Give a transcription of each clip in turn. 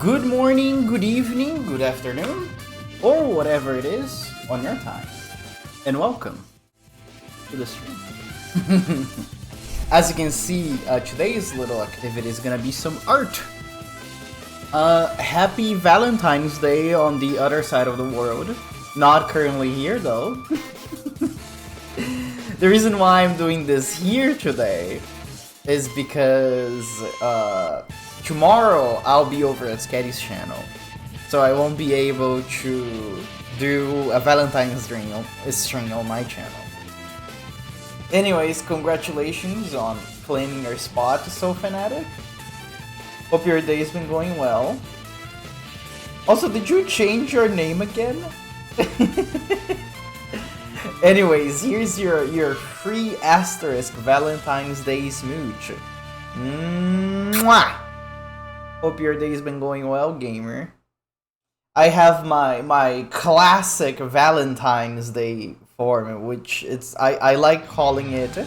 Good morning, good evening, good afternoon, or whatever it is on your time. And welcome to the stream. As you can see, today's little activity is gonna be some art. Happy Valentine's Day on the other side of the world. Not currently here though. The reason why I'm doing this here today is because tomorrow I'll be over at Sketty's channel, so I won't be able to do a Valentine's stream on my channel. Anyways, congratulations on claiming your spot, So Fanatic. Hope your day's been going well. Also, did you change your name again? Anyways, here's your free asterisk Valentine's Day smooch. Mwah! Hope your day's been going well, gamer. I have my classic Valentine's Day form, which I like calling it.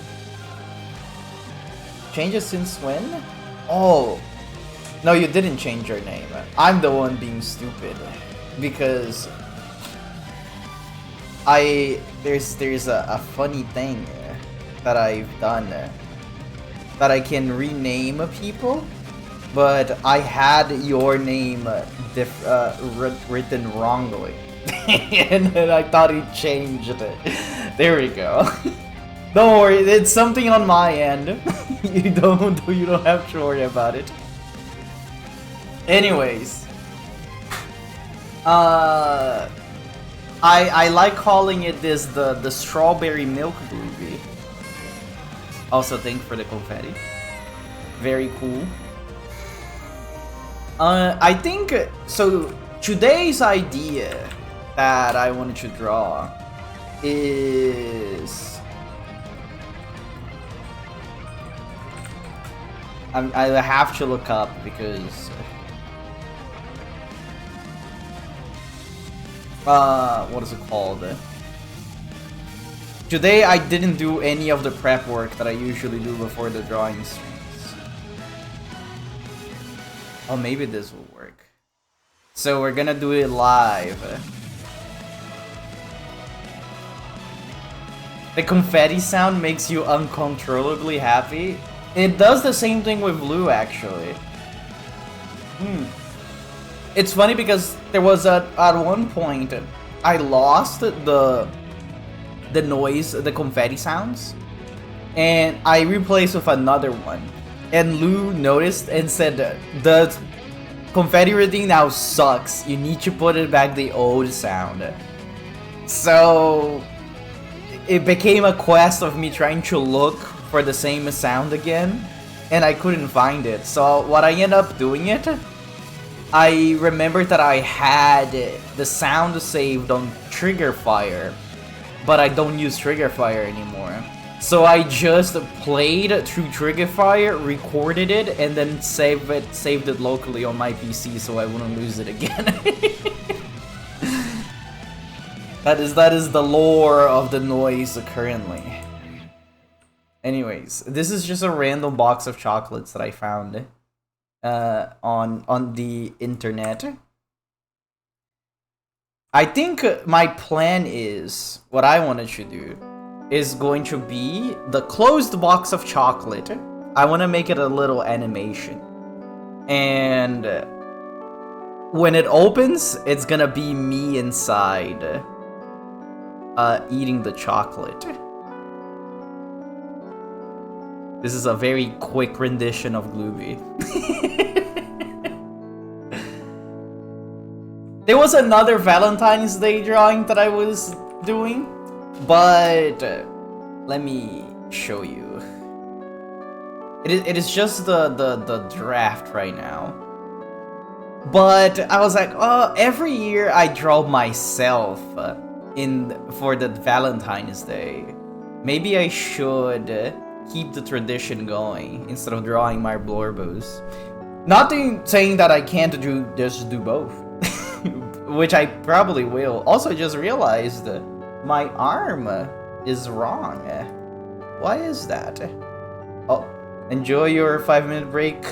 Changes since when? Oh, no, you didn't change your name. I'm the one being stupid because there's a funny thing that I've done that I can rename people, but I had your name written wrongly, and then I thought he changed it. There we go. Don't worry, it's something on my end. You don't have to worry about it. Anyways, I like calling it the strawberry milk groovy. Also, thank you for the confetti. Very cool. I think so. Today's idea that I wanted to draw is I have to look up because what is it called? Today I didn't do any of the prep work that I usually do before the drawing streams. Oh, maybe this will work. So we're gonna do it live. The confetti sound makes you uncontrollably happy. It does the same thing with blue, actually. It's funny because there was at one point I lost the noise, the confetti sounds, and I replaced with another one. And Lou noticed and said, the confetti reading now sucks. You need to put it back the old sound. So it became a quest of me trying to look for the same sound again, and I couldn't find it. So what I ended up doing I remembered that I had the sound saved on Trigger Fire, but I don't use Trigger Fire anymore. So I just played through Trigger Fire, recorded it, and then saved it locally on my PC so I wouldn't lose it again. That is the lore of the noise currently. Anyways, this is just a random box of chocolates that I found on the internet. I think my plan is, what I wanted to do is going to be the closed box of chocolate. I want to make it a little animation, and when it opens, it's gonna be me inside eating the chocolate. This is a very quick rendition of Glooby. There was another Valentine's Day drawing that I was doing, but let me show you. It is just the draft right now. But I was like, oh, every year I draw myself for the Valentine's Day. Maybe I should keep the tradition going instead of drawing my blorbos. Not saying that I can't just do both, which I probably will. Also, I just realized my arm is wrong. Why is that? Oh, enjoy your 5-minute break,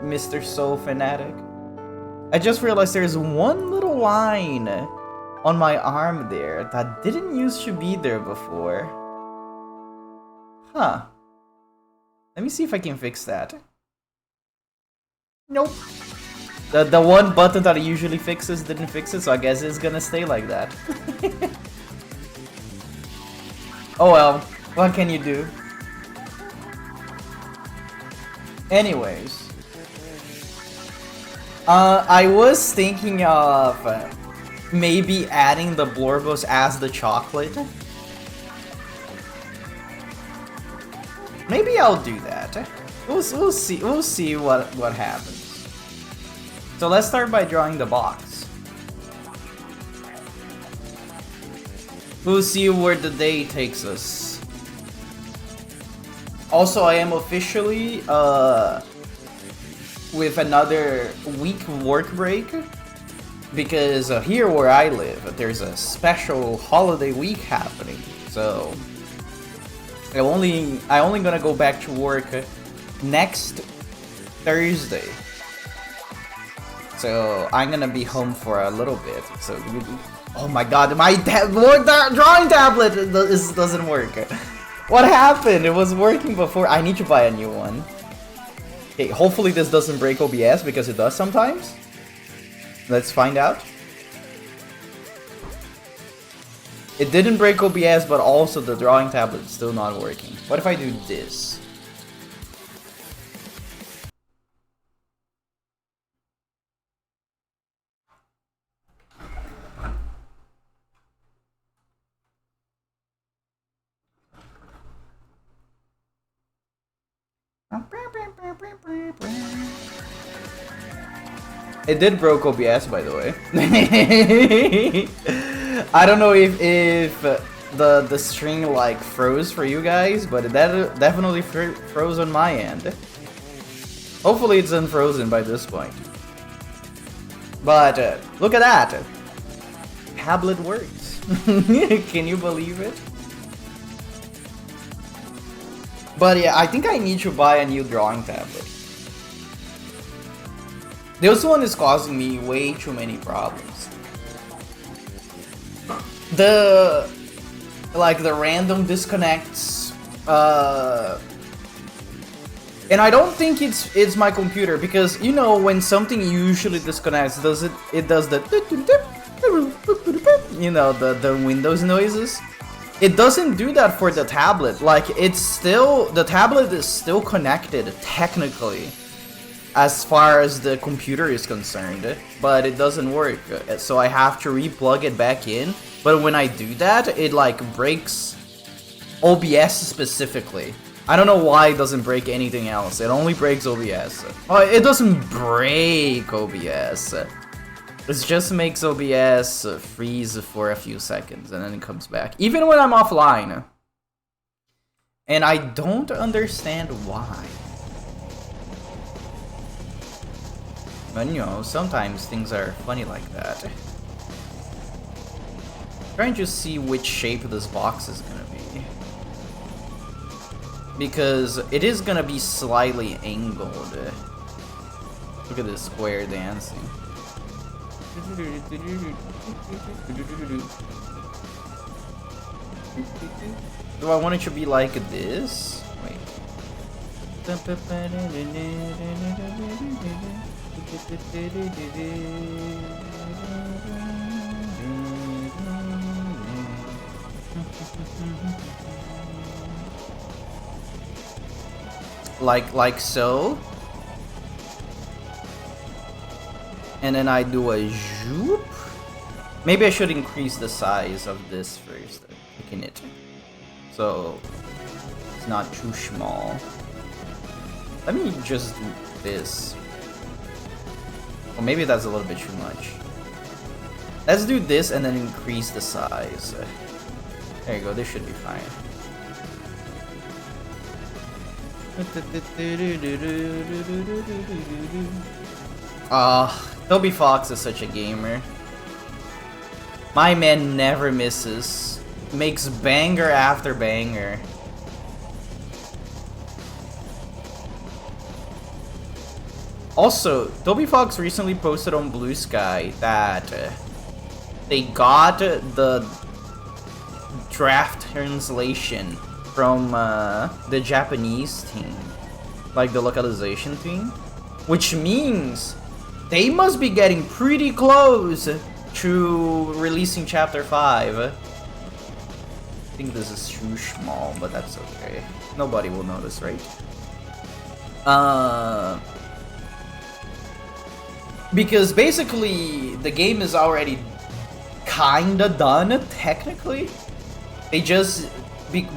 Mr. Soul Fanatic. I just realized there's one little line on my arm there that didn't used to be there before. Huh. Let me see if I can fix that. Nope. The one button that it usually fixes didn't fix it, so I guess it's gonna stay like that. Oh well, what can you do? Anyways. I was thinking of maybe adding the Blorbos as the chocolate. Maybe I'll do that. We'll see what happens. So let's start by drawing the box. We'll see where the day takes us. Also, I am officially with another week work break because here where I live, there's a special holiday week happening. So I only gonna go back to work next Thursday. So I'm gonna be home for a little bit. So oh my god, my drawing tablet doesn't work. What happened? It was working before. I need to buy a new one. Okay, hopefully this doesn't break OBS because it does sometimes. Let's find out. It didn't break OBS, but also the drawing tablet is still not working. What if I do this? It did broke OBS, by the way. I don't know if the string like froze for you guys, but it definitely froze on my end. Hopefully it's unfrozen by this point. But look at that. Tablet works. Can you believe it? But yeah, I think I need to buy a new drawing tablet. This one is causing me way too many problems. The random disconnects, and I don't think it's my computer, because you know when something usually disconnects, it does the you know the Windows noises. It doesn't do that for the tablet. Like the tablet is still connected technically, as far as the computer is concerned, but it doesn't work. So I have to re-plug it back in. But when I do that, it like breaks OBS specifically. I don't know why it doesn't break anything else. It only breaks OBS. Oh, it doesn't break OBS. It just makes OBS freeze for a few seconds and then it comes back. Even when I'm offline. And I don't understand why. But you know, sometimes things are funny like that. Trying to see which shape this box is gonna be. Because it is gonna be slightly angled. Look at this square dancing. Do I want it to be like this? Wait. Like so. And then I do a zoop. Maybe I should increase the size of this first. Picking it. So it's not too small. Let me just do this. Or maybe that's a little bit too much. Let's do this and then increase the size. There you go, this should be fine. Toby Fox is such a gamer. My man never misses. Makes banger after banger. Also, Toby Fox recently posted on Blue Sky that they got the draft translation from the Japanese team, like the localization team, which means they must be getting pretty close to releasing Chapter 5. I think this is too small, but that's okay. Nobody will notice, right? Because basically the game is already kinda done, technically.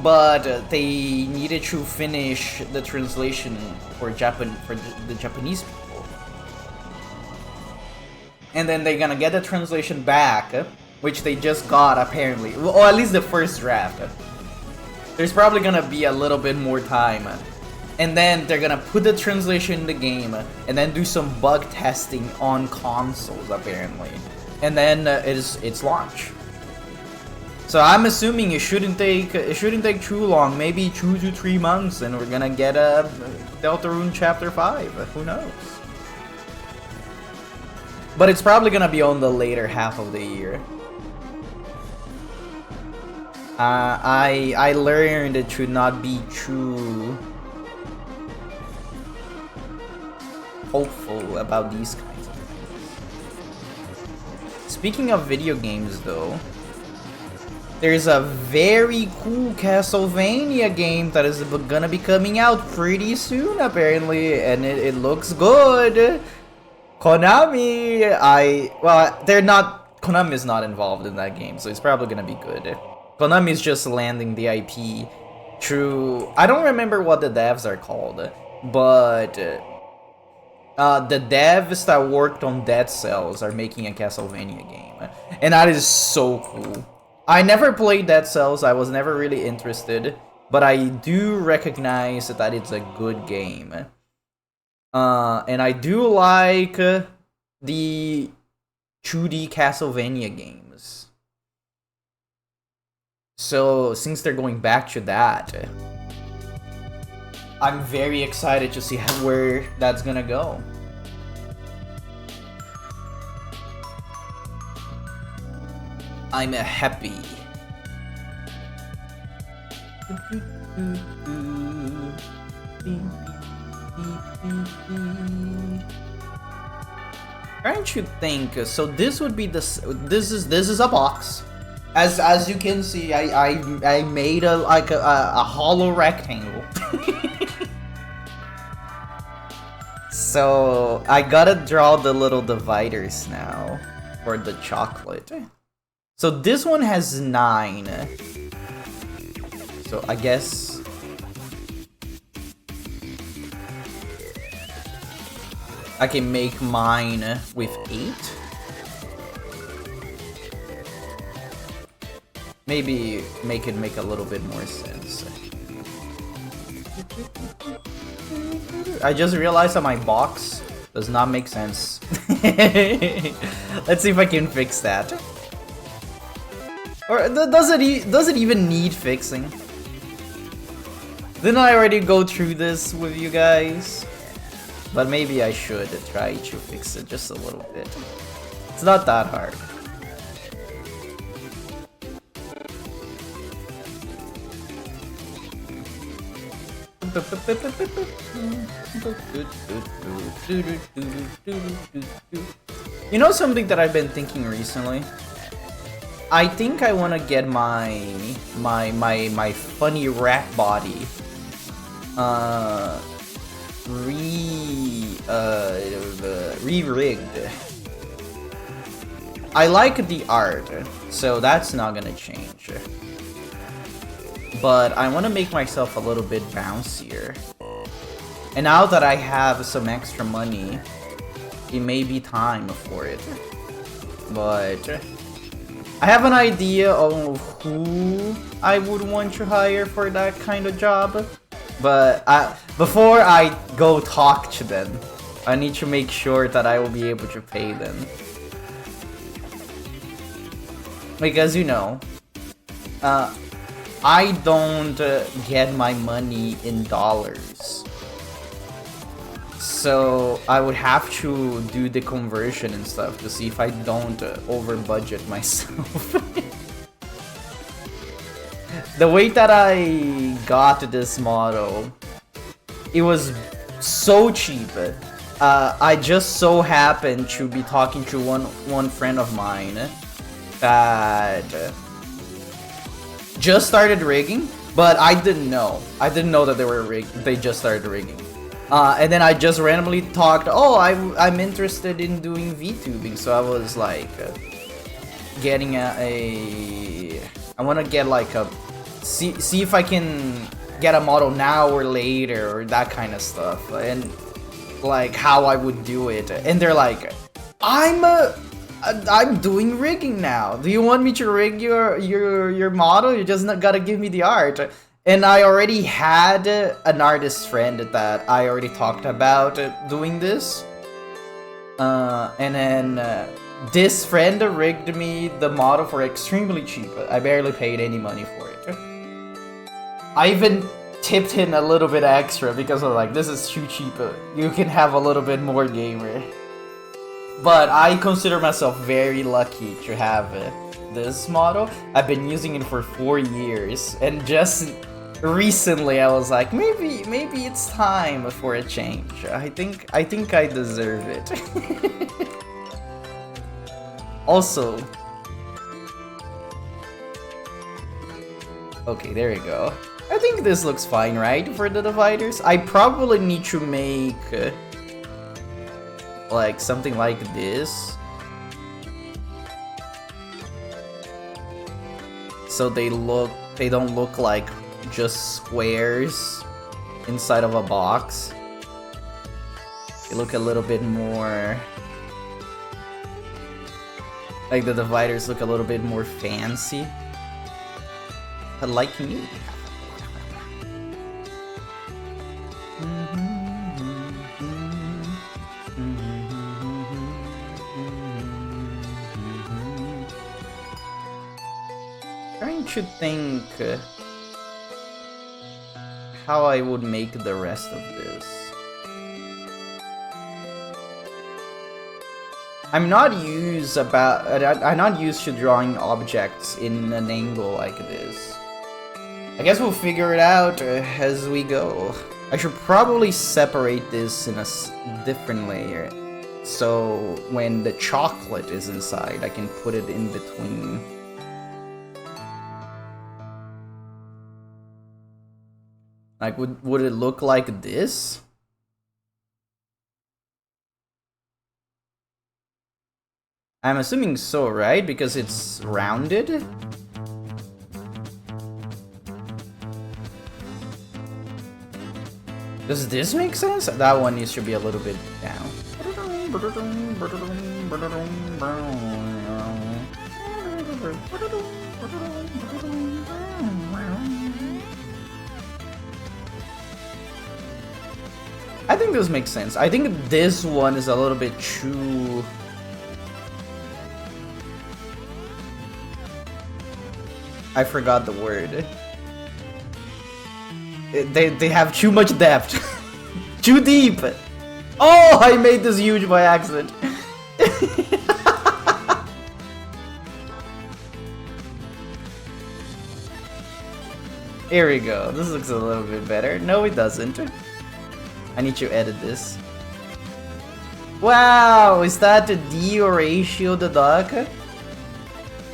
But they needed to finish the translation for the Japanese people. And then they're gonna get the translation back, which they just got apparently, or at least the first draft. There's probably gonna be a little bit more time. And then they're gonna put the translation in the game, and then do some bug testing on consoles apparently. And then it's launch. So I'm assuming it shouldn't take too long, maybe 2 to 3 months, and we're gonna get a Deltarune Chapter 5. Who knows? But it's probably gonna be on the later half of the year. I learned to not be too hopeful about these kinds of things. Speaking of video games though, there's a very cool Castlevania game that is gonna be coming out pretty soon apparently, and it looks good. Konami, Konami is not involved in that game, so it's probably gonna be good. Konami is just landing the IP through, I don't remember what the devs are called, but the devs that worked on Dead Cells are making a Castlevania game, and that is so cool. I never played Dead Cells, I was never really interested, but I do recognize that it's a good game. And I do like the 2D Castlevania games. So, since they're going back to that, I'm very excited to see where that's gonna go. I'm happy. Trying to think. So this would be this is a box. As you can see, I made a hollow rectangle. So I gotta draw the little dividers now for the chocolate. So this one has 9. So I guess I can make mine with 8. Maybe make a little bit more sense. I just realized that my box does not make sense. Let's see if I can fix that. Or does it even need fixing? Didn't I already go through this with you guys? But maybe I should try to fix it just a little bit. It's not that hard. You know something that I've been thinking recently? I think I want to get my funny rat body re-rigged. I like the art, so that's not gonna change. But I want to make myself a little bit bouncier. And now that I have some extra money, it may be time for it. But I have an idea of who I would want to hire for that kind of job. But before I go talk to them, I need to make sure that I will be able to pay them. Because, you know, I don't get my money in dollars. So I would have to do the conversion and stuff to see if I don't over budget myself. The way that I got this model, it was so cheap. I just so happened to be talking to one friend of mine that just started rigging, but I didn't know. I didn't know that they just started rigging. And then I just randomly talked, oh, I'm interested in doing VTubing, so I was like getting I want to get like a see if I can get a model now or later or that kind of stuff, and like how I would do it. And they're like, I'm doing rigging now. Do you want me to rig your model? You just not gotta give me the art. And I already had an artist friend that I already talked about doing this. And then this friend rigged me the model for extremely cheap. I barely paid any money for it. I even tipped him a little bit extra because I was like, this is too cheap. You can have a little bit more, gamer. But I consider myself very lucky to have this model. I've been using it for 4 years, and just recently I was like, maybe it's time for a change. I think I deserve it. Also, okay, there you go. I think this looks fine, right, for the dividers? I probably need to make like something like this, so they don't look like just squares inside of a box. They look a little bit more like the dividers look a little bit more fancy, but like me. Trying to think how I would make the rest of this. I'm not used to drawing objects in an angle like this. I guess we'll figure it out as we go. I should probably separate this in a different layer, so when the chocolate is inside, I can put it in between. Like, would it look like this? I'm assuming so, right? Because it's rounded? Does this make sense? That one needs to be a little bit down. I think this makes sense. I think this one is a little bit too... I forgot the word. They have too much depth. Too deep. Oh, I made this huge by accident. Here we go. This looks a little bit better. No, it doesn't. I need to edit this. Wow, is that the D Horatio the duck? How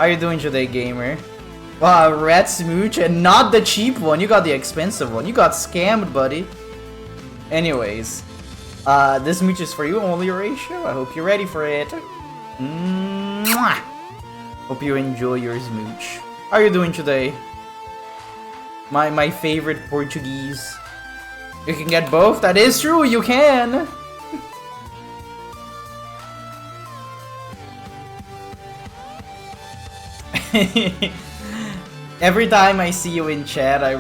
are you doing today, gamer? Wow, red smooch, and not the cheap one. You got the expensive one. You got scammed, buddy. Anyways, this smooch is for you only, Horatio. I hope you're ready for it. Mwah! Hope you enjoy your smooch. How are you doing today? My favorite Portuguese. You can get both. That is true. You can. Every time I see you in chat, I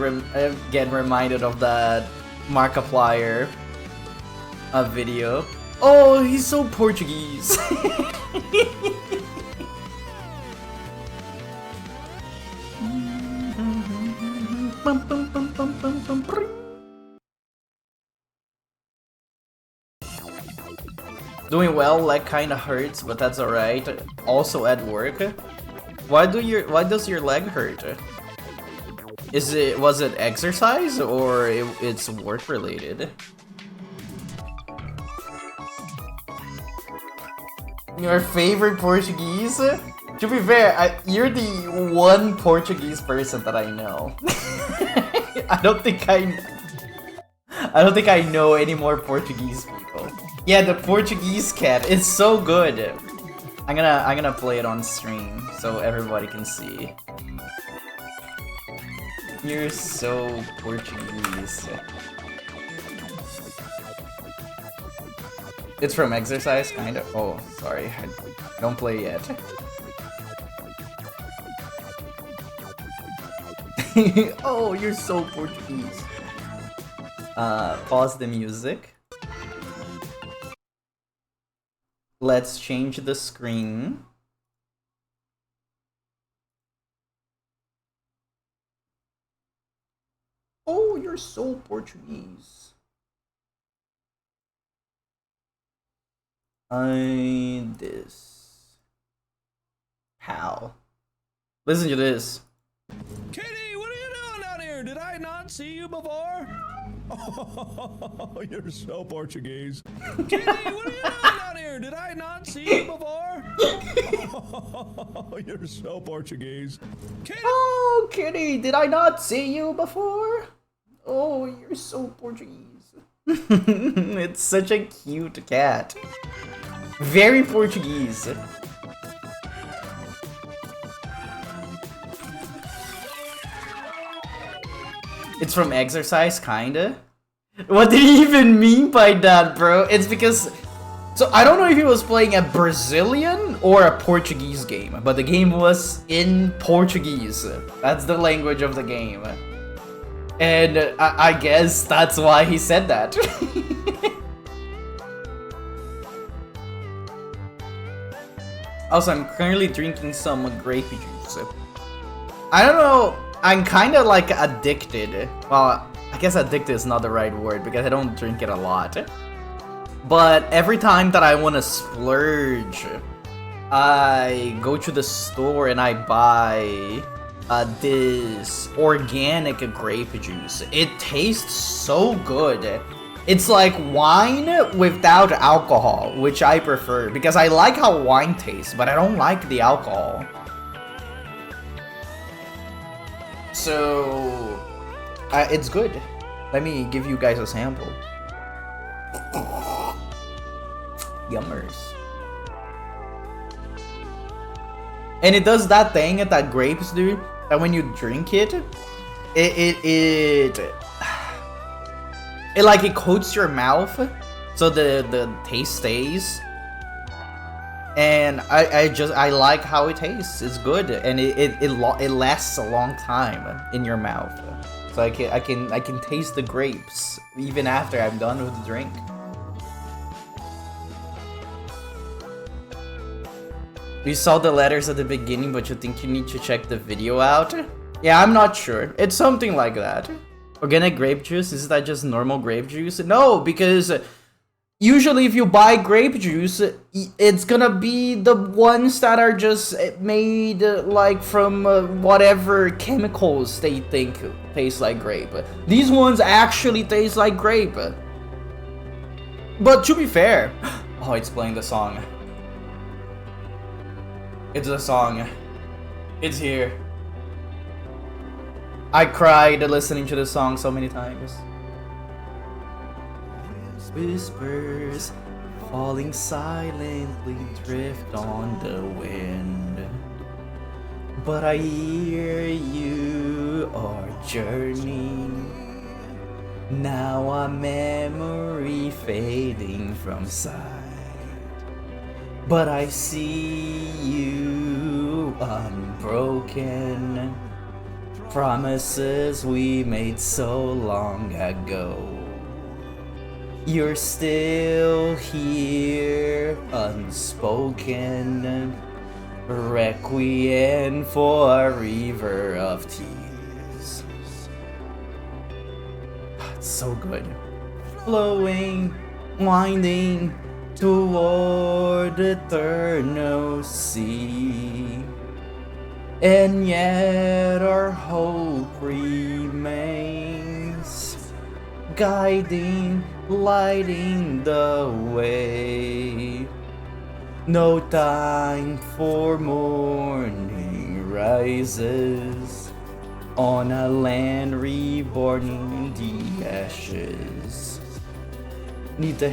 get reminded of that Markiplier video. Oh, he's so Portuguese. Doing well, leg kinda hurts, but that's alright. Also at work. Why does your leg hurt? Was it exercise or it's work related? Your favorite Portuguese? To be fair, you're the one Portuguese person that I know. I don't think I know any more Portuguese people. Yeah, the Portuguese cat. It's so good. I'm gonna play it on stream so everybody can see. You're so Portuguese. It's from exercise, kind of. Oh, sorry, I don't play yet. Oh, you're so Portuguese. Pause the music. Let's change the screen. Oh, you're so Portuguese. This. How? Listen to this. Kitty, what are you doing down here? Did I not see you before? Oh, you're so Portuguese. Kitty, what are you doing down here? Did I not see you before? Oh, you're so Portuguese. Kitty. Oh, Kitty, did I not see you before? Oh, you're so Portuguese. It's such a cute cat. Very Portuguese. It's from exercise, kinda. What did he even mean by that, bro? It's because... So, I don't know if he was playing a Brazilian or a Portuguese game, but the game was in Portuguese. That's the language of the game. And I guess that's why he said that. Also, I'm currently drinking some grape juice. I don't know, I'm kind of like addicted. Well, I guess addicted is not the right word because I don't drink it a lot. But every time that I want to splurge, I go to the store and I buy this organic grape juice. It tastes so good. It's like wine without alcohol, which I prefer because I like how wine tastes, but I don't like the alcohol. So, it's good. Let me give you guys a sample. Yummers. And it does that thing that grapes do, that when you drink it, it like it coats your mouth, so the taste stays. And I like how it tastes. It's good, and it lasts a long time in your mouth. So I can taste the grapes even after I'm done with the drink. You saw the letters at the beginning, but you think you need to check the video out? Yeah, I'm not sure. It's something like that. Organic grape juice? Is that just normal grape juice? No, because usually if you buy grape juice, it's gonna be the ones that are just made like from whatever chemicals they think taste like grape. These ones actually taste like grape. But to be fair, oh, it's playing the song. It's a song. It's here. I cried listening to the song so many times. Whispers falling silently drift on the wind, but I hear you are journeying. Now a memory fading from sight, but I see you unbroken. Promises we made so long ago. You're still here, unspoken. Requiem for a river of tears. It's so good. Flowing, winding, toward eternal sea. And yet our hope remains, guiding, lighting the way. No time for morning rises on a land reborn in the ashes. Neath the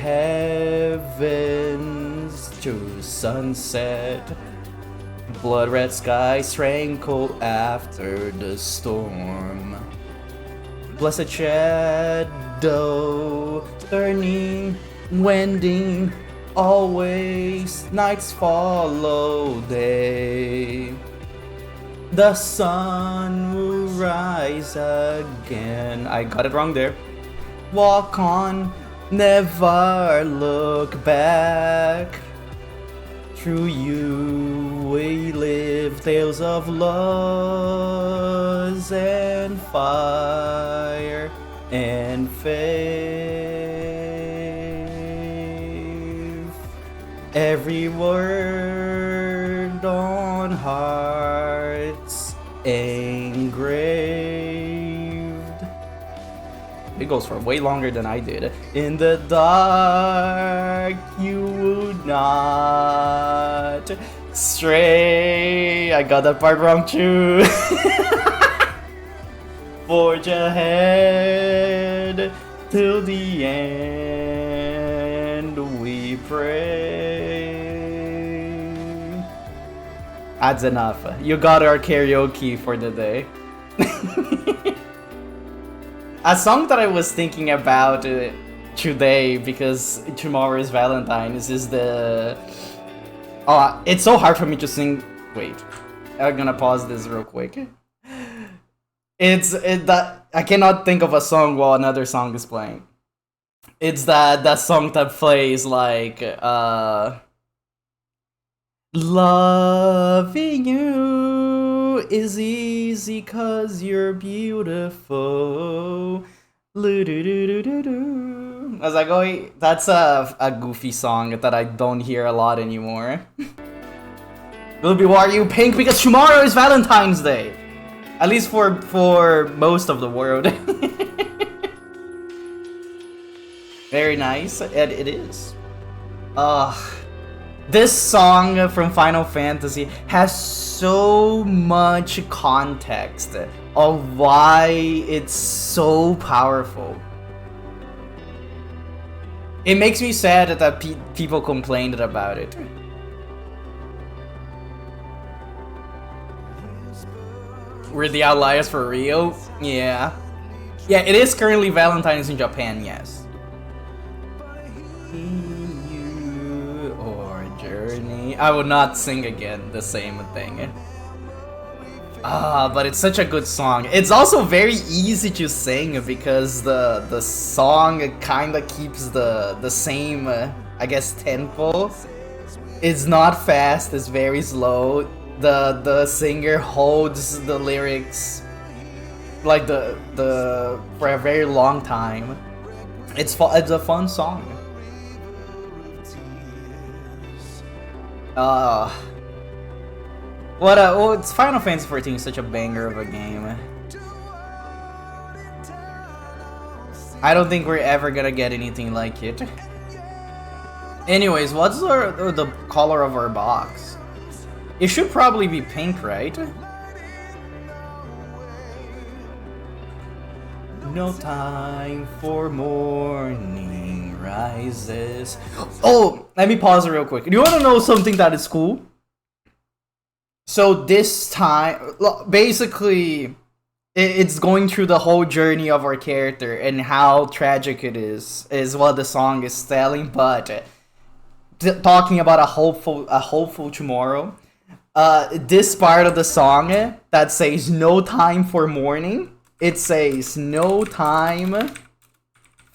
heavens to sunset, blood red skies tranquil after the storm. Blessed shadow turning, wending, always nights follow day. The sun will rise again. I got it wrong there. Walk on, never look back. Through you we live tales of loss and fire and faith. Every word on hearts engraved. It goes for way longer than I did. In the dark you would not stray. I got that part wrong too. Forge ahead till the end we pray. That's enough. You got our karaoke for the day. A song that I was thinking about today, because tomorrow is Valentine's, is the... Oh, it's so hard for me to sing... Wait, I'm gonna pause this real quick. That I cannot think of a song while another song is playing. It's that song that plays like loving you is easy 'cause you're beautiful. I was like, oh, that's a goofy song that I don't hear a lot anymore. Will be why are you pink? Because tomorrow is Valentine's Day. At least for most of the world. Very nice, and it is. This song from Final Fantasy has so much context of why it's so powerful. It makes me sad that people complained about it. We're the outliers for Rio? Yeah. Yeah, it is currently Valentine's in Japan, yes. You or journey. I will not sing again the same thing. But it's such a good song. It's also very easy to sing because the song kinda keeps the same, I guess, tempo. It's not fast, it's very slow. The singer holds the lyrics like the for a very long time. It's a fun song. It's Final Fantasy 14 is such a banger of a game. I don't think we're ever gonna get anything like it. Anyways, what's the color of our box? It should probably be pink, right? No time for morning rises. Oh, let me pause it real quick. Do you want to know something that is cool? So this time, basically, it's going through the whole journey of our character and how tragic it is what the song is telling, but talking about a hopeful tomorrow. This part of the song that says no time for morning, it says no time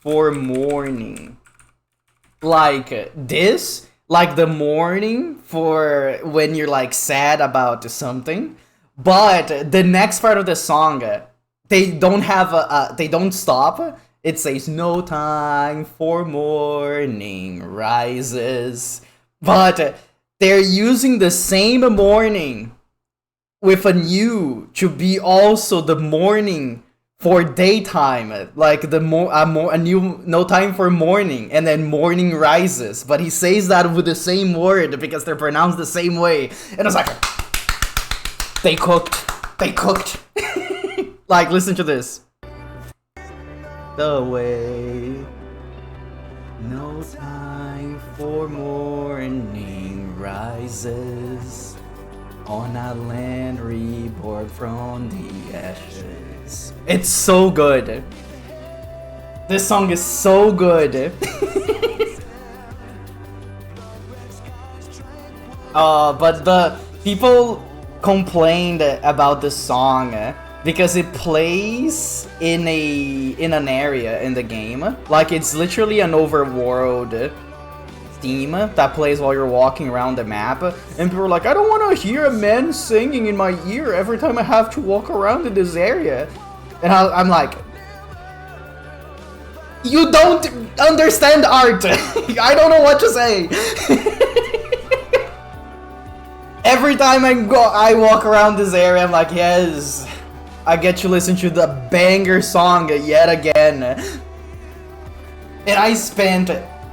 for morning. Like this, like the morning for when you're like sad about something. But the next part of the song, they don't have they don't stop. It says no time for morning rises. But they're using the same morning with a new to be also the morning for daytime, like a new no time for morning, and then morning rises. But he says that with the same word because they're pronounced the same way, and I was like, they cooked. Like, listen to this. The way, no time for morning rises on a land reborn from the ashes. It's so good. This song is so good. But the people complained about this song because it plays in an area in the game. Like, it's literally an overworld theme that plays while you're walking around the map, and people are like, I don't want to hear a man singing in my ear every time I have to walk around in this area. And I'm like, you don't understand art. I don't know what to say. Every time I walk around this area, I'm like, yes, I get to listen to the banger song yet again. And I spent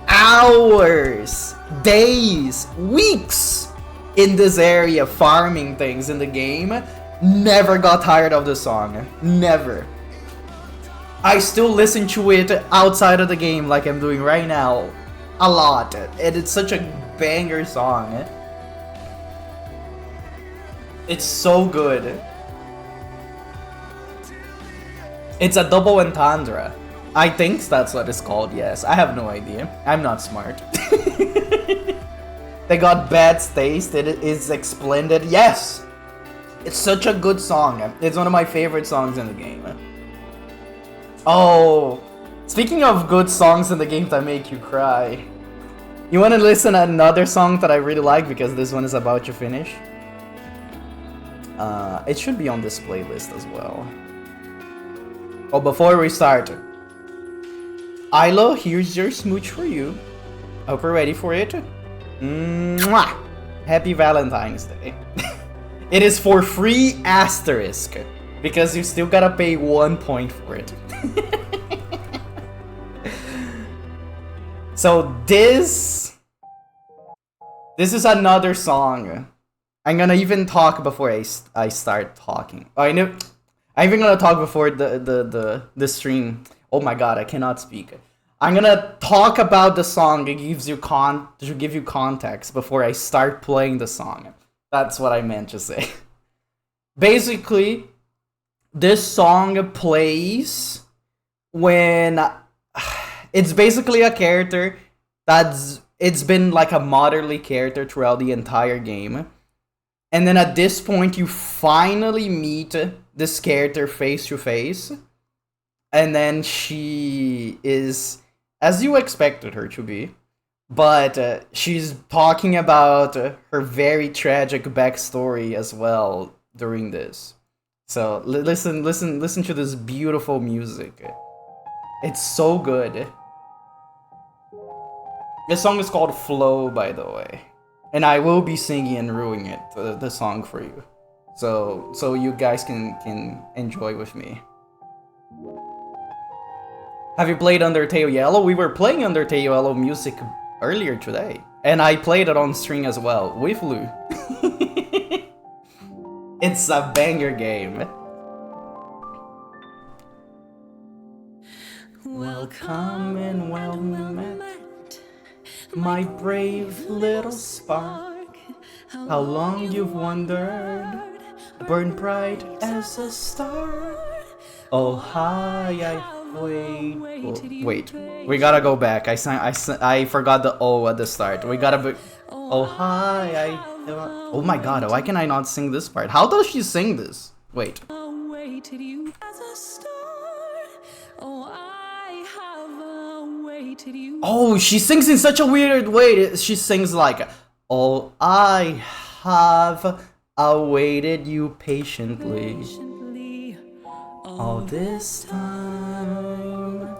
hours, days, weeks in this area farming things in the game. Never got tired of the song. Never. I still listen to it outside of the game like I'm doing right now. A lot. And it's such a banger song. It's so good. It's a double entendre. I think that's what it's called, yes. I have no idea. I'm not smart. They got bad taste. It is splendid. Yes! It's such a good song. It's one of my favorite songs in the game. Oh, speaking of good songs in the game that make you cry, you want to listen to another song that I really like because this one is about to finish? It should be on this playlist as well. Oh, before we start, Ilo, here's your smooch for you. Hope you're ready for it. Mwah! Happy Valentine's Day. It is for free asterisk, because you still gotta pay 1 point for it. So this is another song. I'm gonna even talk before I start talking. I'm even gonna talk before the stream. Oh my god, I cannot speak. I'm gonna talk about the song. It gives you to give you context before I start playing the song. That's what I meant to say. Basically, this song plays when it's basically a character it's been like a motherly character throughout the entire game. And then at this point, you finally meet this character face to face. And then she is, as you expected her to be, but she's talking about her very tragic backstory as well during this. So listen to this beautiful music. It's so good. This song is called Flow, by the way. And I will be singing and ruining it, the song for you. So you guys can enjoy with me. Have you played Undertale Yellow? We were playing Undertale Yellow music earlier today. And I played it on stream as well, with Lou. It's a banger game. Welcome and well met, my brave little spark. How long you've wandered, burn bright as a star. Oh, hi, wait, we gotta go back. I forgot the O at the start. We gotta be. Oh, hi, oh my god, why can I not sing this part? How does she sing this? Wait. Oh, she sings in such a weird way. She sings like, oh, I have awaited you patiently all this time.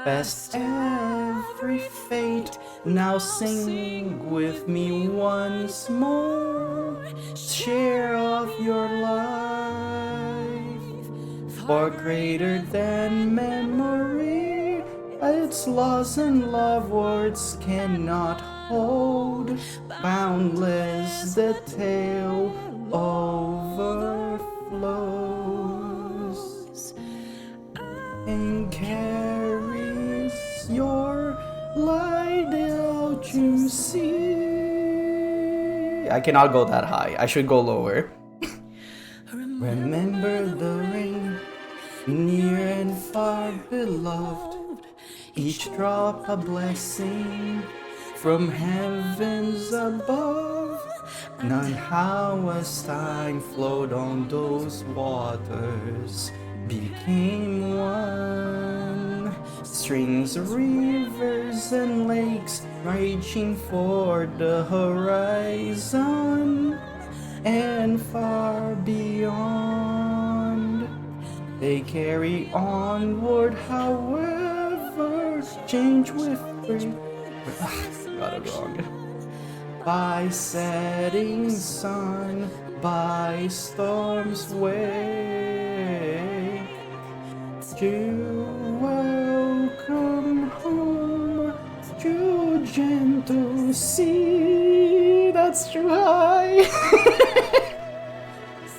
past every fate. Now sing with me once more. Share of your life, far greater than memory. Its loss and love words cannot hold. Boundless the tale overflows and carries your light out to sea. I cannot go that high. I should go lower. Remember the rain, near and far beloved. Each drop a blessing from heavens above. None how as time flowed on those waters became one. Streams, rivers, and lakes raging for the horizon and far beyond. They carry onward, however, change with free. Got it wrong. By setting sun, by storm's wake, to welcome home, to gentle sea. That's too high.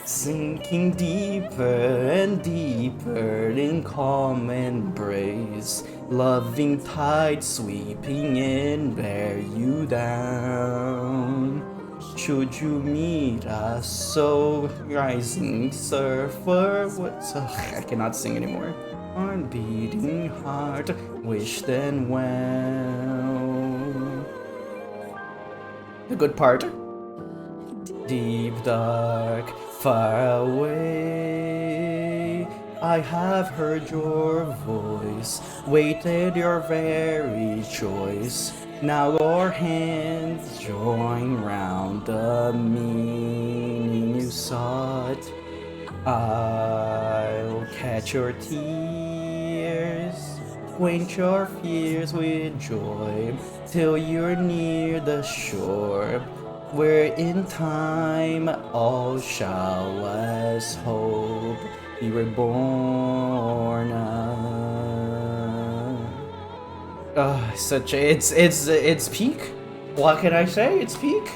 Sinking deeper and deeper in calm embrace, loving tide sweeping and bear you down. Should you meet a soul rising surfer, I cannot sing anymore. On beating heart, wish them well. The good part. Deep, dark, far away, I have heard your voice, waited your very choice. Now your hands join round the meaning you sought. I'll catch your tears, quench your fears with joy, till you're near the shore, where in time all shall as hope be reborn. It's peak. What can I say? It's peak.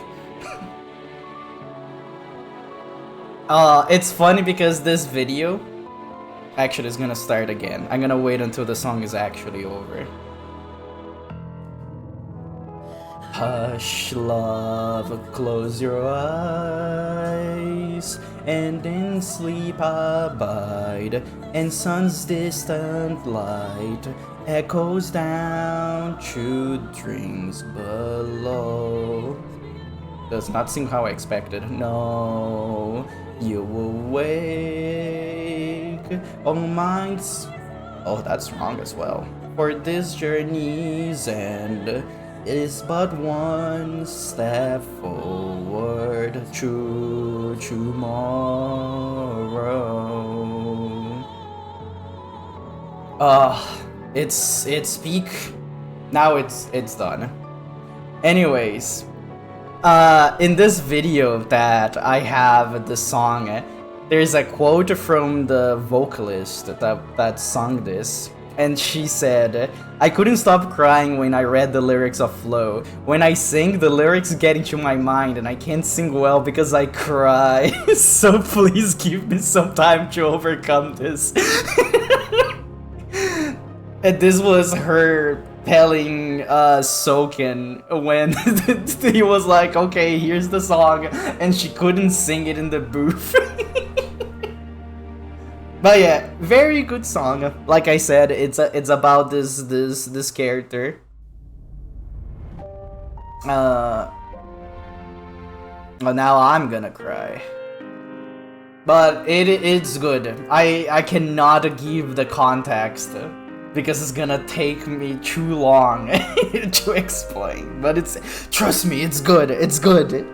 It's funny because this video actually is gonna start again. I'm gonna wait until the song is actually over. Hush, love, close your eyes, and in sleep abide, and sun's distant light echoes down to dreams below. Does not seem how I expected. No, you awake, oh minds. Oh, that's wrong as well. For this journey's end is but one step forward to tomorrow. It's peak. Now it's done. Anyways, in this video that I have the song, there's a quote from the vocalist that sung this. And she said, I couldn't stop crying when I read the lyrics of Flow. When I sing, the lyrics get into my mind and I can't sing well because I cry. So please give me some time to overcome this. And this was her telling Soken when he was like, okay, here's the song, and she couldn't sing it in the booth. But yeah, very good song. Like I said, it's about this character. Well, now I'm gonna cry. But it's good. I cannot give the context because it's gonna take me too long to explain. But trust me, it's good. It's good.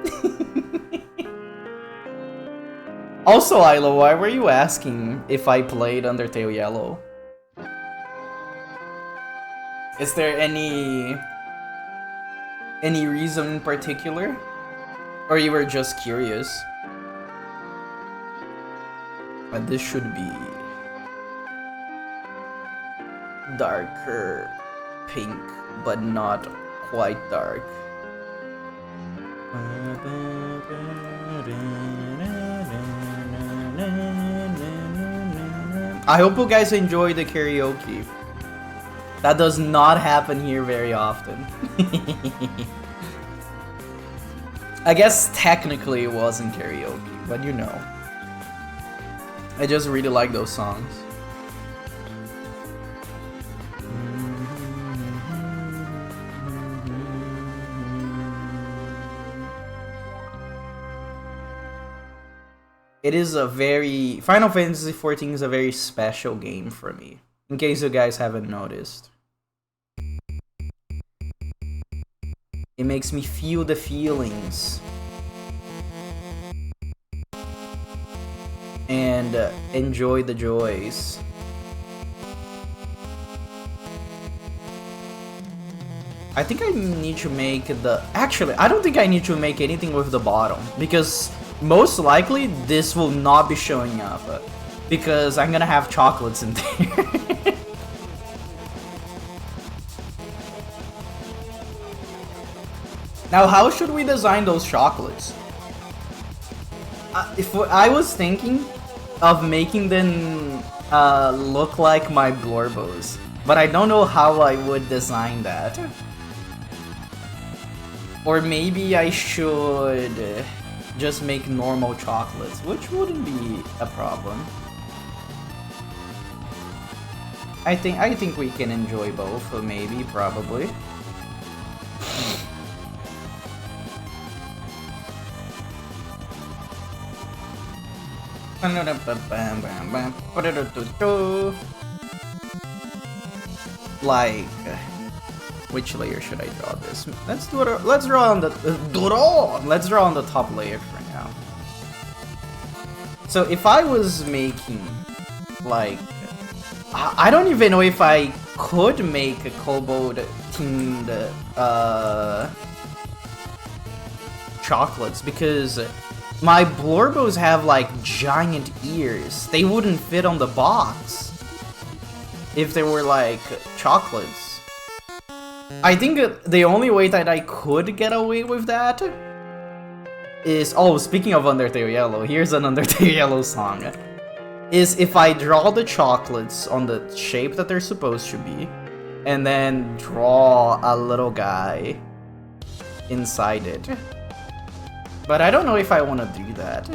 Also, Ilo, why were you asking if I played Undertale Yellow? Is there any reason in particular? Or you were just curious? But this should be darker pink, but not quite dark. I hope you guys enjoy the karaoke. That does not happen here very often. I guess technically it wasn't karaoke, but you know. I just really like those songs. It is a very... Final Fantasy XIV is a very special game for me, in case you guys haven't noticed. It makes me feel the feelings. And enjoy the joys. I think I need to make the... Actually, I don't think I need to make anything with the bottom, because most likely this will not be showing up, because I'm gonna have chocolates in there. Now, how should we design those chocolates? If I was thinking of making them look like my Blorbos, but I don't know how I would design that. Or maybe I should just make normal chocolates, which wouldn't be a problem. I think we can enjoy both, maybe, probably. Like, which layer should I draw this? Let's do it. Let's draw on the Let's draw on the top layer for now. So if I was making, like, I don't even know if I could make a kobold themed chocolates, because my Blorbos have like giant ears. They wouldn't fit on the box if they were like chocolates. I think the only way that I could get away with that is... Oh, speaking of Undertale Yellow, here's an Undertale Yellow song. Is if I draw the chocolates on the shape that they're supposed to be, and then draw a little guy inside it. But I don't know if I want to do that.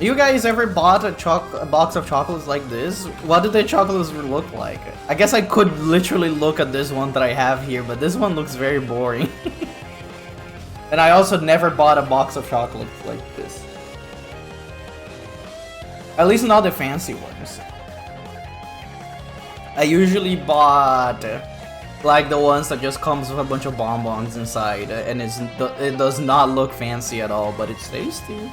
You guys ever bought a box of chocolates like this? What did the chocolates look like? I guess I could literally look at this one that I have here, but this one looks very boring. And I also never bought a box of chocolates like this. At least not the fancy ones. I usually bought like the ones that just comes with a bunch of bonbons inside, and it does not look fancy at all, but it's tasty.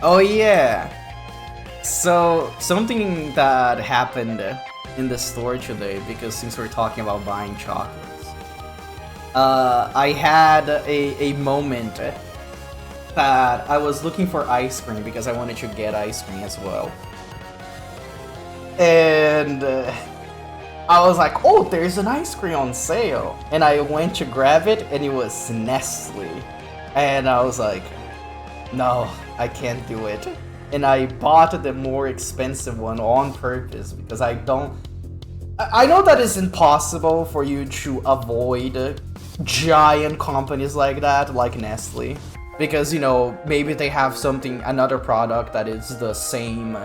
Oh yeah! So, something that happened in the store today, because since we're talking about buying chocolates, I had a moment that I was looking for ice cream because I wanted to get ice cream as well. And I was like, oh, there's an ice cream on sale. And I went to grab it, and it was Nestle. And I was like, no, I can't do it. And I bought the more expensive one on purpose, because I know that it's impossible for you to avoid giant companies like that, like Nestle. Because, you know, maybe they have another product that is the same.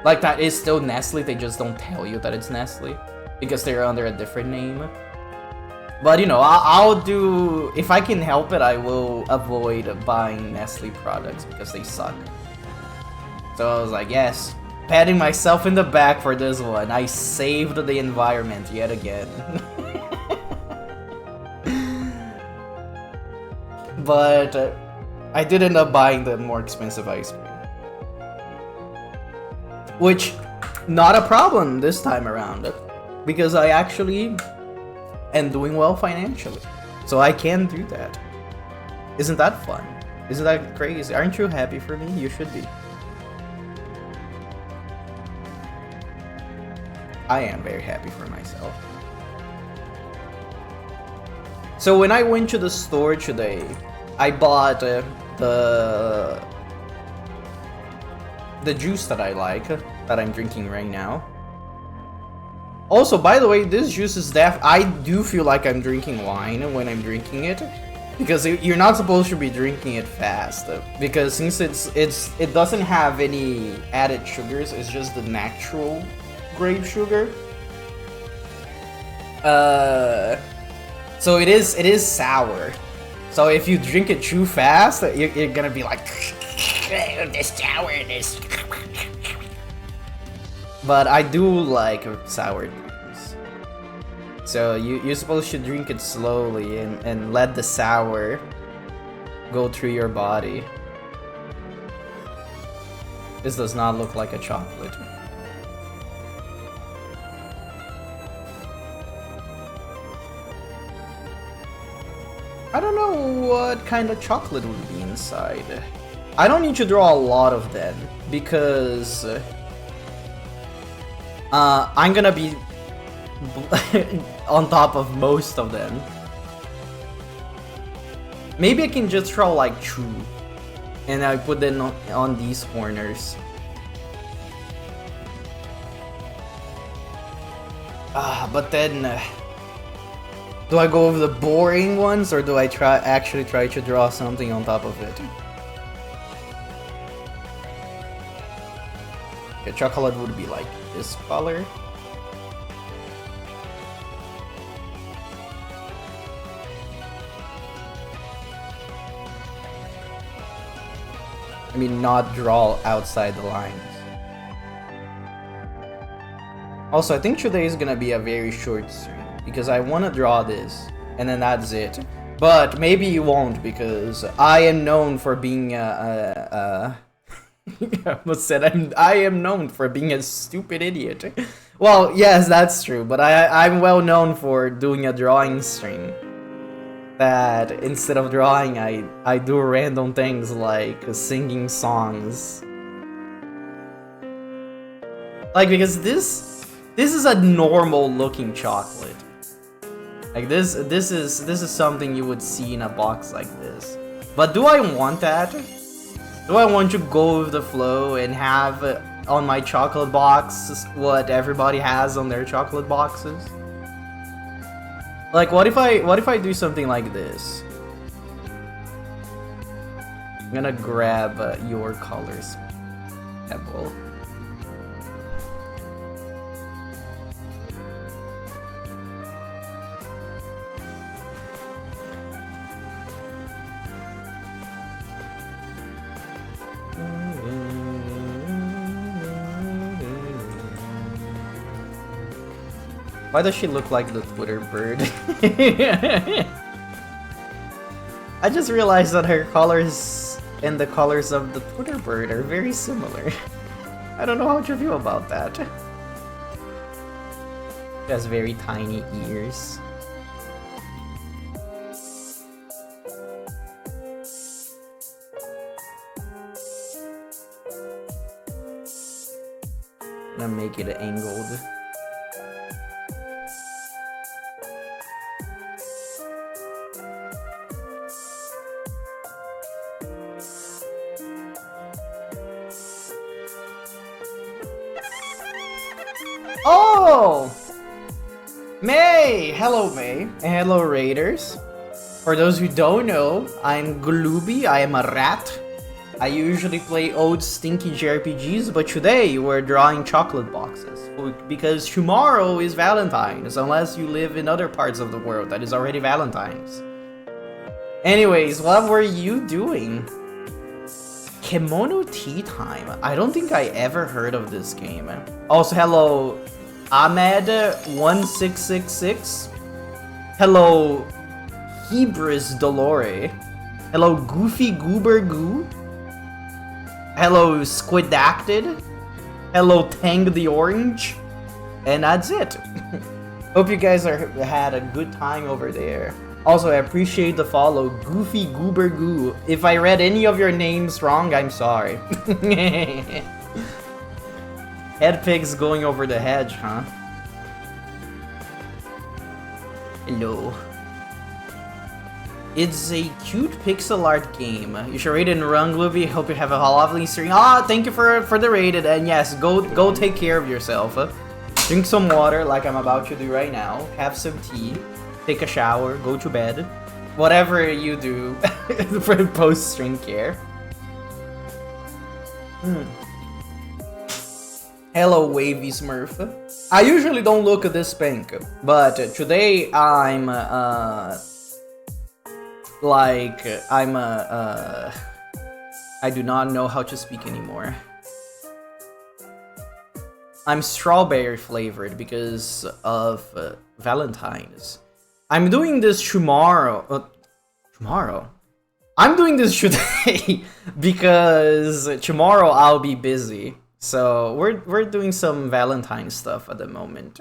Like, that is still Nestle, they just don't tell you that it's Nestle, because they're under a different name. But, you know, I'll do... If I can help it, I will avoid buying Nestle products, because they suck. So I was like, yes, patting myself in the back for this one. I saved the environment yet again. But I did end up buying the more expensive ice cream. Which, not a problem this time around, because I actually am doing well financially. So I can do that. Isn't that fun? Isn't that crazy? Aren't you happy for me? You should be. I am very happy for myself. So when I went to the store today, I bought the juice that I like, that I'm drinking right now. Also, by the way, this juice is I do feel like I'm drinking wine when I'm drinking it, because you're not supposed to be drinking it fast, because since it doesn't have any added sugars, it's just the natural grape sugar. So it is sour. So if you drink it too fast, you're gonna be like, this sourness. But I do like sour drinks. So you're supposed to drink it slowly and let the sour go through your body. This does not look like a chocolate. I don't know what kind of chocolate would be inside. I don't need to draw a lot of them because I'm gonna be on top of most of them. Maybe I can just draw like 2 and I put them on these corners. But then do I go over the boring ones or do I actually try to draw something on top of it? Okay, chocolate would be like this color. I mean, not draw outside the lines. Also, I think today is gonna be a very short stream because I want to draw this and then that's it. But maybe you won't because I am known for being I almost said I am known for being a stupid idiot. Well, yes, that's true, but I'm well known for doing a drawing stream. That instead of drawing, I do random things like singing songs. Like, because this is a normal looking chocolate. Like this is something you would see in a box like this. But do I want that? Do I want to go with the flow and have on my chocolate box what everybody has on their chocolate boxes? Like, what if I do something like this? I'm gonna grab your colors, Pebble. Why does she look like the Twitter bird? I just realized that her colors and the colors of the Twitter bird are very similar. I don't know how to feel about that. She has very tiny ears. I'm gonna make it angled. Oh! May! Hello, May. And hello, Raiders. For those who don't know, I'm Glooby. I am a rat. I usually play old stinky JRPGs, but today we're drawing chocolate boxes. Because tomorrow is Valentine's, unless you live in other parts of the world that is already Valentine's. Anyways, what were you doing? Kimono Tea Time. I don't think I ever heard of this game. Also, hello, Ahmed1666. Hello, Hebris Dolore. Hello, Goofy Goober Goo. Hello, Squidacted. Hello Tang the Orange. And that's it. Hope you guys had a good time over there. Also, I appreciate the follow, Goofy Goober Goo. If I read any of your names wrong, I'm sorry. Head pigs going over the hedge, huh? Hello. It's a cute pixel art game. You should rate it in Run, Gloopy. Hope you have a lovely stream. Ah, thank you for the rated. And yes, go take care of yourself. Drink some water like I'm about to do right now. Have some tea. Take a shower. Go to bed. Whatever you do for post-stream care. Hello, Wavy Smurf. I usually don't look at this pink, but today I'm I do not know how to speak anymore. I'm strawberry flavored because of Valentine's. I'm doing this tomorrow. Tomorrow? I'm doing this today because tomorrow I'll be busy. So we're doing some Valentine stuff at the moment.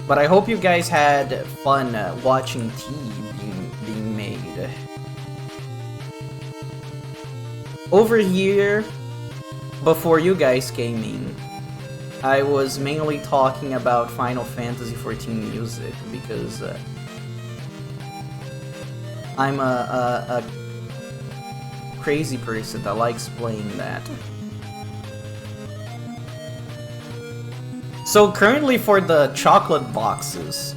But I hope you guys had fun watching tea being made. Over here, before you guys came in, I was mainly talking about Final Fantasy XIV music because I'm a crazy person that likes playing that. So currently for the chocolate boxes,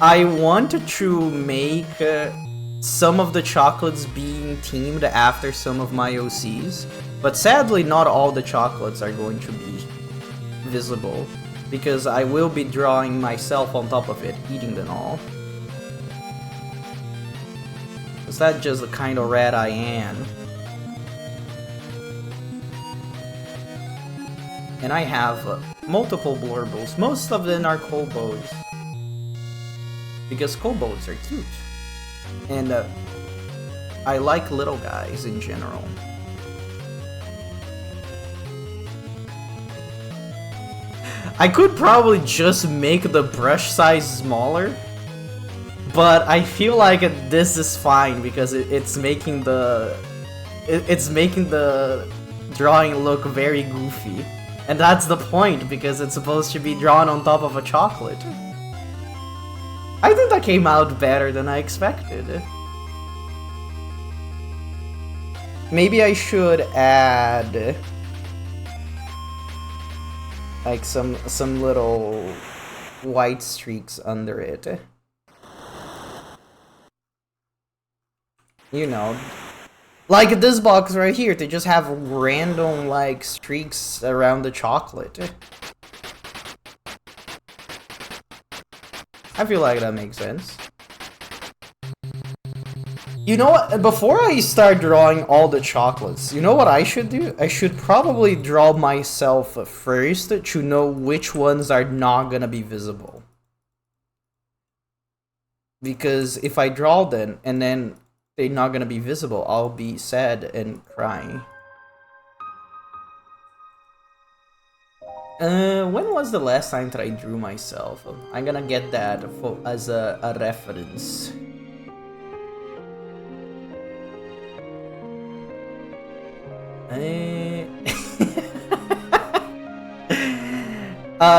I wanted to make some of the chocolates being themed after some of my OCs, but sadly not all the chocolates are going to be visible because I will be drawing myself on top of it, eating them all. Is that just the kind of rat I am? And I have multiple blurbles. Most of them are kobolds. Because kobolds are cute. And I like little guys in general. I could probably just make the brush size smaller. But I feel like this is fine because it's making the drawing look very goofy. And that's the point, because it's supposed to be drawn on top of a chocolate. I think that came out better than I expected. Maybe I should add like some little white streaks under it. You know, like this box right here, they just have random like streaks around the chocolate. I feel like that makes sense. You know what? Before I start drawing all the chocolates, you know what I should do? I should probably draw myself first to know which ones are not gonna be visible. Because if I draw them and then they're not gonna be visible, I'll be sad and crying. When was the last time that I drew myself? I'm gonna get that as a reference.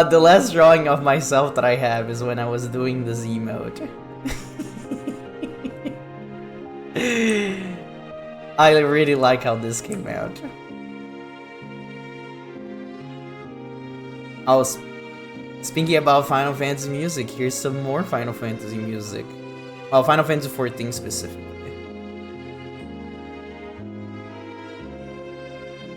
The last drawing of myself that I have is when I was doing this emote. I really like how this came out. I was speaking about Final Fantasy music. Here's some more Final Fantasy music. Well, Final Fantasy XIV specifically.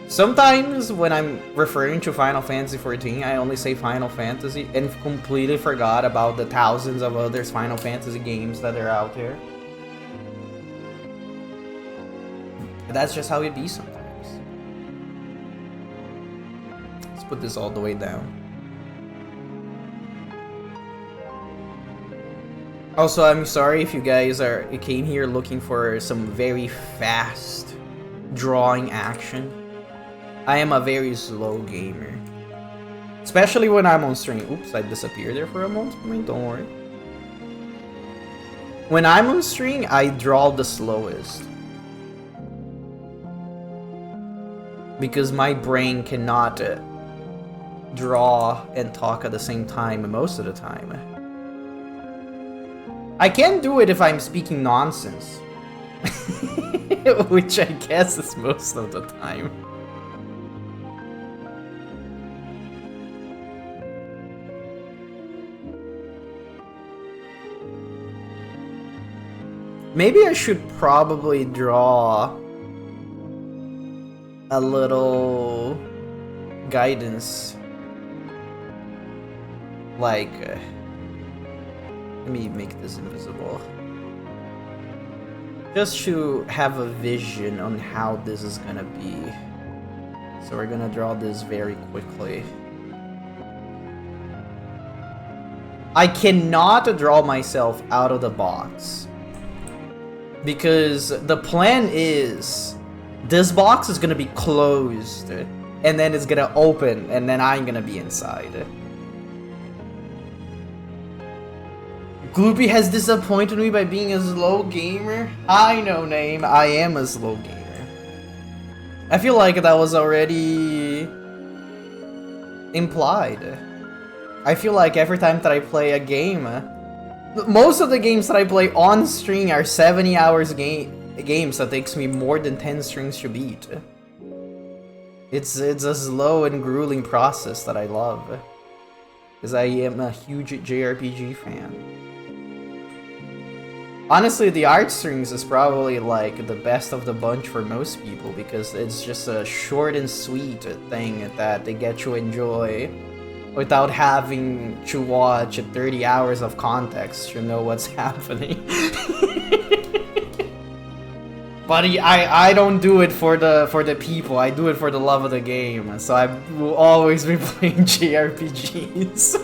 Sometimes when I'm referring to Final Fantasy XIV, I only say Final Fantasy and completely forgot about the thousands of other Final Fantasy games that are out there. That's just how it be sometimes. Let's put this all the way down. Also, I'm sorry if you guys came here looking for some very fast drawing action. I am a very slow gamer. Especially when I'm on stream. Oops, I disappeared there for a moment. I mean, don't worry. When I'm on stream, I draw the slowest. Because my brain cannot draw and talk at the same time most of the time. I can do it if I'm speaking nonsense. Which I guess is most of the time. Maybe I should probably draw a little guidance. Like, let me make this invisible. Just to have a vision on how this is gonna be. So we're gonna draw this very quickly. I cannot draw myself out of the box. Because the plan is, this box is gonna be closed, and then it's gonna open, and then I'm gonna be inside. Gloopy has disappointed me by being a slow gamer. I know, Name, I am a slow gamer. I feel like that was already implied. I feel like every time that I play a game, most of the games that I play on stream are 70 hours games that takes me more than 10 strings to beat. It's a slow and grueling process that I love. Because I am a huge JRPG fan. Honestly, the art strings is probably like the best of the bunch for most people because it's just a short and sweet thing that they get to enjoy without having to watch 30 hours of context to know what's happening. But I don't do it for the people, I do it for the love of the game, so I will always be playing JRPGs.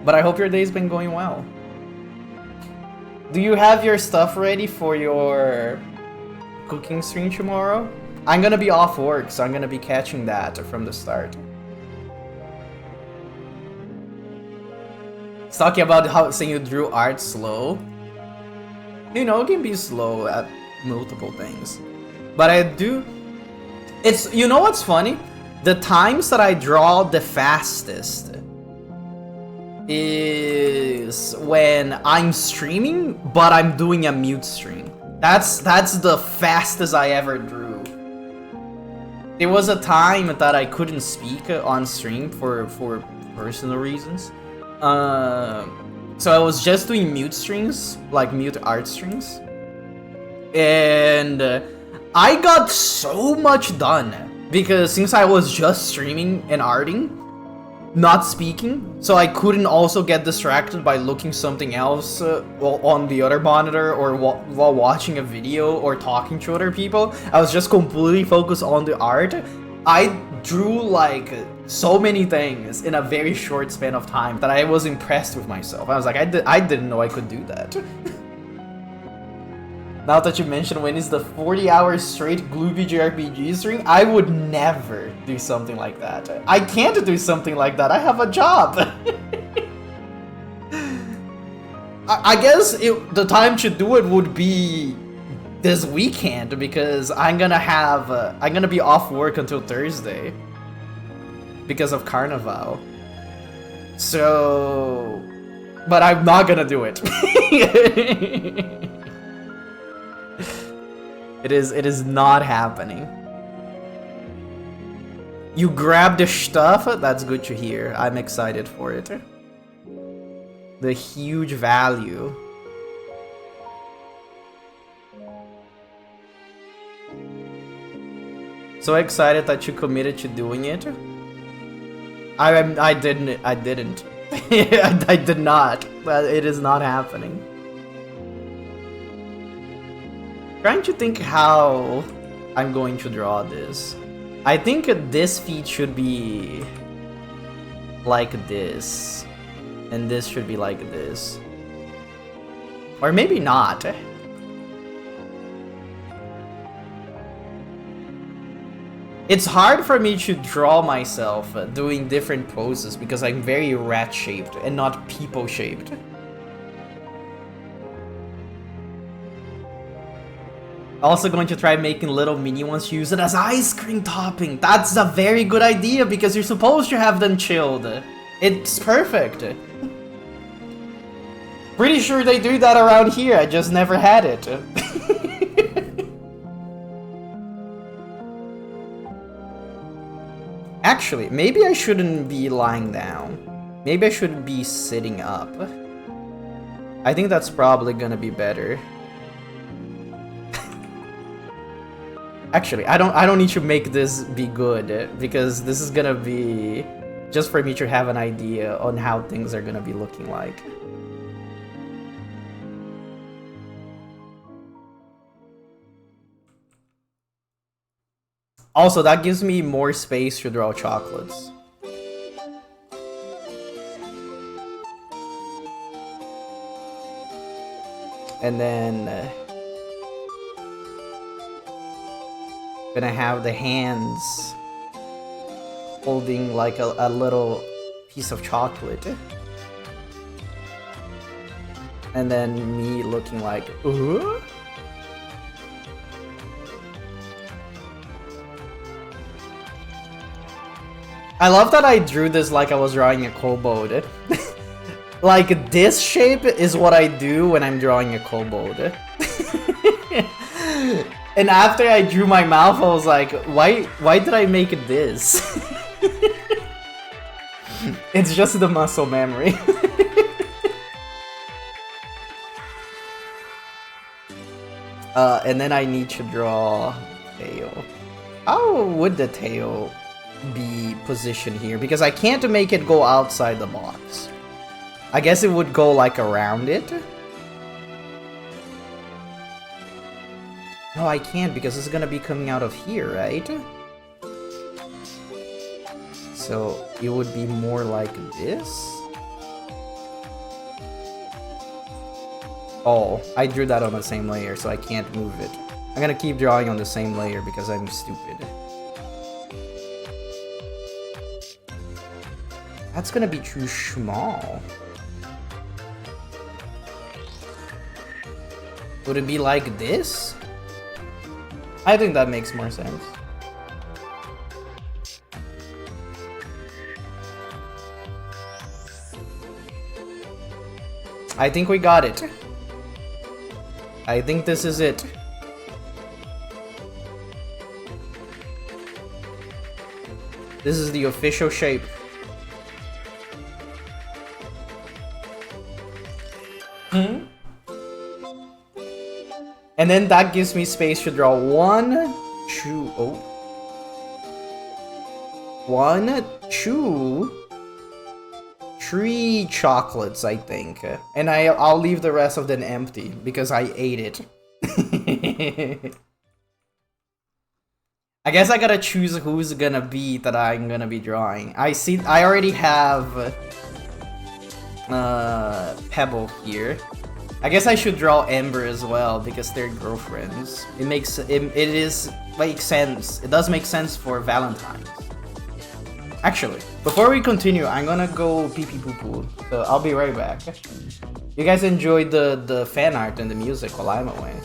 But I hope your day's been going well. Do you have your stuff ready for your cooking stream tomorrow? I'm gonna be off work, so I'm gonna be catching that from the start. It's talking about how saying you drew art slow. You know, it can be slow at multiple things. But I do... It's... You know what's funny? The times that I draw the fastest is when I'm streaming, but I'm doing a mute stream. That's the fastest I ever drew. There was a time that I couldn't speak on stream for personal reasons. So I was just doing mute streams, like mute art streams. And I got so much done because since I was just streaming and arting, not speaking, so I couldn't also get distracted by looking something else on the other monitor or while watching a video or talking to other people. I was just completely focused on the art. I drew like so many things in a very short span of time that I was impressed with myself. I was like, I didn't know I could do that. Now that you mentioned when is the 40-hour straight Gloopy JRPG stream, I would never do something like that. I can't do something like that. I have a job. I guess the time to do it would be this weekend because I'm gonna be off work until Thursday because of Carnival. So, but I'm not gonna do it. It is not happening. You grabbed the stuff? That's good to hear. I'm excited for it. The huge value. So excited that you committed to doing it. I didn't. I did not. But it is not happening. Trying to think how I'm going to draw this. I think this feet should be like this. And this should be like this. Or maybe not. It's hard for me to draw myself doing different poses because I'm very rat-shaped and not people-shaped. Also going to try making little mini ones to use it as ice cream topping. That's a very good idea because you're supposed to have them chilled. It's perfect. Pretty sure they do that around here, I just never had it. Actually, maybe I shouldn't be lying down. Maybe I should be sitting up. I think that's probably gonna be better. Actually, I don't need to make this be good because this is gonna be just for me to have an idea on how things are gonna be looking like. Also, that gives me more space to draw chocolates. And then gonna have the hands holding like a little piece of chocolate. And then me looking like, I love that I drew this like I was drawing a kobold. Like, this shape is what I do when I'm drawing a kobold. And after I drew my mouth, I was like, why did I make it this? It's just the muscle memory. And then I need to draw tail. How would the tail be positioned here? Because I can't make it go outside the box. I guess it would go like around it. No, I can't because it's gonna be coming out of here, right? So it would be more like this. Oh, I drew that on the same layer, so I can't move it. I'm gonna keep drawing on the same layer because I'm stupid. That's gonna be too small. Would it be like this? I think that makes more sense. I think we got it. I think this is it. This is the official shape. And then that gives me space to draw 1, 2, 3 chocolates, I think. And I'll leave the rest of them empty because I ate it. I guess I gotta choose who's gonna be that I'm gonna be drawing. I already have Pebble here. I guess I should draw Ember as well because they're girlfriends. It makes sense. It does make sense for Valentine's. Actually, before we continue, I'm gonna go pee pee poo poo. So I'll be right back. You guys enjoyed the fan art and the music while I'm away.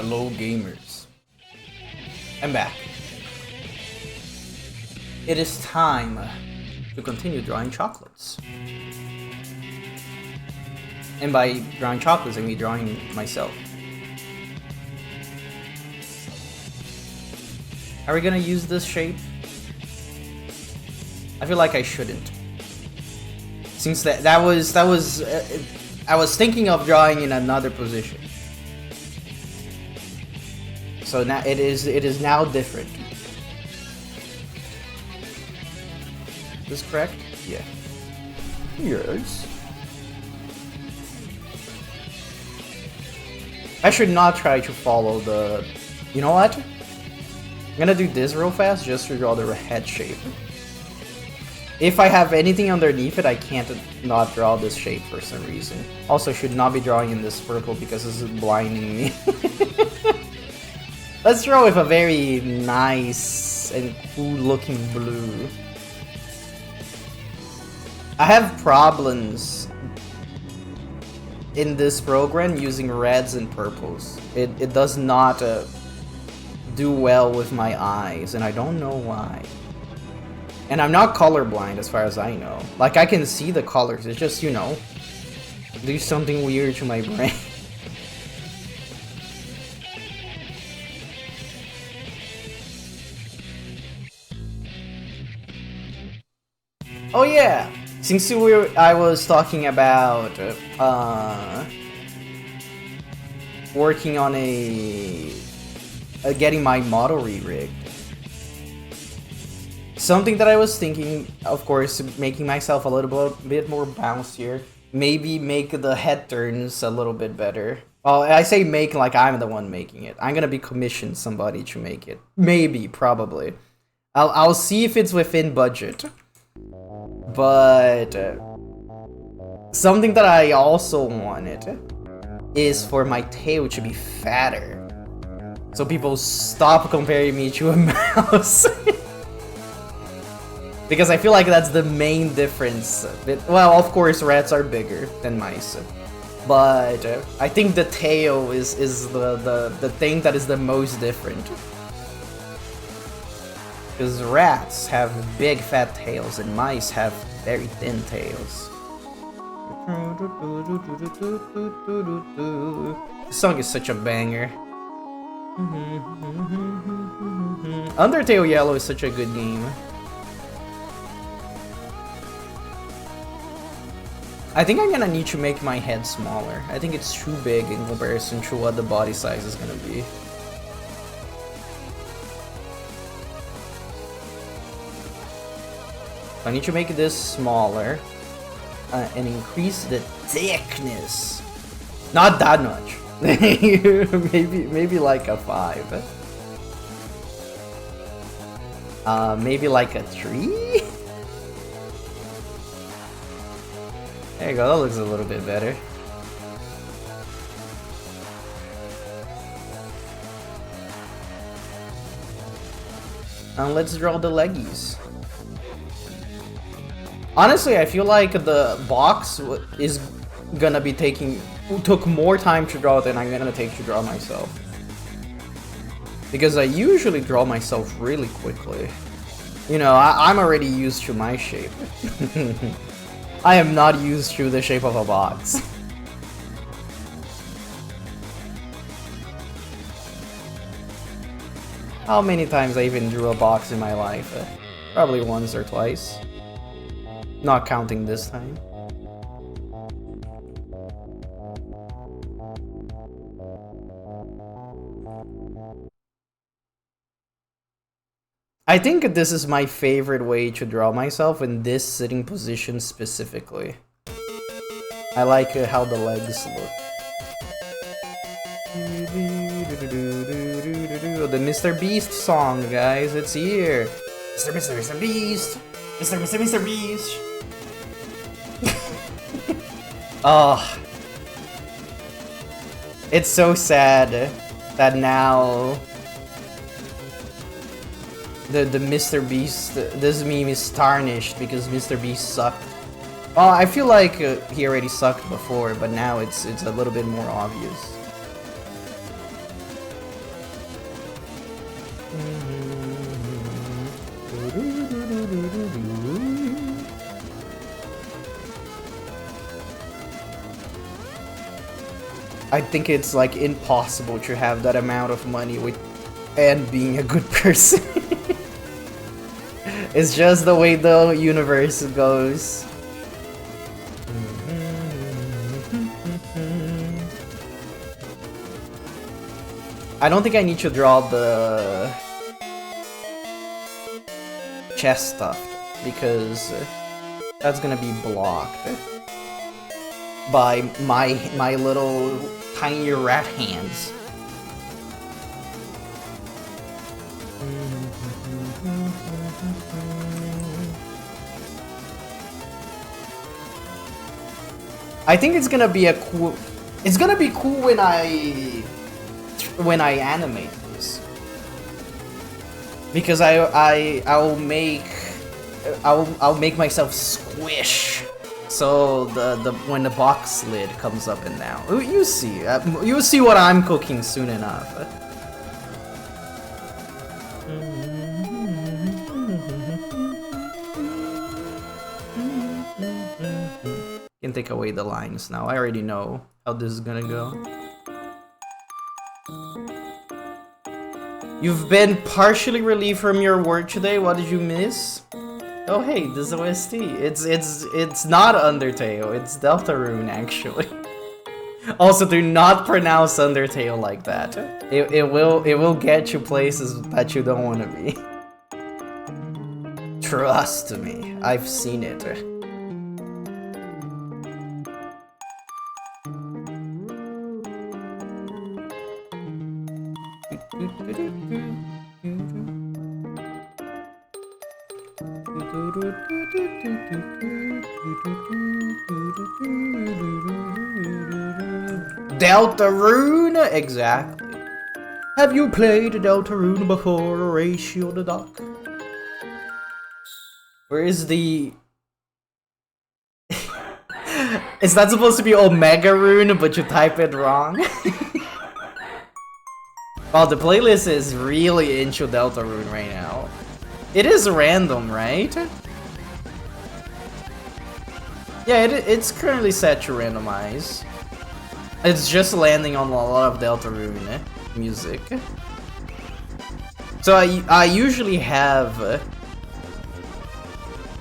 Hello, gamers. I'm back. It is time to continue drawing chocolates. And by drawing chocolates, I mean drawing myself. Are we gonna use this shape? I feel like I shouldn't. Since I was thinking of drawing in another position. So now it is now different. Is this correct? Yeah. Yes. I should not try to follow the... You know what? I'm gonna do this real fast just to draw the head shape. If I have anything underneath it, I can't not draw this shape for some reason. Also, should not be drawing in this purple because this is blinding me. Let's draw with a very nice and cool looking blue. I have problems in this program using reds and purples. It does not do well with my eyes, and I don't know why. And I'm not colorblind as far as I know. Like, I can see the colors, it's just, you know, do something weird to my brain. Oh yeah! Since I was talking about working on getting my model re-rigged. Something that I was thinking, of course, making myself a little bit more bouncier. Maybe make the head turns a little bit better. Well, I say make like I'm the one making it. I'm gonna be commissioned somebody to make it. Maybe, probably. I'll see if it's within budget. But something that I also wanted is for my tail to be fatter. So people stop comparing me to a mouse. Because I feel like that's the main difference. Well, of course, rats are bigger than mice. But I think the tail is the thing that is the most different. Because rats have big fat tails and mice have very thin tails. This song is such a banger. Undertale Yellow is such a good game. I think I'm gonna need to make my head smaller. I think it's too big in comparison to what the body size is gonna be. I need to make this smaller and increase the thickness. Not that much. maybe like a 5. Maybe like a 3. There you go. That looks a little bit better. And let's draw the leggies. Honestly, I feel like the box is gonna be took more time to draw than I'm gonna take to draw myself. Because I usually draw myself really quickly. You know, I'm already used to my shape. I am not used to the shape of a box. How many times I even drew a box in my life? Probably once or twice. Not counting this time. I think this is my favorite way to draw myself in this sitting position specifically. I like how the legs look. The Mr. Beast song, guys, it's here. Mr. Beast. Mr. Beast. Oh. It's so sad that now the Mr. Beast, this meme is tarnished because Mr. Beast sucked. Well, I feel like he already sucked before, but now it's a little bit more obvious. I think it's like impossible to have that amount of money and being a good person. It's just the way the universe goes. I don't think I need to draw the chest stuff because that's gonna be blocked by my little tiny rat hands. I think it's gonna be cool when I animate this, because I'll make myself squish, so when the box lid comes up and down, you see what I'm cooking soon enough. Can take away the lines now. I already know how this is gonna go. You've been partially relieved from your work today. What did you miss? Oh hey, this is OST. It's not Undertale. It's Deltarune actually. Also, do not pronounce Undertale like that. It will get you places that you don't want to be. Trust me, I've seen it. Deltarune? Exactly. Have you played Deltarune before, Horatio the Duck? Where is the... Is that supposed to be Omega Rune, but you type it wrong? Wow, the playlist is really into Deltarune right now. It is random, right? Yeah, it's currently set to randomize. It's just landing on a lot of Deltarune music. So I usually have...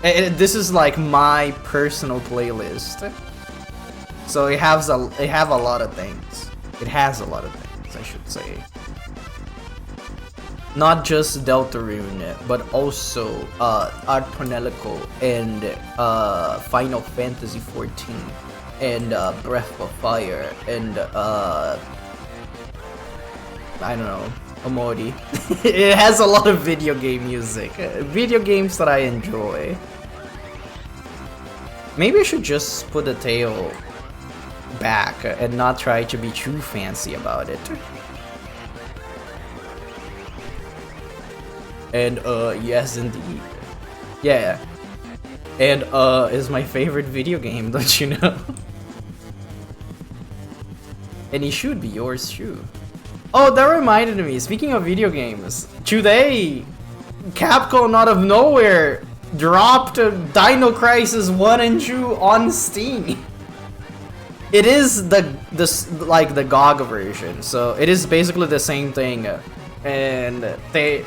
this is like my personal playlist. So it has a lot of things. It has a lot of things, I should say. Not just Deltarune, but also Art Ponelico and Final Fantasy XIV and Breath of Fire and I don't know, Omori. It has a lot of video game music. Video games that I enjoy. Maybe I should just put the tail back and not try to be too fancy about it. And yes indeed. Yeah. And is my favorite video game, don't you know? And it should be yours too. Oh, that reminded me, speaking of video games, today Capcom out of nowhere dropped Dino Crisis 1 and 2 on Steam. It is the GOG version, so it is basically the same thing. And they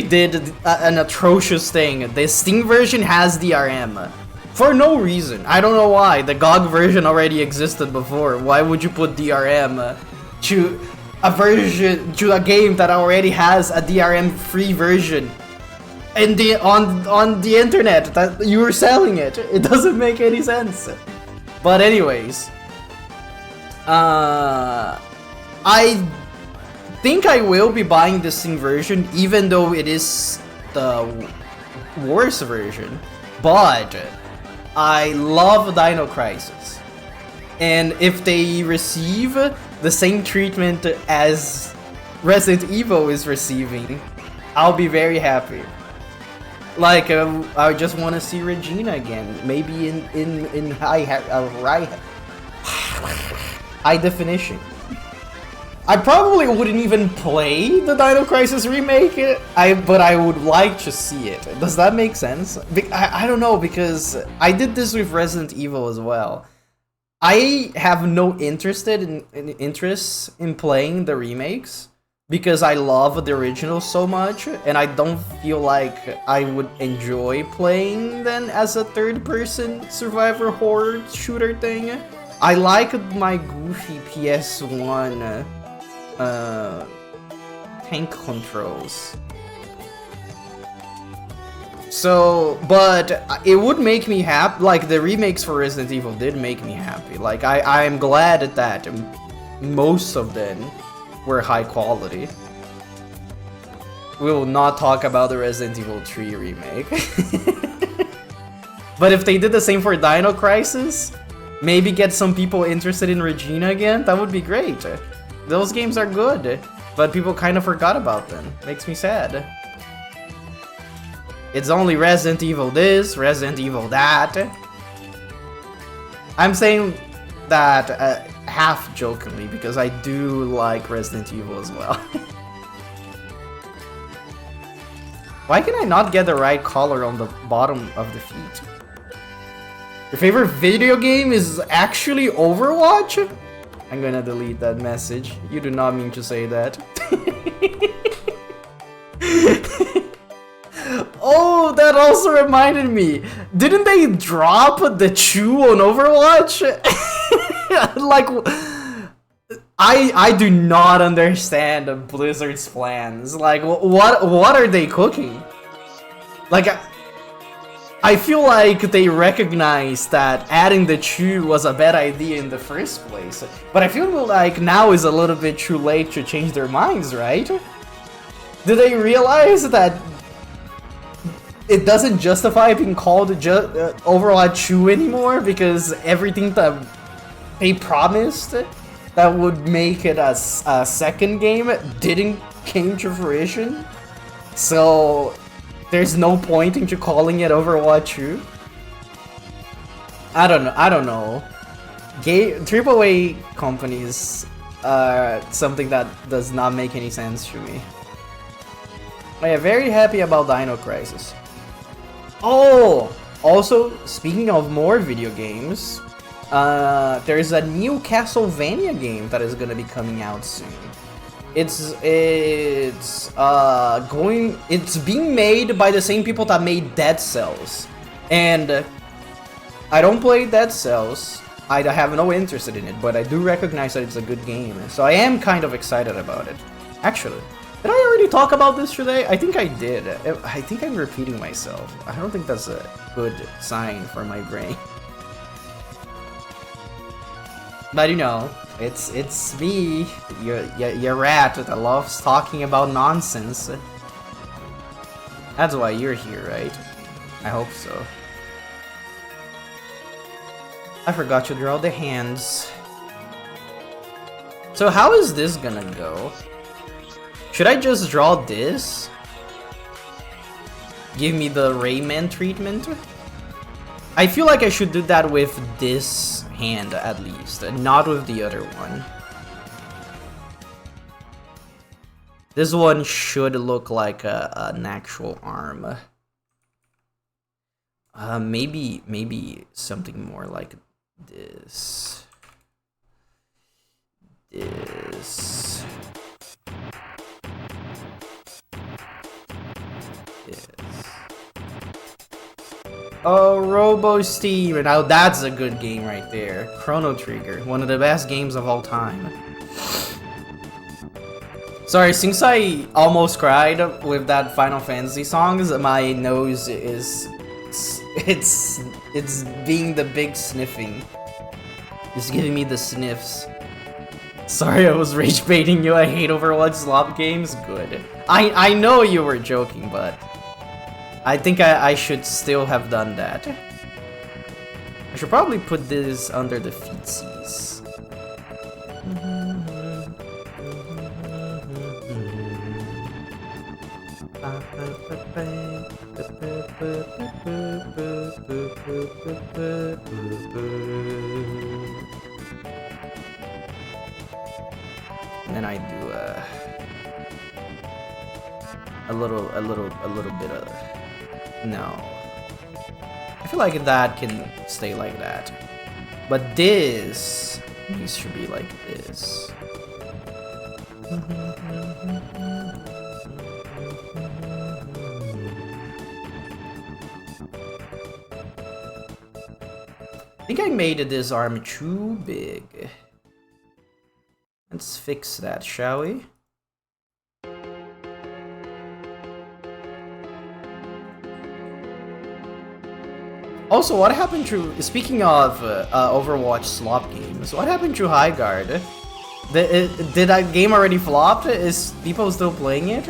did an atrocious thing. The Steam version has DRM for no reason. I don't know why. The GOG version already existed before. Why would you put DRM to a game that already has a DRM-free version and on the internet that you were selling it? It doesn't make any sense. But anyways, I think I will be buying the Steam version, even though it is the worst version. But I love Dino Crisis, and if they receive the same treatment as Resident Evil is receiving, I'll be very happy. Like, I just want to see Regina again, maybe in high definition. I probably wouldn't even play the Dino Crisis remake, but I would like to see it. Does that make sense? I don't know, because I did this with Resident Evil as well. I have no interest in playing the remakes because I love the original so much, and I don't feel like I would enjoy playing them as a third-person survivor horror shooter thing. I like my goofy PS1 tank controls. So, but it would make me happy. Like, the remakes for Resident Evil did make me happy. Like, I am glad that most of them were high quality. We will not talk about the Resident Evil 3 remake. But if they did the same for Dino Crisis, maybe get some people interested in Regina again, that would be great. Those games are good, but people kind of forgot about them. Makes me sad. It's only Resident Evil this, Resident Evil that. I'm saying that half jokingly because I do like Resident Evil as well. Why can I not get the right color on the bottom of the feet? Your favorite video game is actually Overwatch? I'm gonna delete that message. You do not mean to say that. Oh, that also reminded me. Didn't they drop the chew on Overwatch? Like, I do not understand Blizzard's plans. Like, what are they cooking? Like, I feel like they recognize that adding the chew was a bad idea in the first place. But I feel like now is a little bit too late to change their minds, right? Do they realize that it doesn't justify being called Overwatch Chew anymore because everything that they promised that would make it a second game didn't came to fruition? So there's no point into calling it Overwatch Chew? I don't know. AAA companies are something that does not make any sense to me. I am very happy about Dino Crisis. Oh! Also, speaking of more video games, there's a new Castlevania game that is gonna be coming out soon. It's being made by the same people that made Dead Cells. And I don't play Dead Cells. I have no interest in it, but I do recognize that it's a good game. So I am kind of excited about it. Actually, did I already talk about this today? I think I did. I think I'm repeating myself. I don't think that's a good sign for my brain. But you know, it's me, your rat that loves talking about nonsense. That's why you're here, right? I hope so. I forgot to draw the hands. So how is this gonna go? Should I just draw this? Give me the Rayman treatment? I feel like I should do that with this hand at least, and not with the other one. This one should look like an actual arm. Maybe something more like this. This. Oh, Robo Steam! Now that's a good game right there. Chrono Trigger, one of the best games of all time. Sorry, since I almost cried with that Final Fantasy songs, my nose is it's being the big sniffing. It's giving me the sniffs. Sorry, I was rage baiting you. I hate Overwatch slop games. Good. I know you were joking, but I think I should still have done that. I should probably put this under the feetsies. And then I do a little bit of no. I feel like that can stay like that. But this should be like this. I think I made this arm too big. Let's fix that, shall we? Also, what happened to, speaking of Overwatch slop games, what happened to High Guard? Did that game already flopped? Is people still playing it?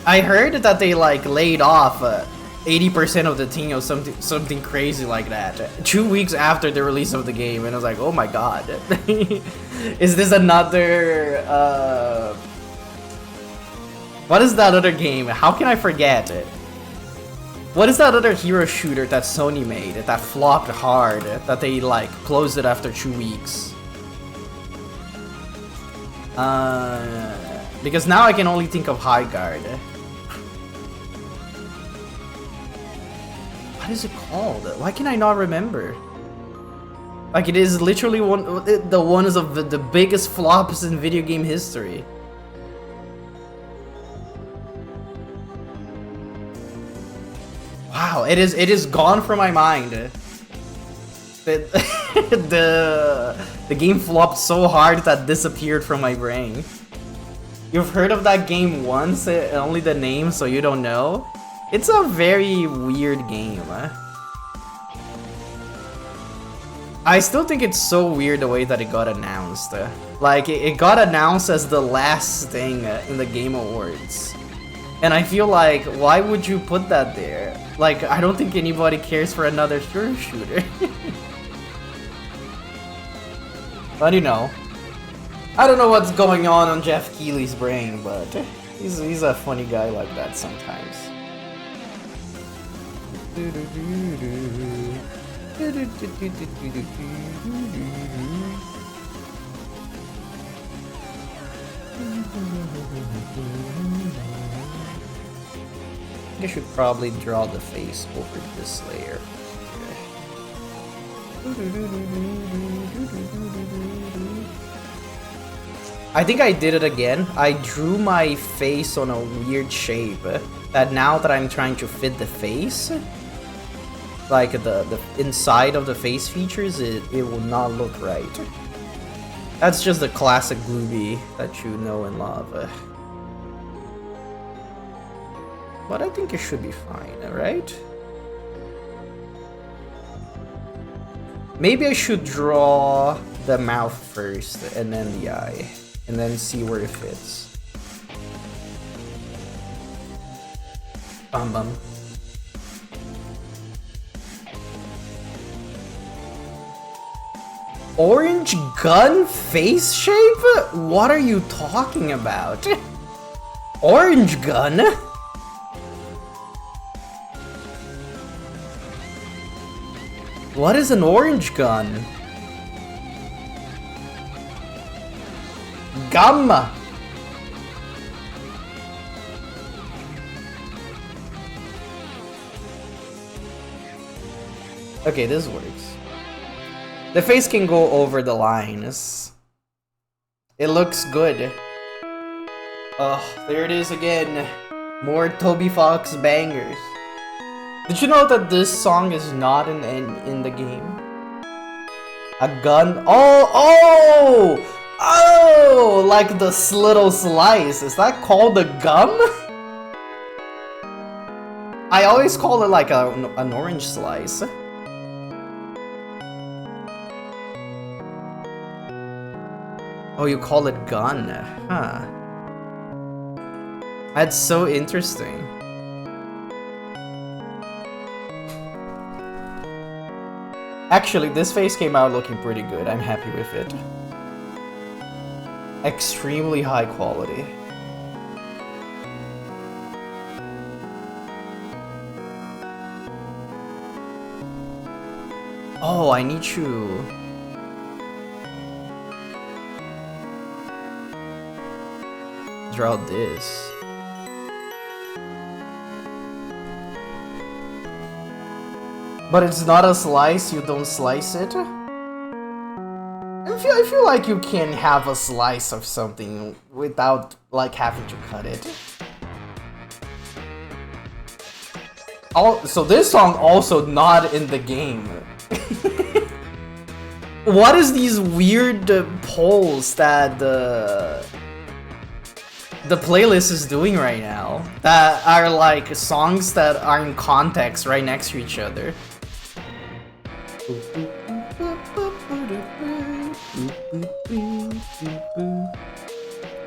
I heard that they like laid off 80% of the team or something crazy like that 2 weeks after the release of the game, and I was like, oh my god. Is this another what is that other game? How can I forget it? What is that other hero shooter that Sony made that flopped hard, that they like closed it after 2 weeks? Because now I can only think of High Guard. What is it called? Why can I not remember? Like, it is literally one of the biggest flops in video game history. Wow, it is gone from my mind. The game flopped so hard that disappeared from my brain. You've heard of that game once, only the name, so you don't know? It's a very weird game. I still think it's so weird the way that it got announced. Like, it got announced as the last thing in the Game Awards. And I feel like, why would you put that there? Like, I don't think anybody cares for another hero shooter. But you know, I don't know what's going on Jeff Keighley's brain, but he's a funny guy like that sometimes. I should probably draw the face over this layer. I think I did it again. I drew my face on a weird shape that now that I'm trying to fit the face, like the inside of the face features, it will not look right. That's just the classic Glooby that you know and love. But I think it should be fine, right? Maybe I should draw the mouth first and then the eye, and then see where it fits. Bum. Orange gun face shape? What are you talking about? Orange gun? What is an orange gun? Gum! Okay, this works. The face can go over the lines. It looks good. Oh, there it is again. More Toby Fox bangers. Did you know that this song is not in the game? A gun? Oh! Like this little slice. Is that called a gum? I always call it like an orange slice. Oh, you call it gun? Huh. That's so interesting. Actually, this face came out looking pretty good. I'm happy with it. Extremely high quality. Oh, I need to... draw this. But it's not a slice, you don't slice it? I feel like you can have a slice of something without like having to cut it. So this song also not in the game. What is these weird polls that the playlist is doing right now? That are like songs that are in context right next to each other.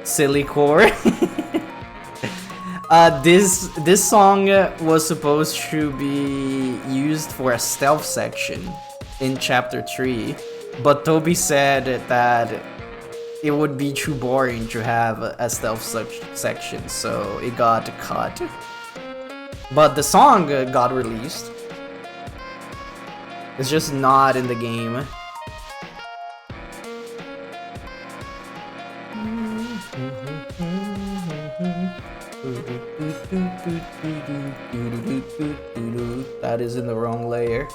Silly core. This song was supposed to be used for a stealth section in chapter 3, but Toby said that it would be too boring to have a stealth section, so it got cut. But the song got released. It's just not in the game. That is in the wrong layer.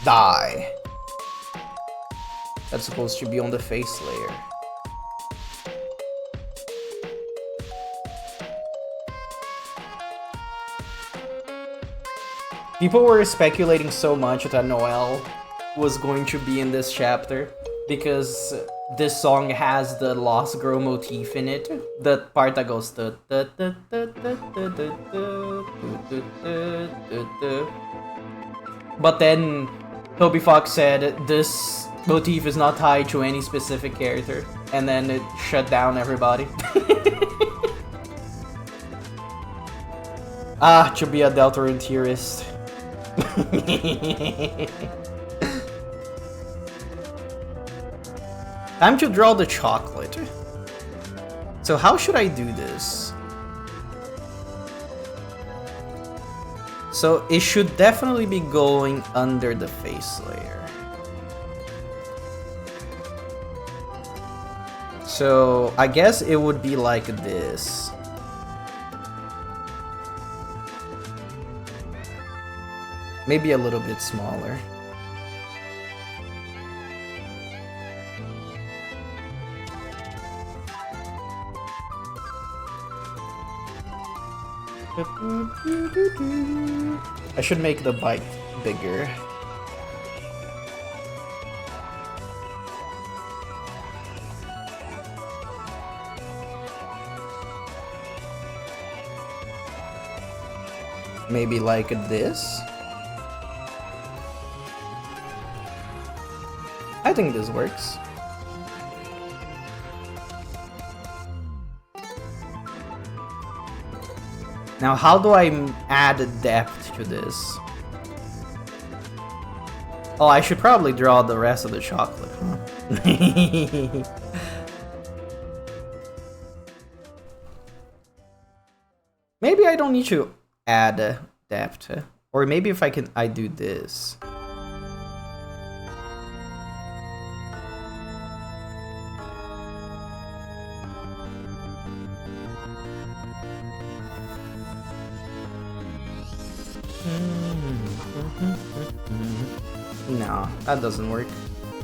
Die. That's supposed to be on the face layer. People were speculating so much that Noel was going to be in this chapter because this song has the Lost Girl motif in it. The part that goes but then Toby Fox said this motif is not tied to any specific character, and then it shut down everybody. To be a Deltarune theorist. Time to draw the chocolate. So how should I do this? So it should definitely be going under the face layer. So I guess it would be like this. Maybe a little bit smaller. I should make the bite bigger. Maybe like this. I think this works. Now, how do I add depth to this? Oh, I should probably draw the rest of the chocolate, huh? Maybe I don't need to add depth. Or maybe if I do this. No, that doesn't work.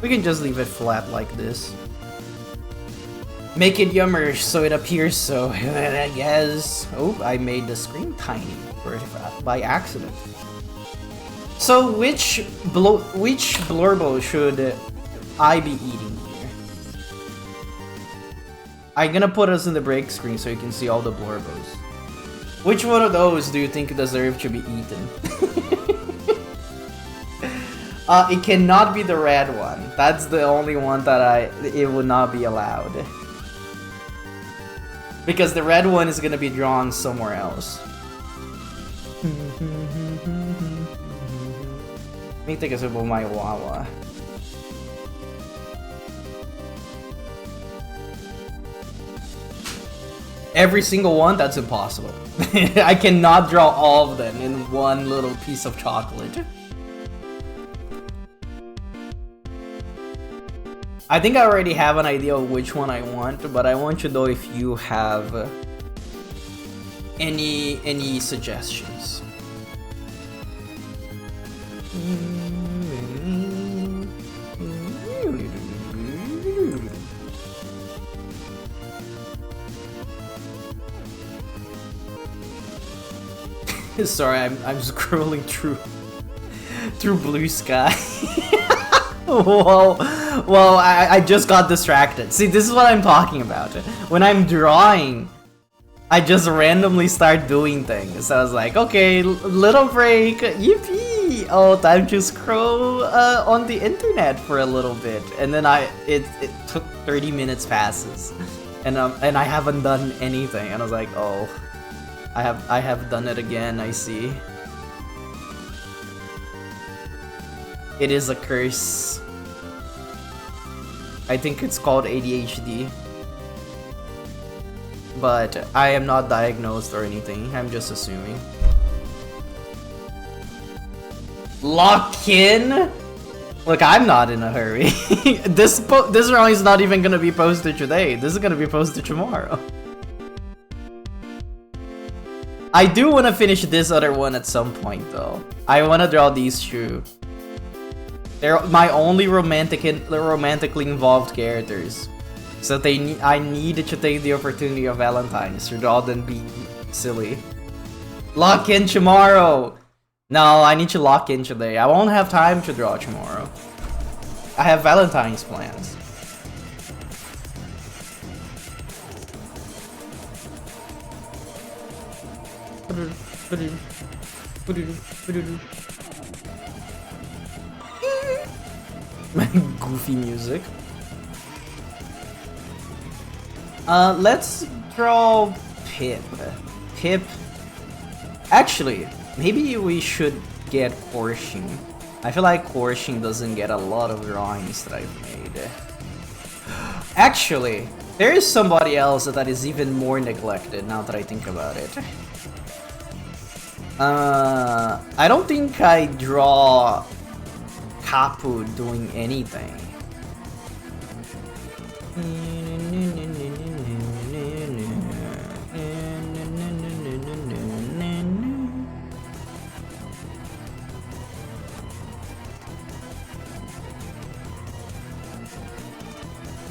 We can just leave it flat like this. Make it yummer so it appears so, I guess. Oh, I made the screen tiny by accident. So which blurbo should I be eating here? I'm gonna put us in the break screen so you can see all the blurbos. Which one of those do you think deserve to be eaten? It cannot be the red one. That's the only one that it would not be allowed. Because the red one is gonna be drawn somewhere else. Let me take a sip of my Wawa. Every single one? That's impossible. I cannot draw all of them in one little piece of chocolate. I think I already have an idea of which one I want, but I want to know if you have any suggestions. Sorry, I'm scrolling through Blue Sky. Whoa, whoa! I just got distracted. See, this is what I'm talking about. When I'm drawing, I just randomly start doing things. So I was like, okay, little break, yippee! Oh, time to scroll on the internet for a little bit, and then it took 30 minutes passes, and I haven't done anything, and I was like, oh, I have done it again. I see. It is a curse. I think it's called ADHD. But I am not diagnosed or anything. I'm just assuming. Lock in? Look, I'm not in a hurry. This round is not even gonna be posted today. This is gonna be posted tomorrow. I do want to finish this other one at some point, though. I want to draw these two. They're my only romantically involved characters. So I need to take the opportunity of Valentine's rather than be silly. Lock in tomorrow! No, I need to lock in today. I won't have time to draw tomorrow. I have Valentine's plans. Goofy music. Let's draw Pip. Pip. Actually, maybe we should get Korshin. I feel like Korshin doesn't get a lot of drawings that I've made. Actually, there is somebody else that is even more neglected now that I think about it. I don't think I draw Kapu doing anything.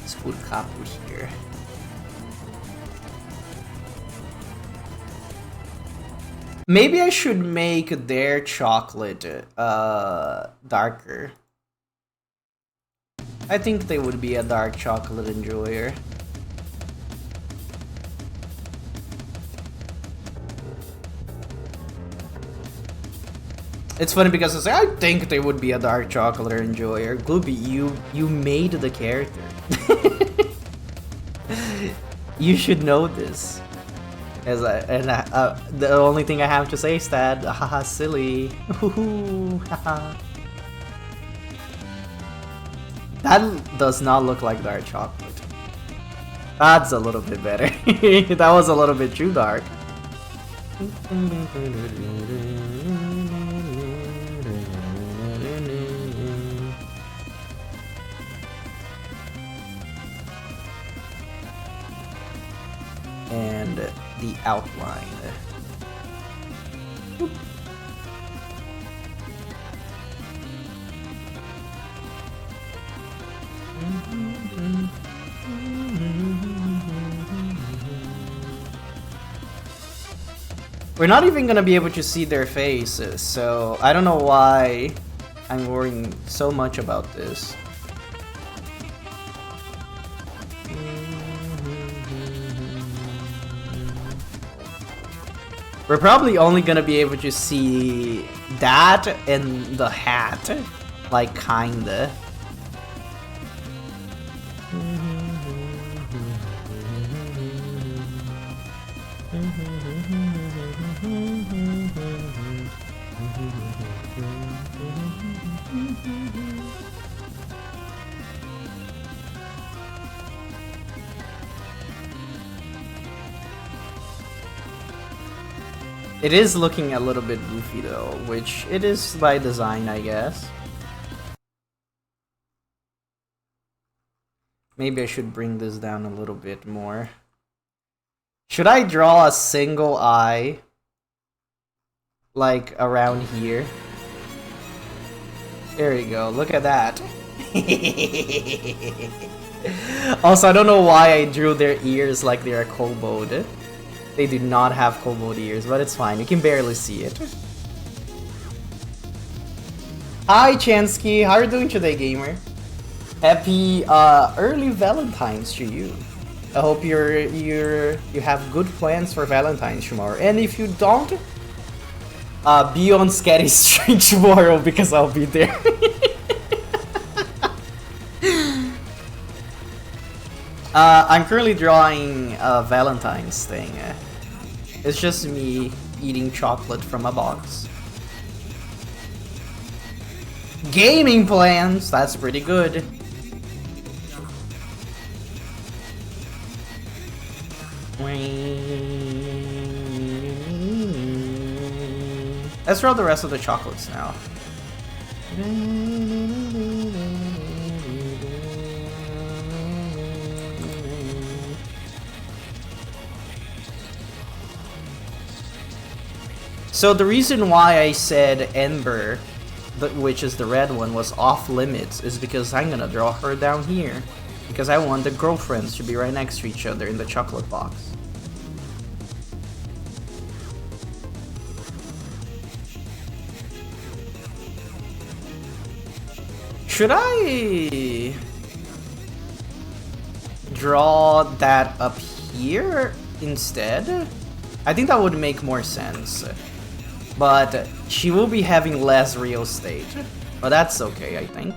Let's put Kapu here. Maybe I should make their chocolate darker. I think they would be a dark chocolate enjoyer. It's funny because it's like, I think they would be a dark chocolate enjoyer. Glooby, you made the character. You should know this. The only thing I have to say is that, haha, silly. Haha. That does not look like dark chocolate. That's a little bit better. That was a little bit too dark. And the outline. We're not even gonna be able to see their faces, so I don't know why I'm worrying so much about this. We're probably only gonna be able to see that and the hat, like kinda. It is looking a little bit goofy though, which it is by design, I guess. Maybe I should bring this down a little bit more. Should I draw a single eye? Like around here? There you go, look at that. Also, I don't know why I drew their ears like they're a kobold. They do not have cobalt ears, but it's fine. You can barely see it. Hi, Chansky. How are you doing today, gamer? Happy early Valentine's to you. I hope you have good plans for Valentine's tomorrow. And if you don't, be on Scatty Street tomorrow because I'll be there. I'm currently drawing a Valentine's thing. It's just me eating chocolate from a box. Gaming plans! That's pretty good. Let's roll the rest of the chocolates now. So the reason why I said Ember, which is the red one, was off limits is because I'm gonna draw her down here. Because I want the girlfriends to be right next to each other in the chocolate box. Should I draw that up here instead? I think that would make more sense. But she will be having less real estate. But that's okay, I think.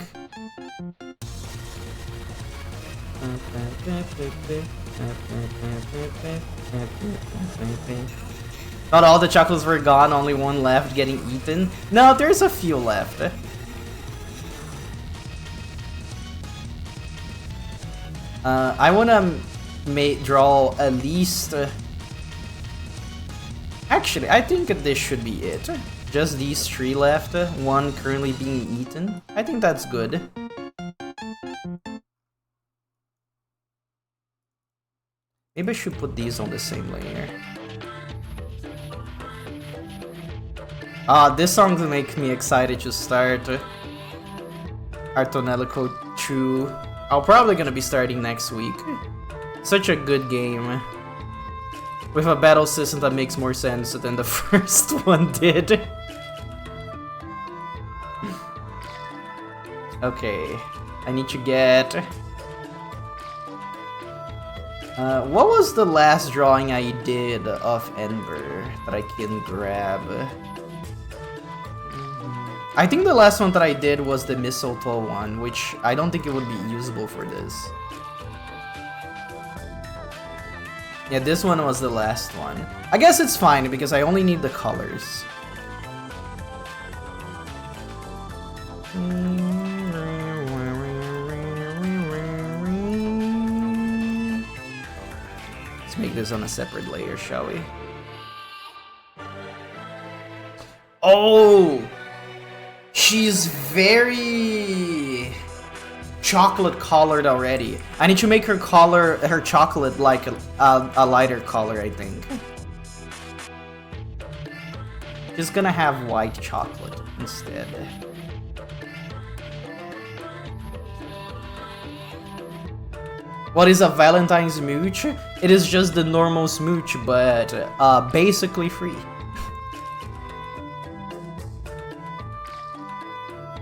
Not all the chocolates were gone, only one left getting eaten. No, there's a few left. I wanna draw at least... Actually, I think this should be it. Just these three left, one currently being eaten. I think that's good. Maybe I should put these on the same layer. This song will make me excited to start Artonelico 2. I'm probably gonna be starting next week. Such a good game. With a battle system that makes more sense than the first one did. Okay, I need to get... what was the last drawing I did of Ember that I can grab? I think the last one that I did was the mistletoe one, which I don't think it would be usable for this. Yeah, this one was the last one. I guess it's fine because I only need the colors. Let's make this on a separate layer, shall we? Oh! She's very chocolate colored already. I need to make her chocolate like a lighter color, I think. She's gonna have white chocolate instead. What is a Valentine's smooch? It is just the normal smooch, but basically free.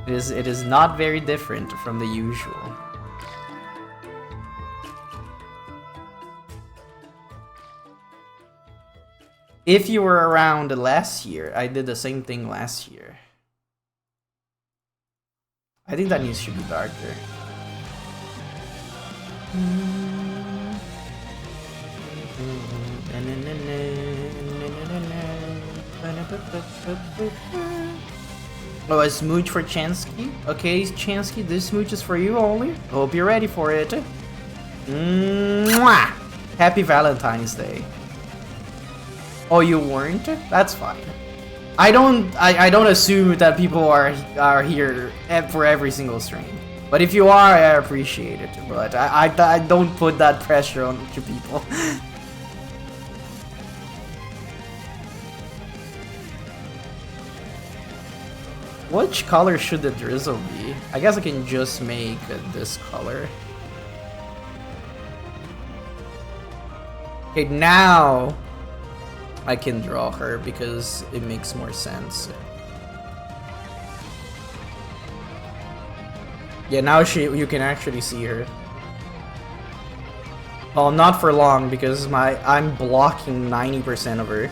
It is not very different from the usual. If you were around last year, I did the same thing last year. I think that needs to be darker. Oh, a smooch for Chansky? Okay, Chansky, this smooch is for you only. Hope you're ready for it. Mwah! Happy Valentine's Day. Oh, you weren't? That's fine. I don't assume that people are here for every single stream. But if you are, I appreciate it. But I don't put that pressure on to people. Which color should the drizzle be? I guess I can just make this color. Okay, now I can draw her because it makes more sense. Yeah, now you can actually see her. Well, not for long because I'm blocking 90% of her.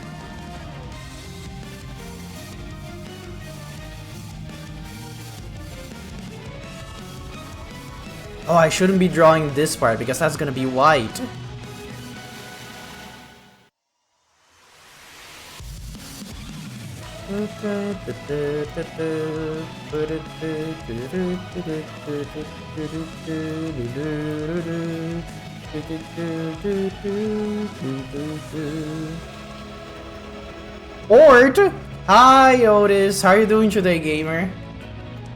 Oh, I shouldn't be drawing this part because that's gonna be white. Ort! Hi Otis, how are you doing today, gamer?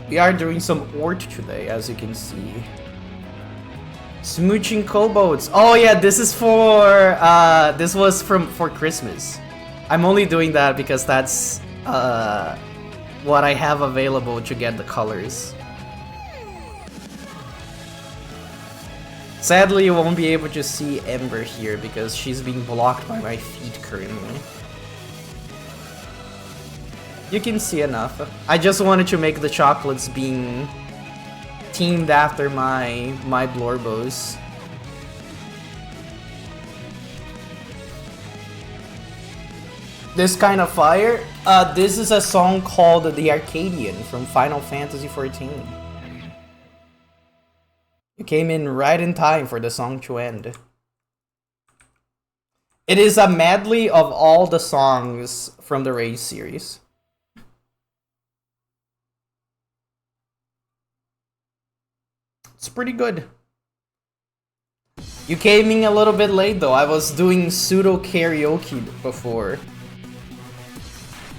We are doing some Ort today, as you can see. Smooching kobolds. Oh yeah, this is for this was for Christmas. I'm only doing that because that's what I have available to get the colors. Sadly, you won't be able to see Ember here because she's being blocked by my feet currently. You can see enough. I just wanted to make the chocolates being themed after my Blorbos. This kind of fire? This is a song called The Arcadian from Final Fantasy XIV. You came in right in time for the song to end. It is a medley of all the songs from the Rage series. It's pretty good. You came in a little bit late though. I was doing pseudo karaoke before.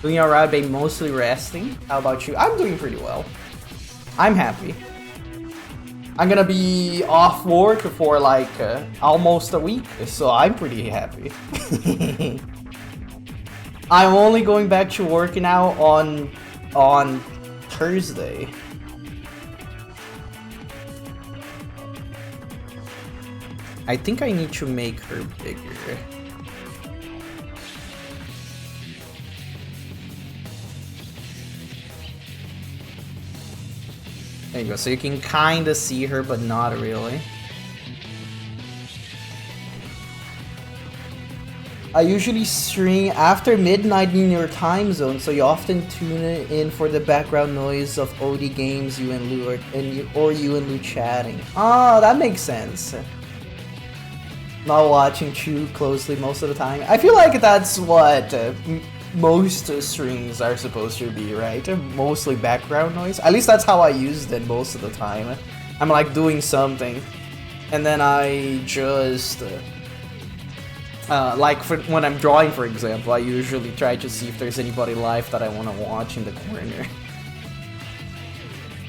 Doing alright, but mostly resting. How about you? I'm doing pretty well. I'm happy. I'm gonna be off work for like almost a week, so I'm pretty happy. I'm only going back to work now on Thursday. I think I need to make her bigger. There you go, so you can kinda see her, but not really. I usually stream after midnight in your time zone, so you often tune in for the background noise of OD games you and Lou or you and Lou chatting. Oh, that makes sense. Not watching too closely most of the time. I feel like that's what most streams are supposed to be, right? Mostly background noise. At least that's how I use it most of the time. I'm like doing something, and then I just like when I'm drawing, for example, I usually try to see if there's anybody live that I want to watch in the corner.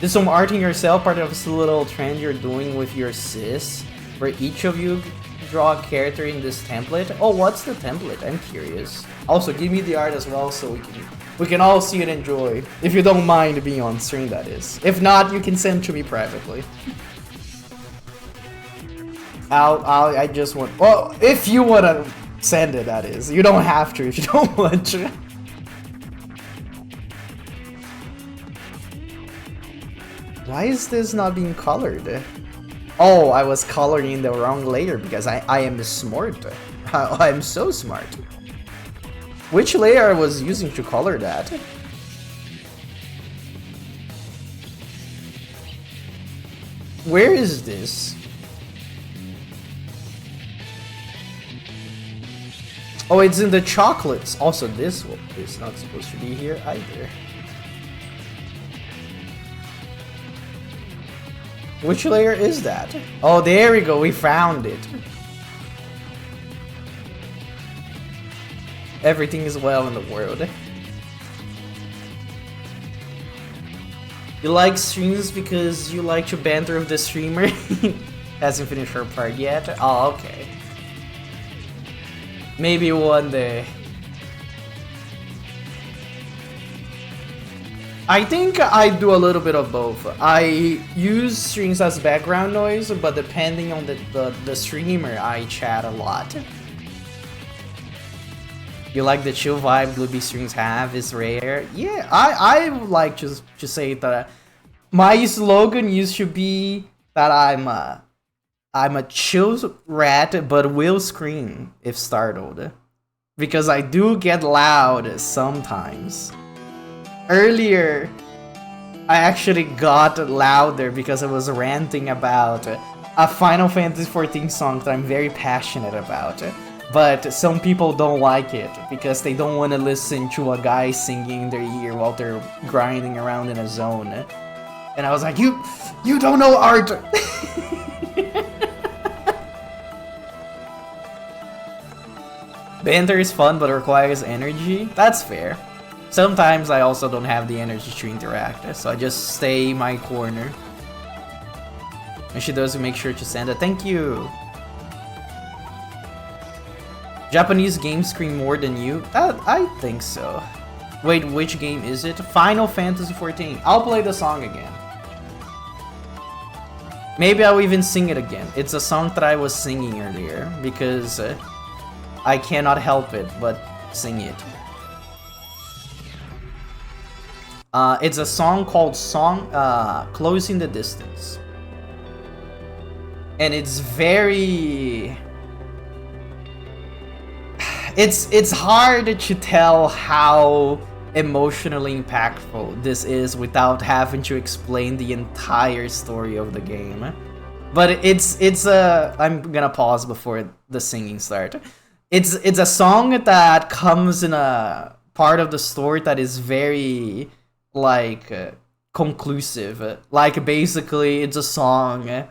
Did some arting yourself part of this little trend you're doing with your sis, where each of you draw a character in this template? Oh, what's the template? I'm curious. Also, give me the art as well so we can all see and enjoy. If you don't mind being on stream, that is. If not, you can send to me privately. I just want. Well, if you wanna send it, that is. You don't have to if you don't want to. Why is this not being colored? Oh, I was coloring in the wrong layer because I am smart. I'm so smart. Which layer I was using to color that? Where is this? Oh, it's in the chocolates. Also, this one is not supposed to be here either. Which layer is that? Oh, there we go. We found it. Everything is well in the world. You like streams because you like to banter with the streamer? Hasn't finished her part yet? Oh, okay. Maybe one day. I think I do a little bit of both. I use streams as background noise, but depending on the streamer, I chat a lot. You like the chill vibe Glooby strings have is rare. Yeah, I would like to say that my slogan used to be that I'm a chill rat but will scream if startled. Because I do get loud sometimes. Earlier, I actually got louder because I was ranting about a Final Fantasy XIV song that I'm very passionate about. But some people don't like it because they don't want to listen to a guy singing in their ear while they're grinding around in a zone. And I was like, you don't know art! Banter is fun but requires energy. That's fair. Sometimes I also don't have the energy to interact, so I just stay in my corner. And she does make sure to send it. Thank you! Japanese games scream more than you? I think so. Wait, which game is it? Final Fantasy XIV. I'll play the song again. Maybe I'll even sing it again. It's a song that I was singing earlier because I cannot help it but sing it. It's a song called Closing the Distance. And it's very... It's hard to tell how emotionally impactful this is without having to explain the entire story of the game. But it's a... I'm gonna pause before the singing starts. It's a song that comes in a part of the story that is very... like conclusive. Like basically it's a song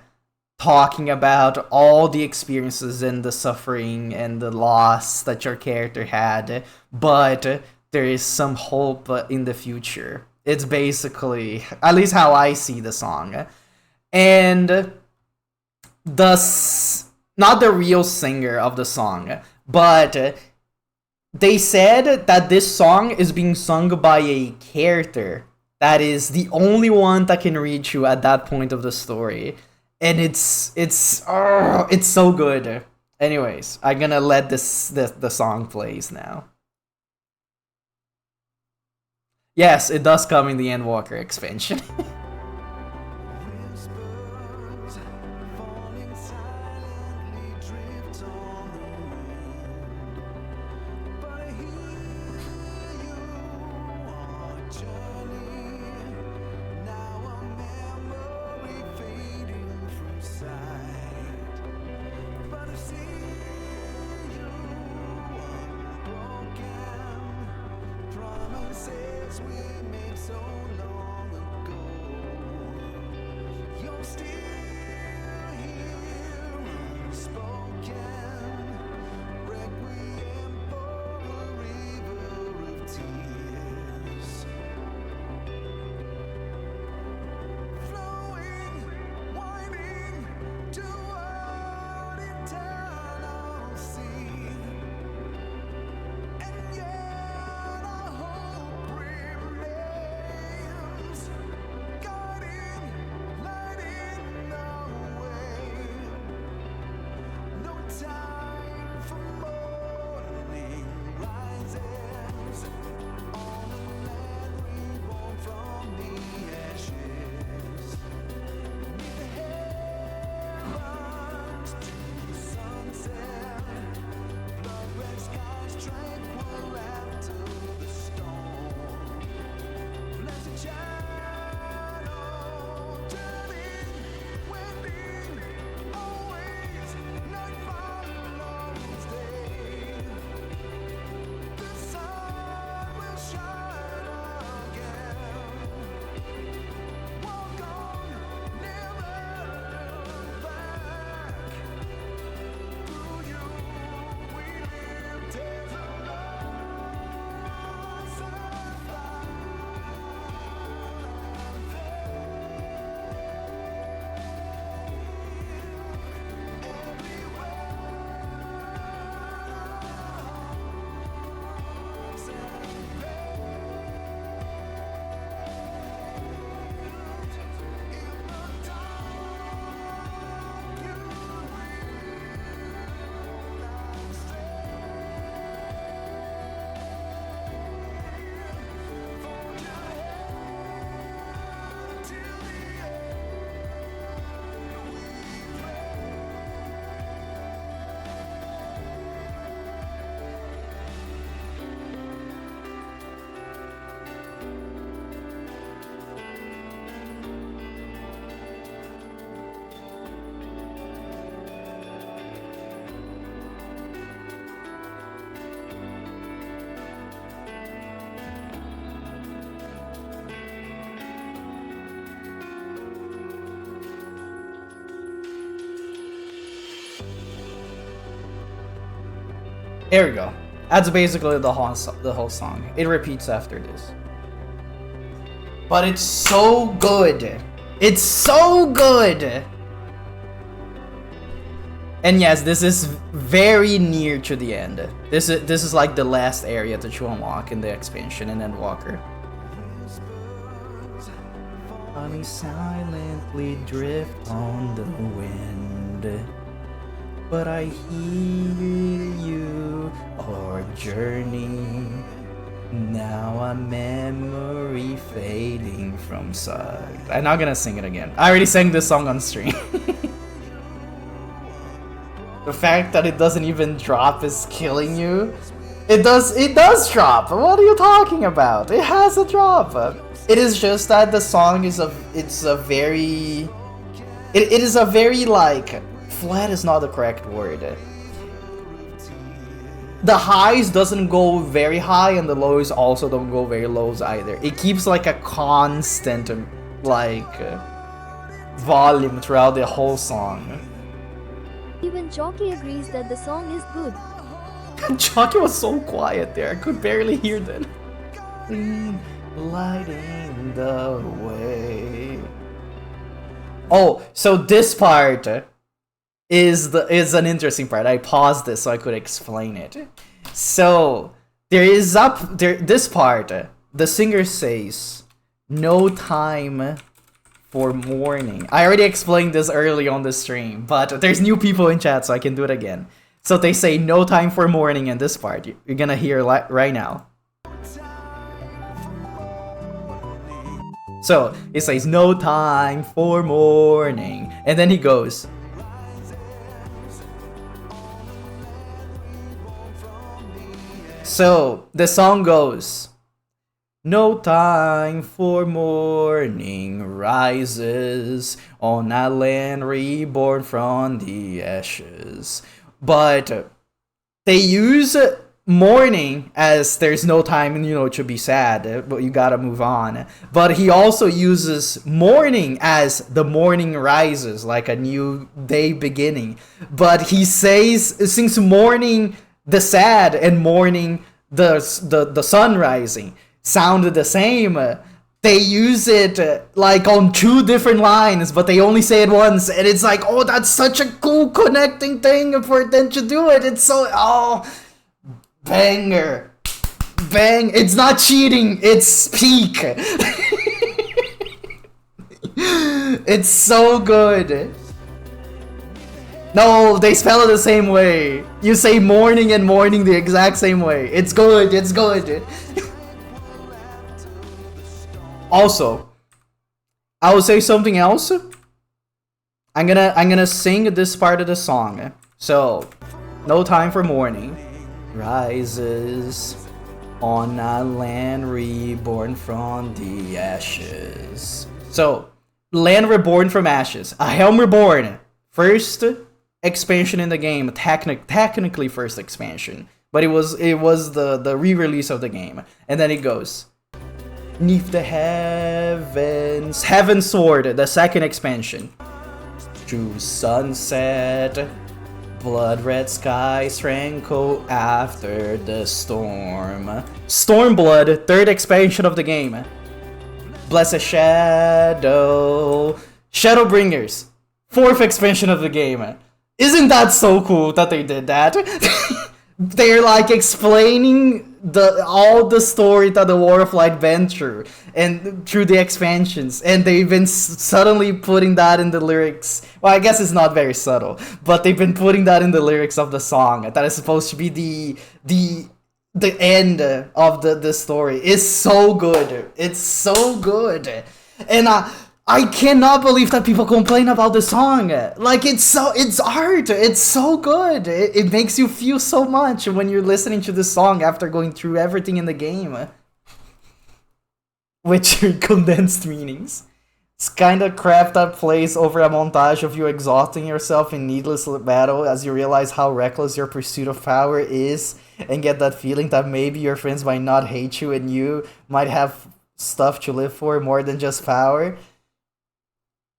talking about all the experiences and the suffering and the loss that your character had, but there is some hope in the future. It's basically, at least how I see the song. And not the real singer of the song, but they said that this song is being sung by a character that is the only one that can reach you at that point of the story. And it's so good. Anyways, I'm gonna let the song plays now. Yes, it does come in the Endwalker expansion. Here we go. That's basically the whole song. It repeats after this. But it's so good. It's so good. And yes, this is very near to the end. This is like the last area that you unlock in the expansion and then Walker. Honey silently drift on the wind, but I hear you, our journey. Now a memory fading from sight. I'm not gonna sing it again. I already sang this song on stream. The fact that it doesn't even drop is killing you. It does drop. What are you talking about? It has a drop. It is just that the song is very like, flat is not the correct word. The highs doesn't go very high and the lows also don't go very lows either. It keeps like a constant like volume throughout the whole song. Even Chalky agrees that the song is good. Chalky was so quiet there, I could barely hear that. Lighting the way. Oh, so this part is an interesting part. I paused this so I could explain it. So this part, the singer says, "No time for mourning." I already explained this early on the stream, but there's new people in chat, so I can do it again. So they say no time for mourning in this part. You're gonna hear right now. So he says no time for mourning, and then he goes. So the song goes, no time for mourning rises on a land reborn from the ashes. But they use mourning as there's no time, to be sad, but you gotta move on. But he also uses mourning as the morning rises, like a new day beginning. But he sings mourning the sad and mourning the sun rising sounded the same. They use it like on two different lines, but they only say it once, and it's like, oh, that's such a cool connecting thing for them to do it. It's so, banger, bang. It's not cheating, it's peak. It's so good. No, they spell it the same way. You say morning and morning the exact same way. It's good, it's good. Also, I will say something else. I'm gonna sing this part of the song. So, no time for mourning rises on a land reborn from the ashes. So, land reborn from ashes. A Helm Reborn. First expansion in the game, technically first expansion, but it was the re-release of the game. And then it goes, neath the heavens, Heaven Sword, the second expansion, true sunset, blood red skies rankle after the storm. Stormblood, third expansion of the game. Blessed Shadow, Shadowbringers, fourth expansion of the game. Isn't that so cool that they did that? They're like explaining all the story that the War of Light went through and through the expansions, and they've been suddenly putting that in the lyrics. Well, I guess it's not very subtle, but they've been putting that in the lyrics of the song that is supposed to be the end of the story. It's so good. It's so good, and I cannot believe that people complain about the song. Like, it's art. It's so good. It makes you feel so much when you're listening to the song after going through everything in the game. Which are condensed meanings. It's kind of crap that plays over a montage of you exhausting yourself in needless battle as you realize how reckless your pursuit of power is and get that feeling that maybe your friends might not hate you and you might have stuff to live for more than just power.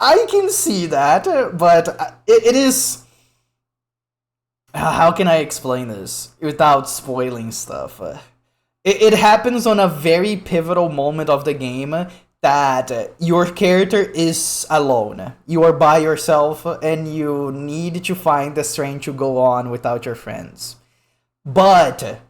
I can see that, but it is How can I explain this without spoiling stuff? It happens on a very pivotal moment of the game that your character is alone. You are by yourself and you need to find the strength to go on without your friends. But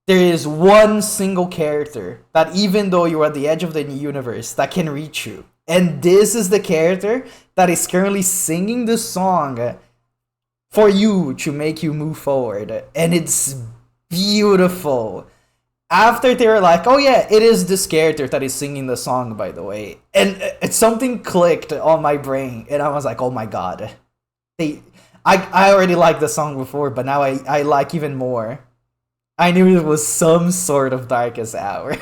there is one single character that, even though you're at the edge of the universe, that can reach you. And this is the character that is currently singing the song for you to make you move forward. And it's beautiful. After they were like, oh yeah, it is this character that is singing the song, by the way. And something clicked on my brain. And I was like, oh my god. I already liked the song before, but now I like even more. I knew it was some sort of Darkest Hour.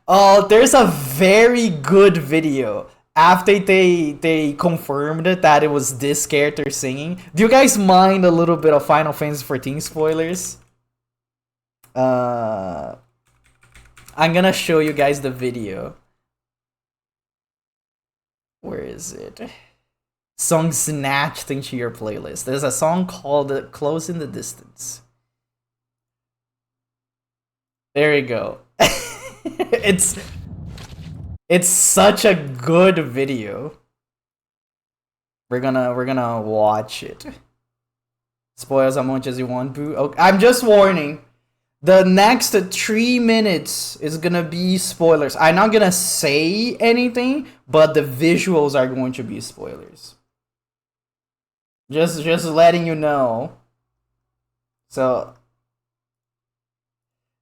Oh, there's a very good video after they confirmed that it was this character singing. Do you guys mind a little bit of Final Fantasy XIV spoilers? I'm gonna show you guys the video. Where is it? Song snatched into your playlist. There's a song called Close in the Distance. There you go. It's such a good video. We're gonna watch it. Spoil as much as you want, boo. Okay, I'm just warning. The next 3 minutes is gonna be spoilers. I'm not gonna say anything, but the visuals are going to be spoilers. Just letting you know. So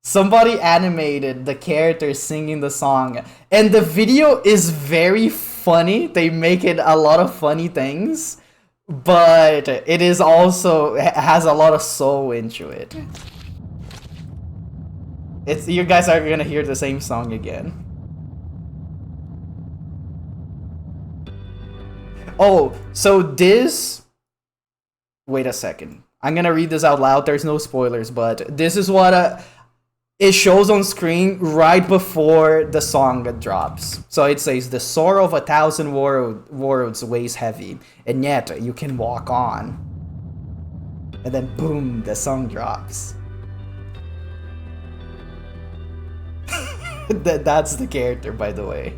somebody animated the character singing the song, and the video is very funny. They make it a lot of funny things, but it is also has a lot of soul into it. It's, you guys are gonna hear the same song again. Oh, so this... Wait a second. I'm gonna read this out loud. There's no spoilers, but this is what it shows on screen right before the song drops. So it says, the sorrow of 1,000 worlds weighs heavy, and yet you can walk on. And then boom, the song drops. That's the character, by the way.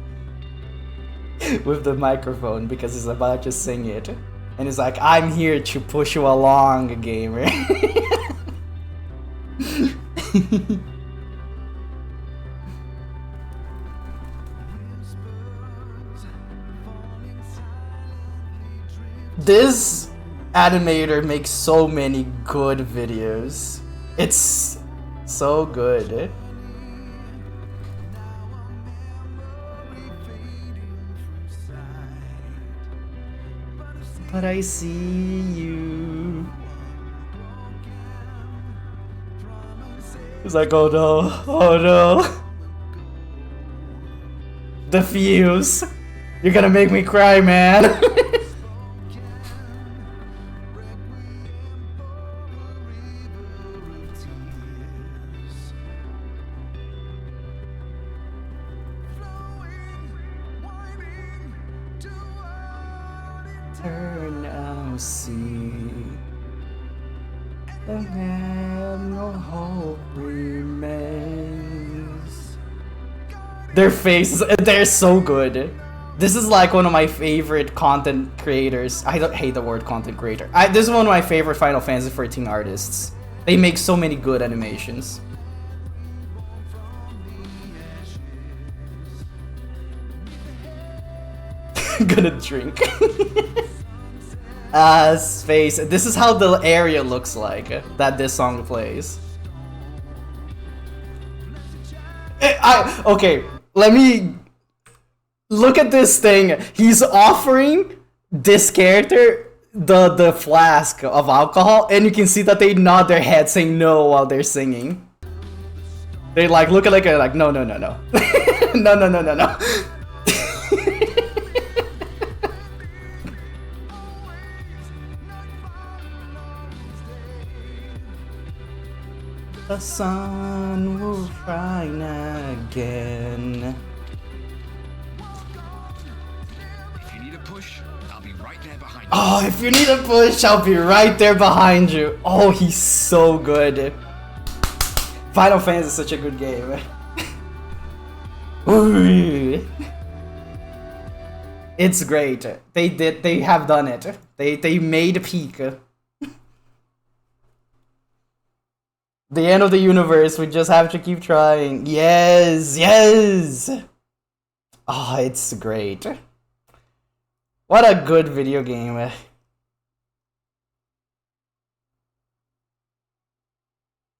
With the microphone, because he's about to sing it. And he's like, I'm here to push you along, gamer. This animator makes so many good videos. It's so good. But I see you. It's like, oh no, oh no. The fuse. You're gonna make me cry, man. Turn now, see. The man no hope remains. Their faces, they're so good. This is like one of my favorite content creators. I don't hate the word content creator. This is one of my favorite Final Fantasy XIV artists. They make so many good animations. Gonna drink. Space. This is how the area looks like that this song plays. Okay, let me look at this thing. He's offering this character the flask of alcohol, and you can see that they nod their head saying no while they're singing. They like look at like no no no no no no no no no. The sun will shine again. push, I'll be right there behind you. Oh, if you need a push, I'll be right there behind you. Oh, he's so good. Final Fantasy is such a good game. It's great. They have done it. They made peak. The end of the universe, we just have to keep trying. Yes, yes! Oh, it's great. What a good video game.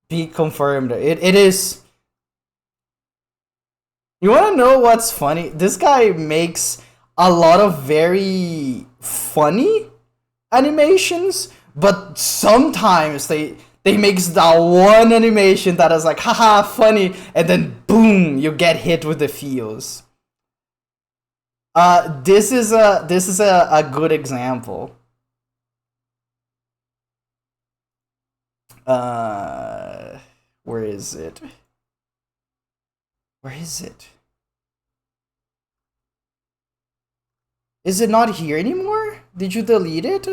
Peak confirmed. It is. You wanna know what's funny? This guy makes a lot of very funny animations, but sometimes they makes that one animation that is like haha funny, and then boom, you get hit with the feels. This is a good example. Where is it? Where is it? Is it not here anymore? Did you delete it?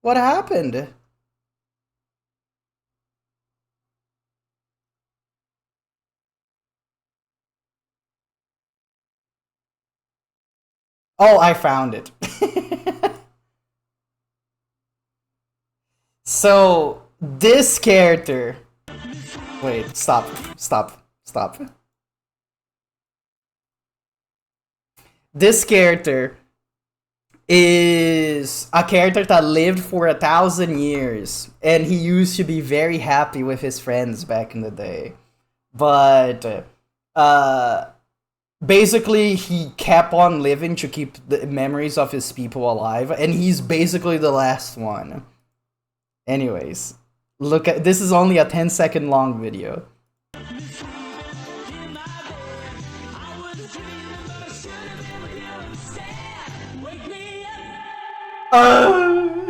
What happened? Oh, I found it. So, this character... Wait, stop. This character is a character that lived for 1,000 years, and he used to be very happy with his friends back in the day. But, basically, he kept on living to keep the memories of his people alive, and he's basically the last one. Anyways, look at this. Is only a 10-second long video.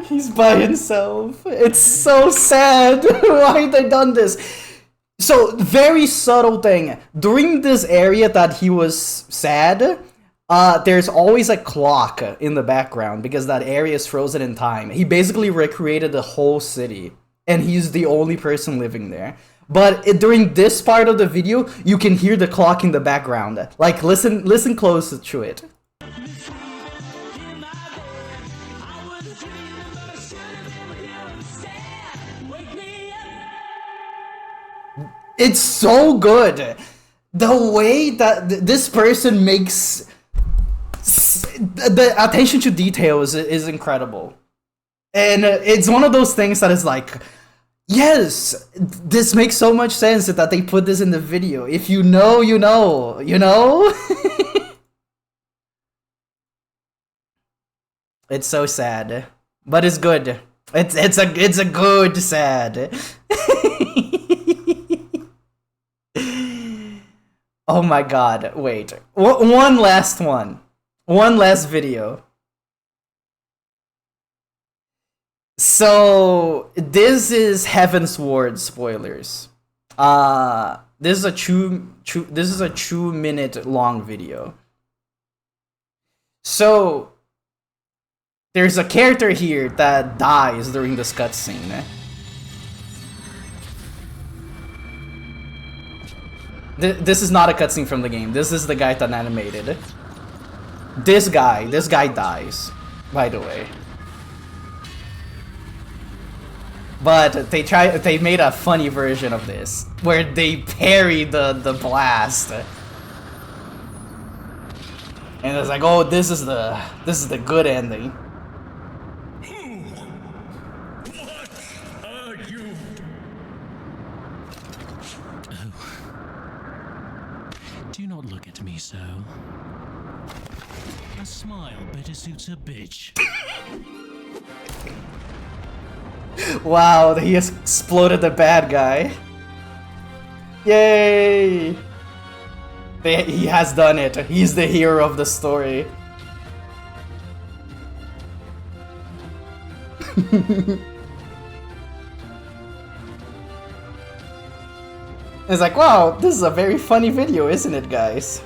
He's by himself. It's so sad. Why have they done this? So, very subtle thing. During this area that he was sad, there's always a clock in the background because that area is frozen in time. He basically recreated the whole city, and he's the only person living there. But during this part of the video, you can hear the clock in the background. Like, listen close to it. It's so good. The way that this person makes the attention to details is incredible. And it's one of those things that is like, yes, this makes so much sense that they put this in the video. If you know, you know, you know? It's so sad, but it's good. It's a good sad. Oh my god, wait. One last one. One last video. So, this is Heaven's Ward spoilers. This is a 2-minute long video. So, there's a character here that dies during this cutscene. This is not a cutscene from the game. This is the guy that animated. This guy dies, by the way. But they made a funny version of this, where they parry the blast. And it's like, oh, this is the good ending. Do not look at me so. A smile better suits a bitch. Wow, he has exploded the bad guy. Yay! He has done it. He's the hero of the story. It's like, wow, this is a very funny video, isn't it, guys?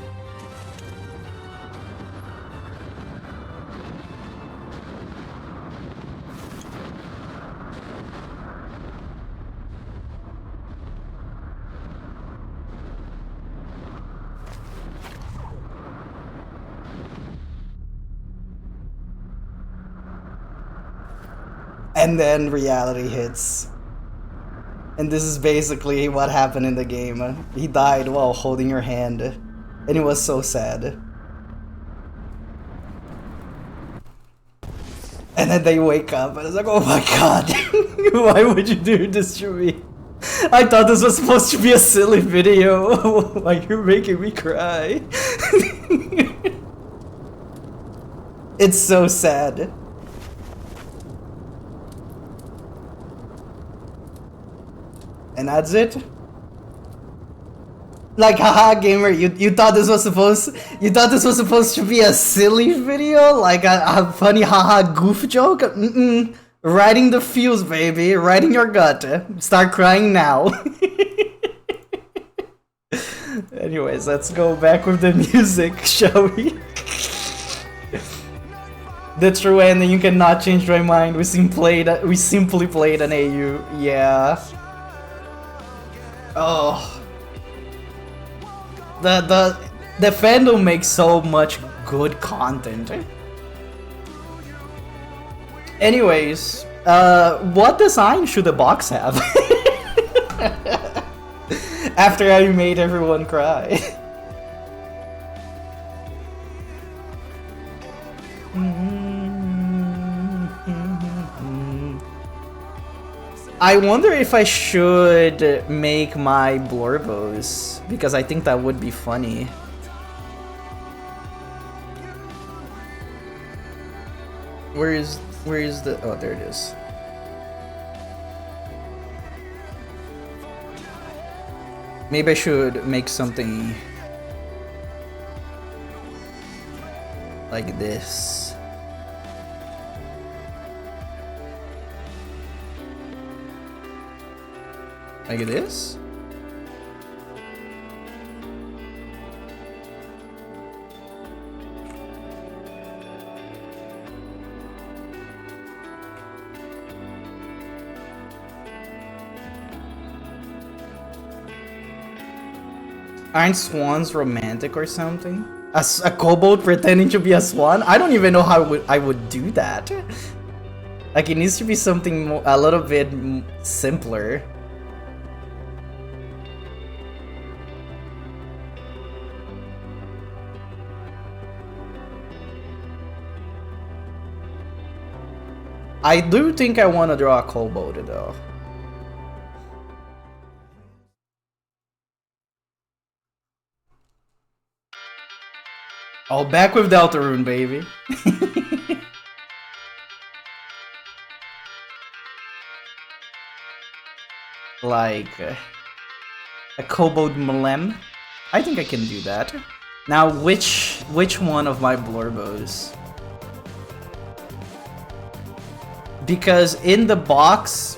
And then reality hits. And this is basically what happened in the game. He died while holding your hand. And it was so sad. And then they wake up and it's like, oh my god, why would you do this to me? I thought this was supposed to be a silly video. Like, you're making me cry. It's so sad. And that's it. Like, haha, gamer, you thought this was supposed to be a silly video, like a funny haha goof joke. Right in the fuse, baby, right in your gut. Start crying now. Anyways, let's go back with the music, shall we? The true ending, you cannot change my mind. We simply played an AU. Yeah. Oh. The fandom makes so much good content. Anyways, what design should the box have? After I made everyone cry. I wonder if I should make my Blorbos, because I think that would be funny. Where is the, oh, there it is. Maybe I should make something like this. Like this? Aren't swans romantic or something? A kobold pretending to be a swan? I don't even know how I would do that. Like, it needs to be something a little bit simpler. I do think I want to draw a kobold though. Oh, back with Deltarune, baby. Like a kobold Mlem. I think I can do that. Now, which one of my Blorbos? Because in the box,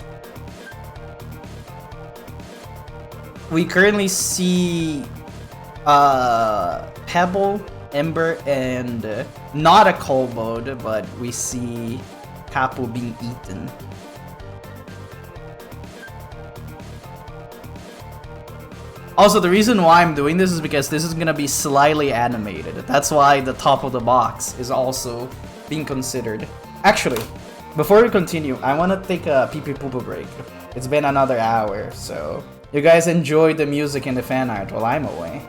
we currently see Pebble, Ember, and not a kobold, but we see Kapu being eaten. Also, the reason why I'm doing this is because this is gonna be slightly animated. That's why the top of the box is also being considered. Actually, before we continue, I want to take a pee-pee poo-poo break. It's been another hour, so you guys enjoy the music and the fan art while I'm away.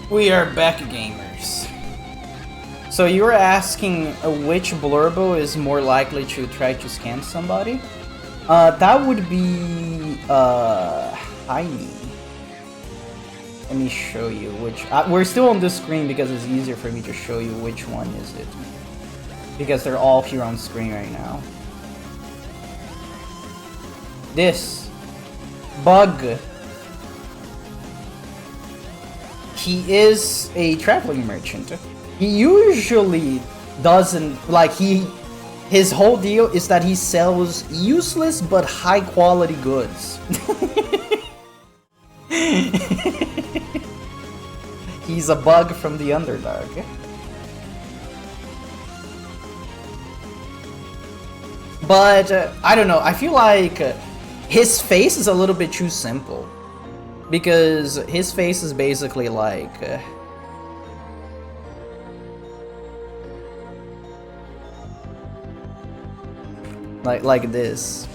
We are back, gamers. So you were asking which Blurbo is more likely to try to scan somebody? That would be Heine. Let me show you which. We're still on this screen because it's easier for me to show you which one is it. Because they're all here on screen right now. This Bug. He is a traveling merchant. He usually doesn't like his whole deal is that he sells useless but high quality goods. He's a bug from the Underdark. But I don't know, I feel like his face is a little bit too simple. Because his face is basically like this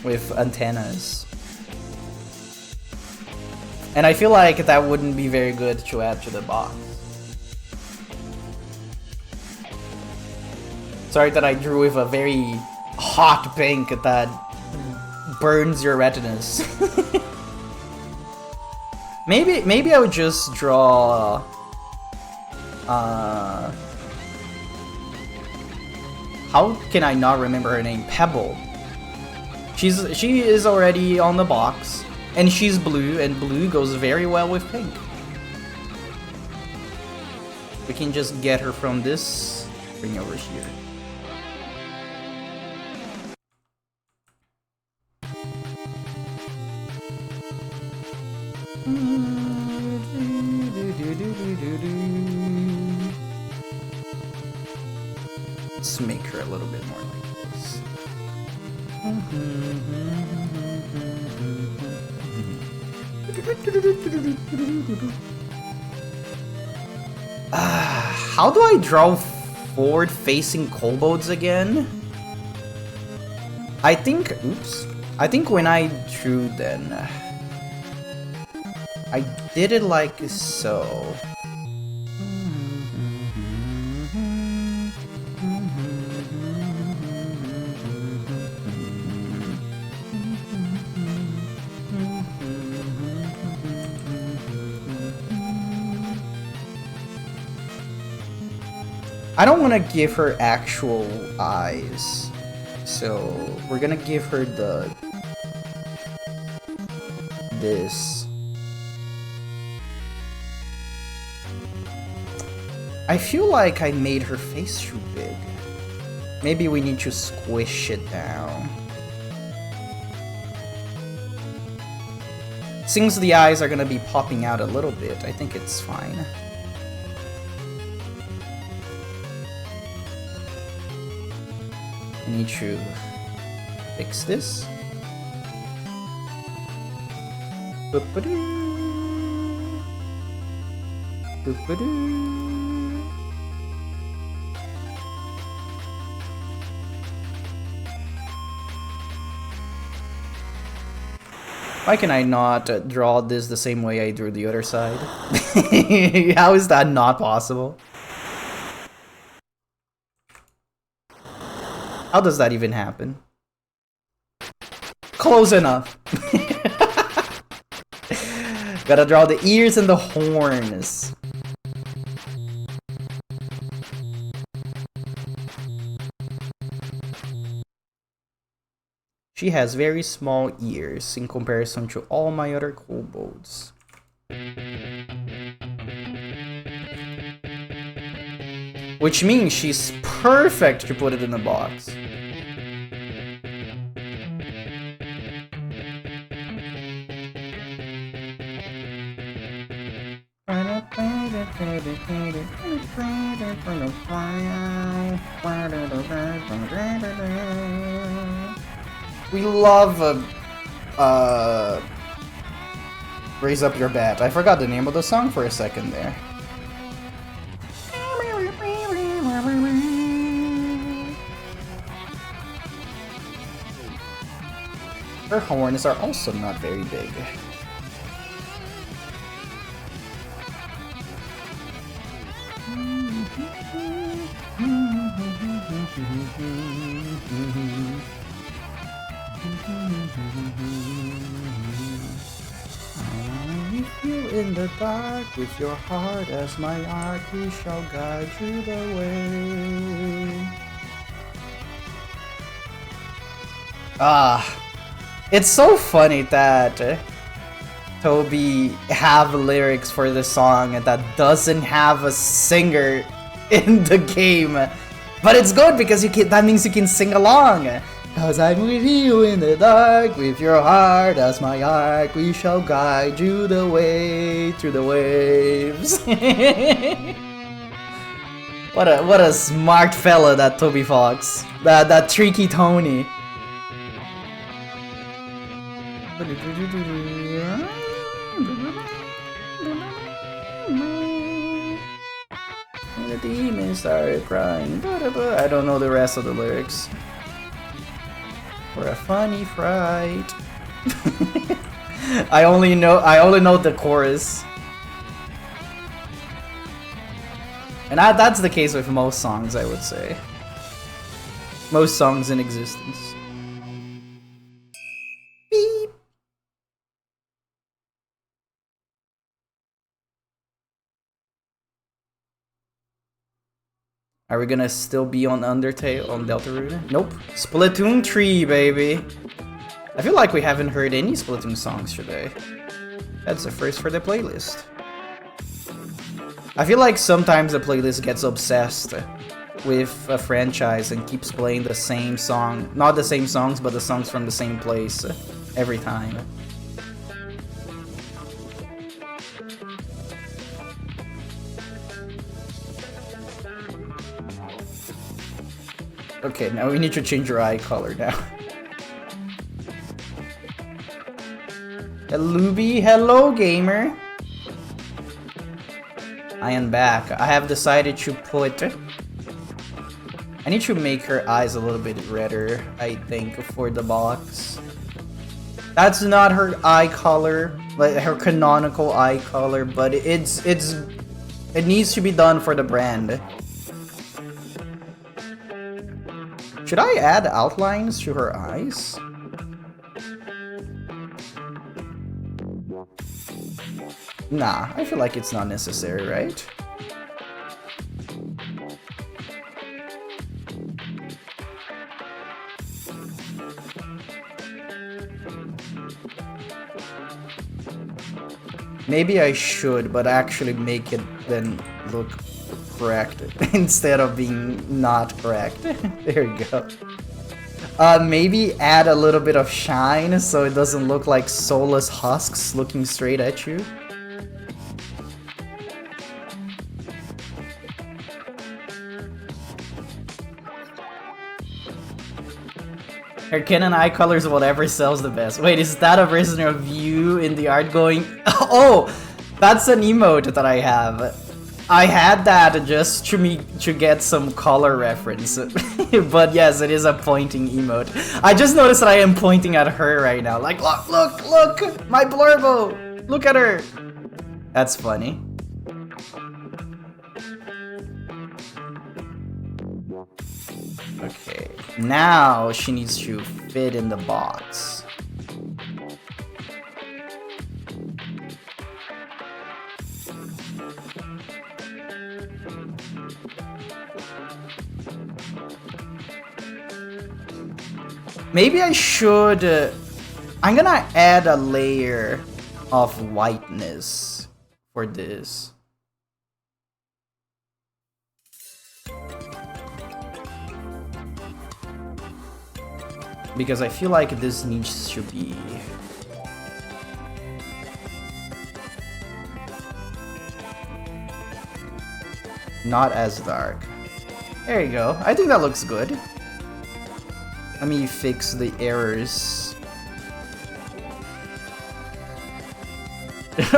with antennas. And I feel like that wouldn't be very good to add to the box. Sorry that I drew with a very hot pink that burns your retinas. Maybe I would just draw how can I not remember her name? Pebble. She is already on the box, and she's blue, and blue goes very well with pink. We can just get her from this thing over here. Let's make her a little bit more like this. How do I draw forward-facing kobolds again? I think when I drew then, I did it like so. I don't want to give her actual eyes, so we're gonna give her this. I feel like I made her face too big. Maybe we need to squish it down. Since the eyes are gonna be popping out a little bit, I think it's fine. I need to fix this. Boop-a-doo. Boop-a-doo. Why can I not draw this the same way I drew the other side? How is that not possible? How does that even happen? Close enough. Gotta draw the ears and the horns. She has very small ears in comparison to all my other kobolds. Which means she's perfect to put it in a box. We love Raise Up Your Bat. I forgot the name of the song for a second there. Her horns are also not very big. If you in the dark with your heart as my art, we shall guide you the way. It's so funny that Toby have lyrics for the song that doesn't have a singer in the game, but it's good because that means you can sing along. Cause I'm with you in the dark, with your heart as my ark, we shall guide you the way through the waves. What a smart fella that Toby Fox, that tricky Tony. The demons started crying. I don't know the rest of the lyrics. For a funny fright. I only know the chorus. And that's the case with most songs, I would say. Most songs in existence. Beep. Are we gonna still be on Undertale on Deltarune? Nope. Splatoon 3, baby. I feel like we haven't heard any Splatoon songs today. That's a first for the playlist. I feel like sometimes the playlist gets obsessed with a franchise and keeps playing the same song. Not the same songs, but the songs from the same place every time. Okay, now we need to change your eye color now. Luby, hello gamer. I am back. I have decided to put... I need to make her eyes a little bit redder, I think, for the box. That's not her eye color, like her canonical eye color, but it needs to be done for the brand. Should I add outlines to her eyes? Nah, I feel like it's not necessary, right? Maybe I should, but actually make it then look correct instead of being not correct. There you go. Maybe add a little bit of shine so it doesn't look like soulless husks looking straight at you. Her canon eye colors whatever sells the best. Wait, is that a version of you in the art going... Oh! That's an emote that I have. I had that just to get some color reference. But yes, it is a pointing emote. I just noticed that I am pointing at her right now. Like, look, look, look! My Blurbo! Look at her! That's funny. Okay, now she needs to fit in the box. Maybe I should... I'm gonna add a layer of whiteness for this. Because I feel like this needs to be... not as dark. There you go. I think that looks good. Let me fix the errors.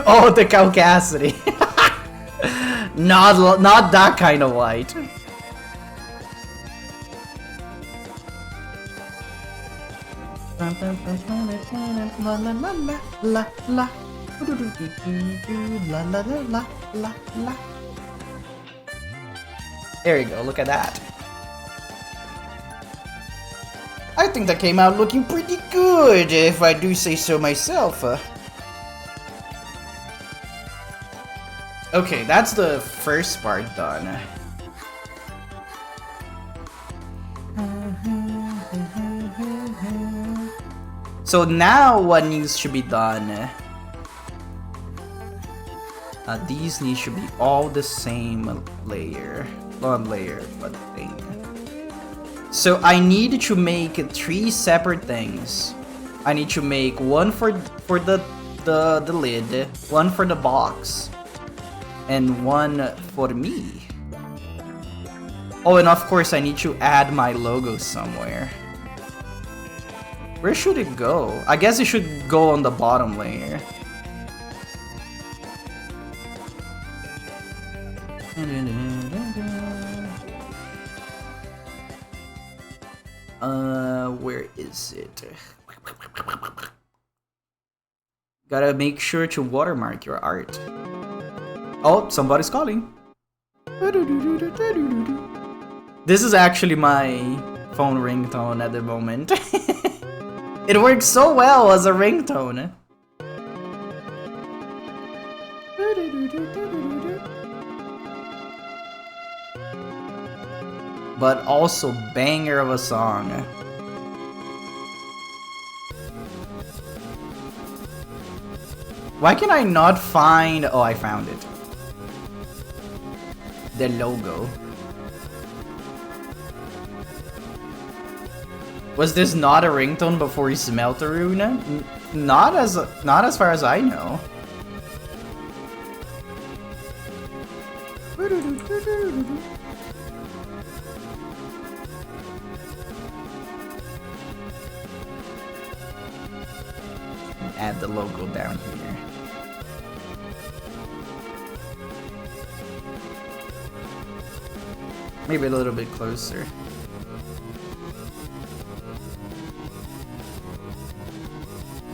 Oh, the caucasity. Not that kind of white. There you go, look at that. I think that came out looking pretty good, if I do say so myself. Okay, that's the first part done. So now what needs to be done? These need to be all the same layer. Not layer, but thing. So I need to make 3 separate things. I need to make one for the lid, one for the box, and one for me. Oh, and of course I need to add my logo somewhere. Where should it go? I guess it should go on the bottom layer. Where is it? Gotta make sure to watermark your art. Oh, somebody's calling. This is actually my phone ringtone at the moment. It works so well as a ringtone. But also banger of a song. Why can I not find... Oh, I found it. The logo. Was this not a ringtone before he smelt the rune? Not as far as I know. Add the logo down here. Maybe a little bit closer.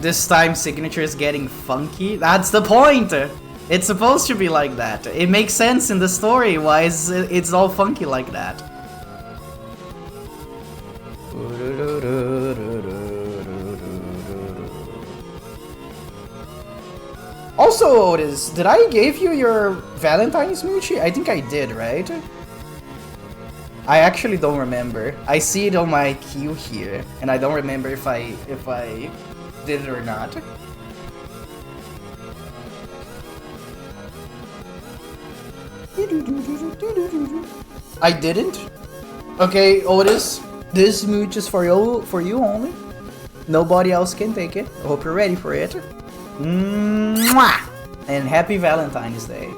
This time signature is getting funky. That's the point! It's supposed to be like that. It makes sense in the story why it's all funky like that. Also, Otis, did I give you your Valentine smoochie? I think I did, right? I actually don't remember. I see it on my queue here, and I don't remember if I did it or not. I didn't? Okay, Otis, this smooch is for you only. Nobody else can take it. I hope you're ready for it. Mwah! And happy Valentine's Day.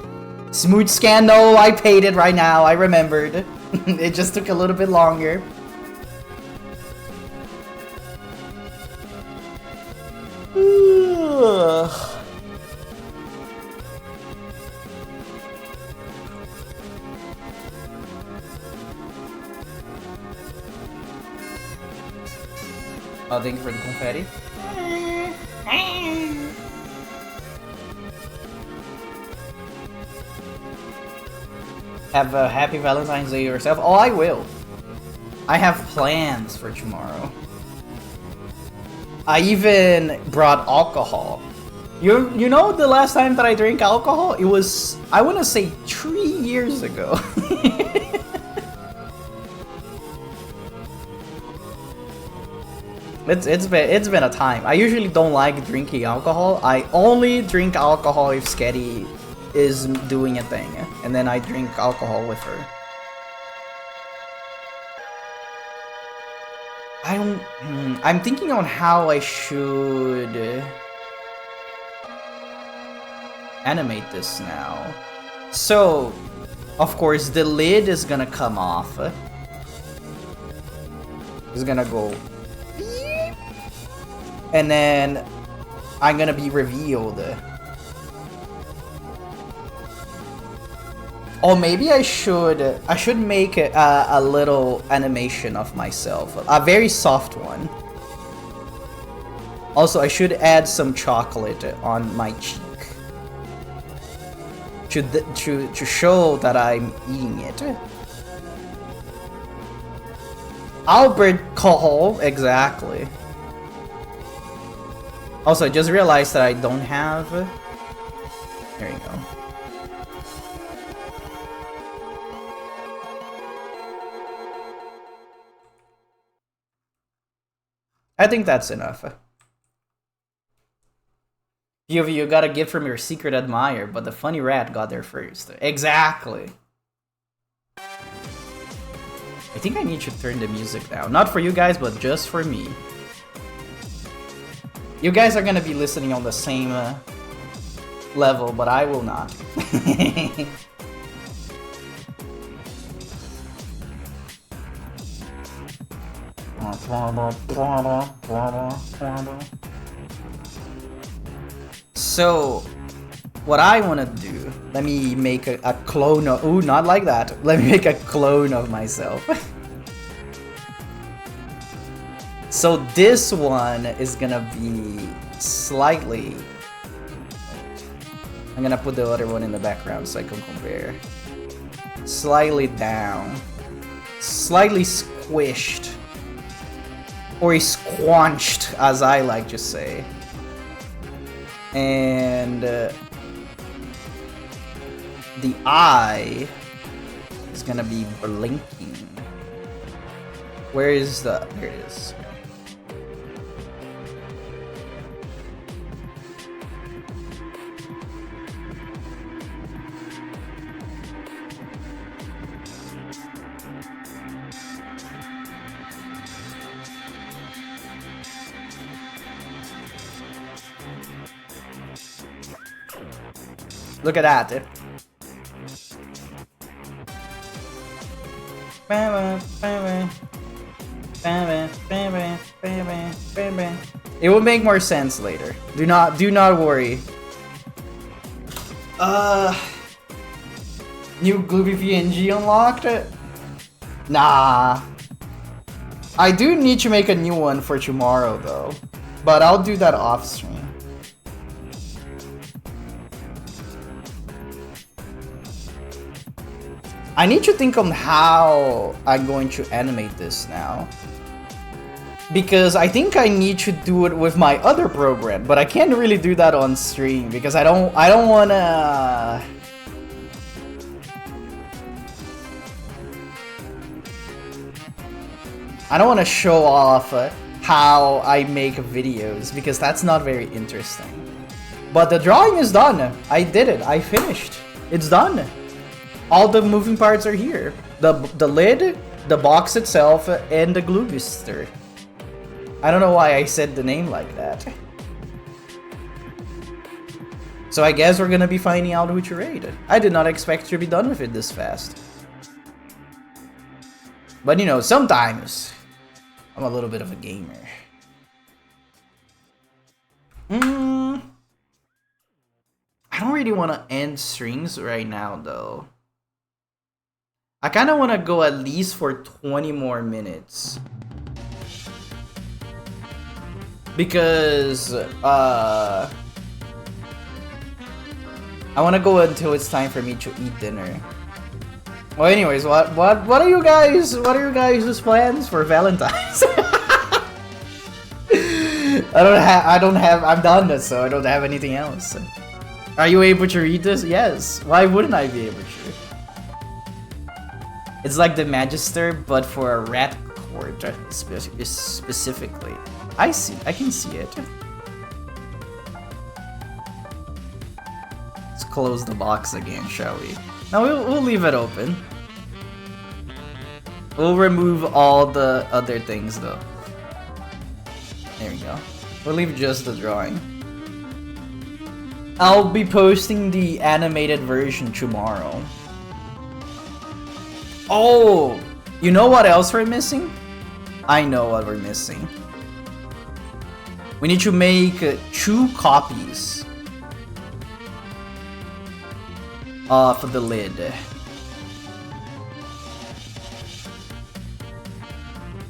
Smooch scan, no, I paid it right now, I remembered. It just took a little bit longer. Oh, thank you for the confetti. Have a happy Valentine's Day yourself. Oh, I will. I have plans for tomorrow. I even brought alcohol. You know the last time that I drank alcohol? It was, I want to say 3 years ago. It's been a time. I usually don't like drinking alcohol. I only drink alcohol if Sketty is doing a thing, and then I drink alcohol with her. I'm thinking on how I should animate this now. So, of course, the lid is gonna come off. It's gonna go, and then I'm gonna be revealed. Or maybe I should make a little animation of myself, a very soft one. Also, I should add some chocolate on my cheek to show that I'm eating it. Albert Cole, exactly. Also, I just realized that I don't have... There you go. I think that's enough. Few of you got a gift from your secret admirer, but the funny rat got there first. Exactly. I think I need to turn the music down. Not for you guys, but just for me. You guys are gonna be listening on the same level, but I will not. So, what I want to do, let me make a clone of... Ooh, not like that. Let me make a clone of myself. So this one is gonna be slightly... I'm gonna put the other one in the background so I can compare. Slightly down. Slightly squished. Or squanched, as I like to say. And the eye is gonna be blinking. Where is the... There it is. Look at that. It will make more sense later. Do not worry. New Glooby PNG unlocked? Nah. I do need to make a new one for tomorrow though. But I'll do that off stream. I need to think on how I'm going to animate this now. Because I think I need to do it with my other program, but I can't really do that on stream because I don't wanna... I don't wanna show off how I make videos because that's not very interesting. But the drawing is done. I did it. I finished. It's done. All the moving parts are here. The lid, the box itself, and the glue booster. I don't know why I said the name like that. So I guess we're gonna be finding out who to raid. I did not expect to be done with it this fast. But you know, sometimes I'm a little bit of a gamer. I don't really want to end streams right now though. I kind of want to go at least for 20 more minutes. Because, I want to go until it's time for me to eat dinner. Well, anyways, what are you guys' plans for Valentine's? I'm done, so I don't have anything else. Are you able to read this? Yes. Why wouldn't I be able to? It's like the Magister, but for a rat court specifically. I see. I can see it. Let's close the box again, shall we? No, we'll leave it open. We'll remove all the other things, though. There we go. We'll leave just the drawing. I'll be posting the animated version tomorrow. Oh! You know what else we're missing? I know what we're missing. We need to make 2 copies of the lid.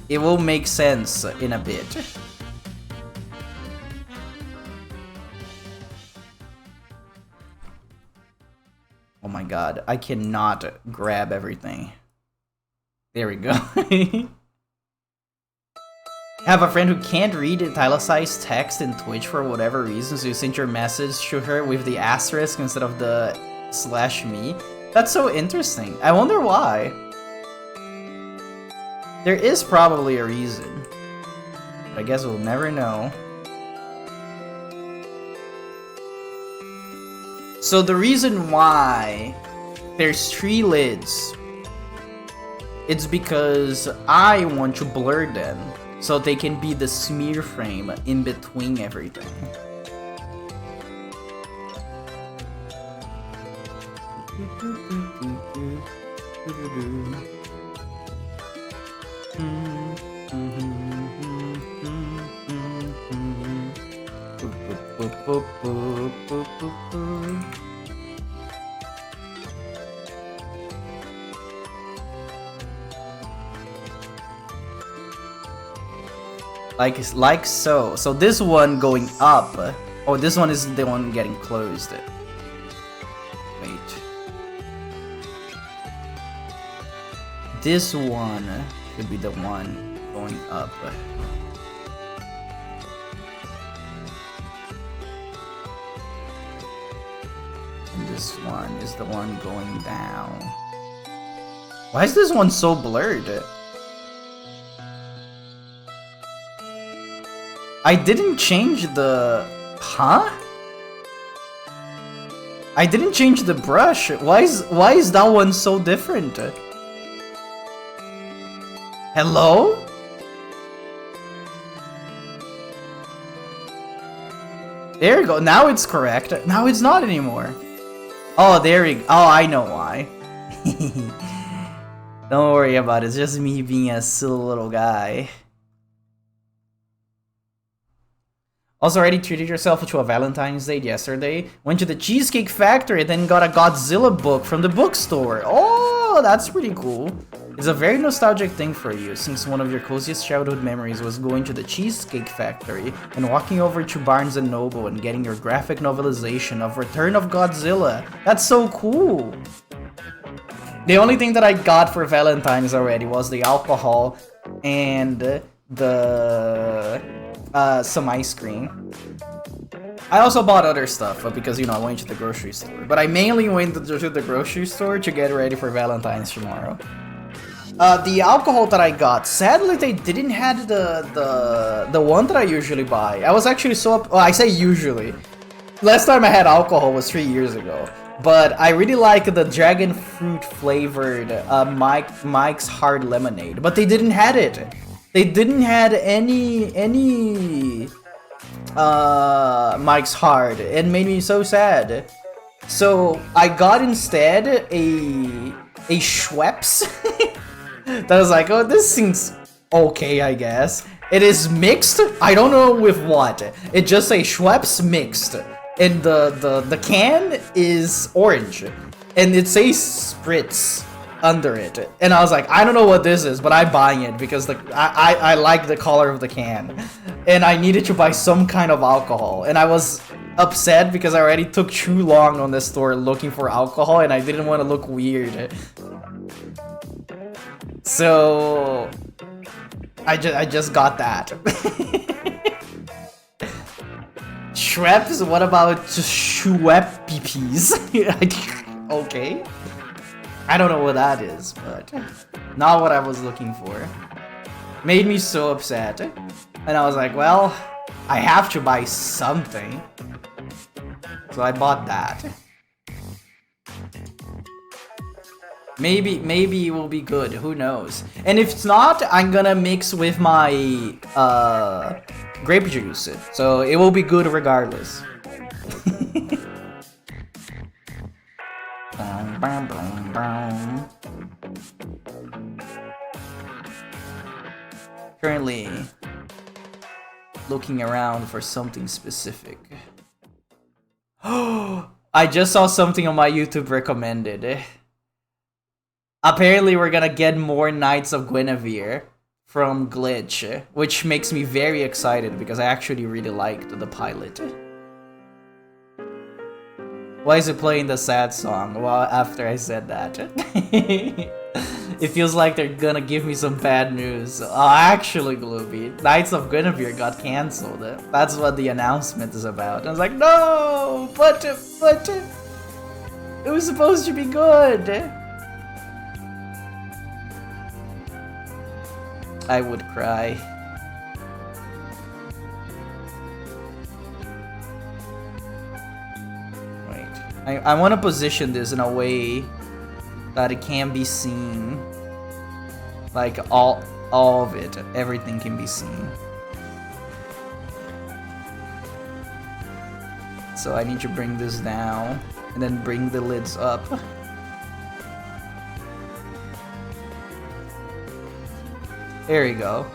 It will make sense in a bit. Oh my god, I cannot grab everything. There we go. I have a friend who can't read italicized text in Twitch for whatever reason, so you sent your message to her with the asterisk instead of the /me. That's so interesting. I wonder why. There is probably a reason. But I guess we'll never know. So the reason why there's 3 lids, it's because I want to blur them so they can be the smear frame in between everything. Like so. So this one going up. Oh, this one is the one getting closed. Wait. This one should be the one going up. And this one is the one going down. Why is this one so blurred? I didn't change the... Huh? I didn't change the brush. Why is that one so different? Hello? There you go. Now it's correct. Now it's not anymore. Oh, there we go. Oh, I know why. Don't worry about it. It's just me being a silly little guy. Also, already treated yourself to a Valentine's Day yesterday. Went to the Cheesecake Factory, then got a Godzilla book from the bookstore. Oh, that's pretty cool. It's a very nostalgic thing for you, since one of your closest childhood memories was going to the Cheesecake Factory and walking over to Barnes & Noble and getting your graphic novelization of Return of Godzilla. That's so cool. The only thing that I got for Valentine's already was the alcohol and the... some ice cream. I also bought other stuff because, you know, I went to the grocery store. But I mainly went to the grocery store to get ready for Valentine's tomorrow. The alcohol that I got, sadly they didn't have the one that I usually buy. I was actually so well, I say usually. Last time I had alcohol was 3 years ago. But I really like the dragon fruit flavored Mike's Hard Lemonade. But they didn't have it. They didn't have any Mike's Hard. It made me so sad. So I got instead a Schweppes. That was like, oh, this seems okay, I guess. It is mixed. I don't know with what. It just a Schweppes mixed, and the can is orange, and it says Spritz under it. And I was like, I don't know what this is, but I'm buying it because I like the color of the can, and I needed to buy some kind of alcohol, and I was upset because I already took too long on the store looking for alcohol, and I didn't want to look weird. So I just got that. Schweppes? What about Schweppes? Okay. I don't know what that is, but not what I was looking for. Made me so upset. And I was like, well, I have to buy something. So I bought that. Maybe it will be good, who knows. And if it's not, I'm gonna mix with my grape juice. So it will be good regardless. Currently looking around for something specific. I just saw something on my YouTube recommended. Apparently we're gonna get more Knights of Guinevere from Glitch, which makes me very excited because I actually really liked the pilot. Why is it playing the sad song? Well, after I said that. It feels like they're gonna give me some bad news. Actually, Glooby, Knights of Guinevere got cancelled. That's what the announcement is about. I was like, no, but it was supposed to be good. I would cry. Wait, I want to position this in a way that it can be seen. Like all of it, everything can be seen. So I need to bring this down and then bring the lids up. There you go.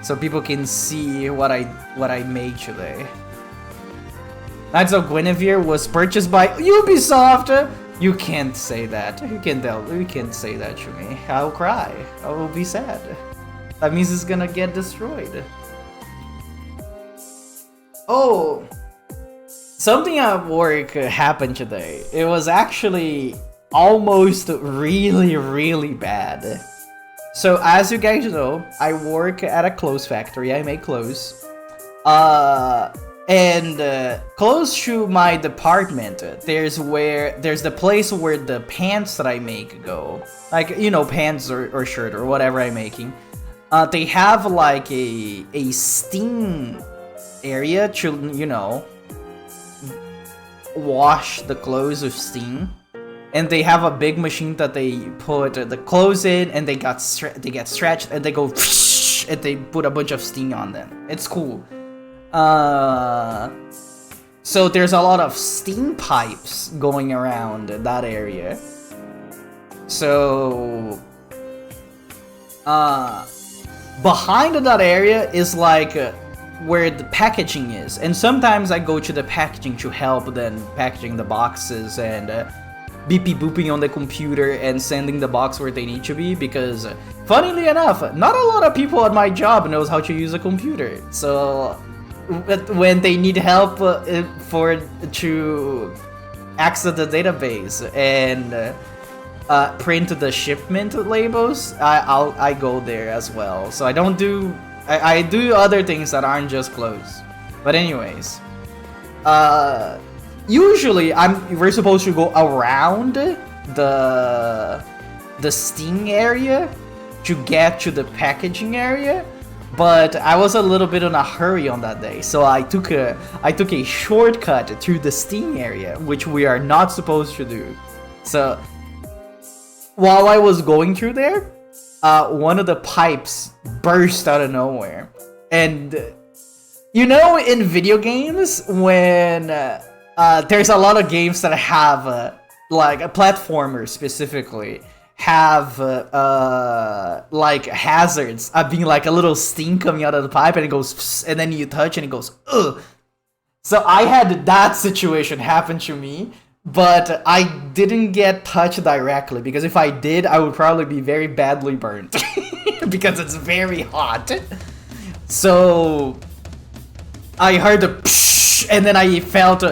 So people can see what I made today. Knights of Guinevere was purchased by Ubisoft. You can't say that. You can't say that to me. I'll cry. I will be sad. That means it's gonna get destroyed. Oh, something at work happened today. It was actually almost really bad. So as you guys know, I work at a clothes factory. I make clothes. And close to my department, there's the place where the pants that I make go. Like, you know, pants or shirt or whatever I'm making. They have like a steam area to, you know, wash the clothes with steam. And they have a big machine that they put the clothes in, and they get stretched, and they go and they put a bunch of steam on them. It's cool. So there's a lot of steam pipes going around that area. So behind that area is like where the packaging is, and sometimes I go to the packaging to help them packaging the boxes and beepy booping on the computer and sending the box where they need to be, because funnily enough, not a lot of people at my job knows how to use a computer. So when they need help to access the database and print the shipment labels, I go there as well. So I do other things that aren't just clothes. But anyways, usually we're supposed to go around the steam area to get to the packaging area. But I was a little bit in a hurry on that day, so I took a shortcut through the steam area, which we are not supposed to do. So while I was going through there, one of the pipes burst out of nowhere. And you know, in video games, when there's a lot of games that have like a platformer specifically have like hazards, being like a little steam coming out of the pipe, and it goes pss, and then you touch and it goes ugh. So I had that situation happen to me, but I didn't get touched directly, because if I did, I would probably be very badly burnt because it's very hot. So I heard the psh, and then I felt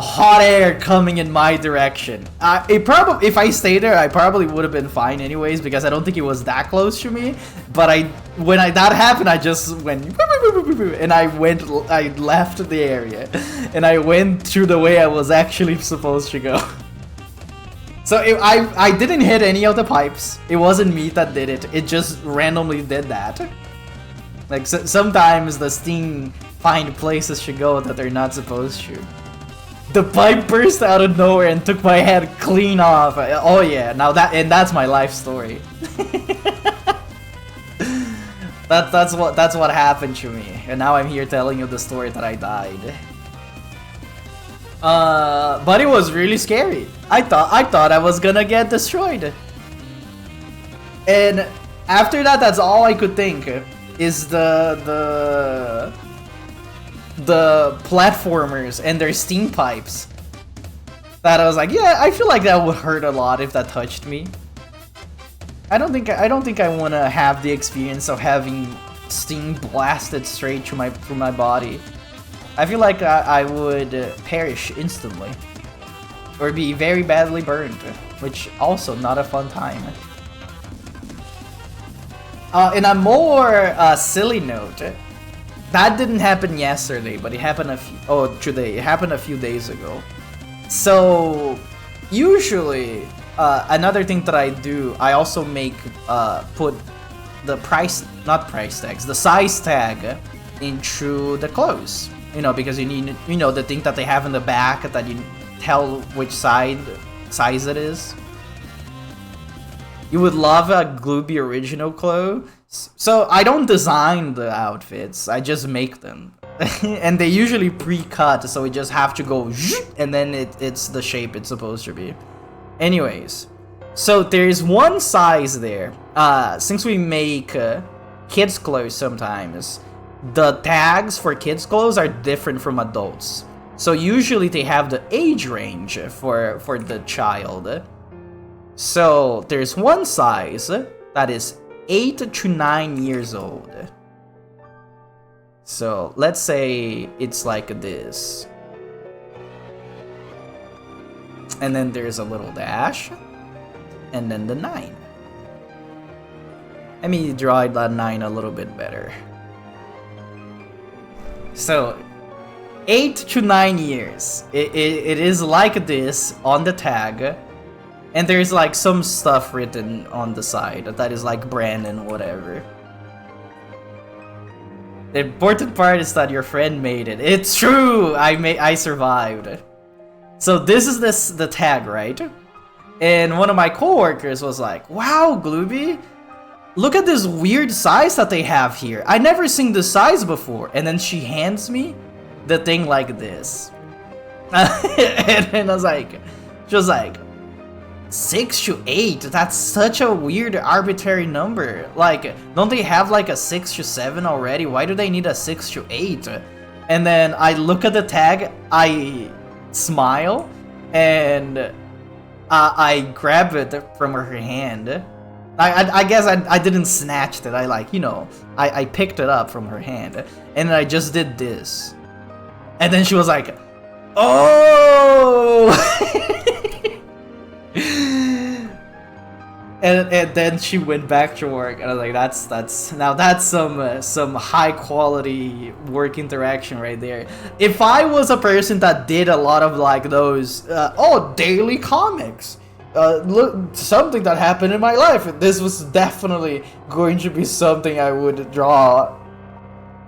hot air coming in my direction. If I stayed there, I probably would have been fine anyways, because I don't think it was that close to me. But when that happened, I just went and I left the area, and I went through the way I was actually supposed to go. So I didn't hit any of the pipes. It wasn't me that did it. It just randomly did that. Like sometimes the steam find places to go that they're not supposed to. The pipe burst out of nowhere and took my head clean off. Oh yeah, now that's my life story. That's what happened to me, and now I'm here telling you the story that I died. But it was really scary. I thought I was gonna get destroyed. And after that, that's all I could think is the platformers and their steam pipes. That I was like, yeah, I feel like that would hurt a lot if that touched me. I don't think I want to have the experience of having steam blasted straight through my body. I feel like I would perish instantly, or be very badly burned, which also not a fun time. In a more silly note, that didn't happen yesterday, but it happened today. It happened a few days ago. So usually, another thing that I do, I also put the the size tag into the clothes. You know, because you need, the thing that they have in the back that you tell which size it is. You would love a Glooby original clothes. So I don't design the outfits, I just make them. And they usually pre-cut, so we just have to go and then it's the shape it's supposed to be. Anyways, so there's one size there. Since we make kids clothes sometimes, the tags for kids clothes are different from adults. So usually they have the age range for the child. So there's one size that is 8 to 9 years old. So let's say it's like this. And then there's a little dash. And then the 9. Let me draw that 9 a little bit better. So 8 to 9 years. It is like this on the tag. And there's like some stuff written on the side that is like Brandon whatever. The important part is that your friend made it. It's true! I survived. So this is the tag, right? And one of my coworkers was like, wow, Glooby, look at this weird size that they have here. I never seen this size before. And then she hands me the thing like this. And then I was like, she was like, 6 to 8? That's such a weird arbitrary number. Like, don't they have like a 6 to 7 already? Why do they need a 6 to 8? And then I look at the tag, I smile, and I grab it from her hand. I guess I didn't snatch it. I picked it up from her hand, and I just did this. And then she was like, oh! And then she went back to work, and I was like, that's some high quality work interaction right there. If I was a person that did a lot of like those daily comics, look, something that happened in my life, this was definitely going to be something I would draw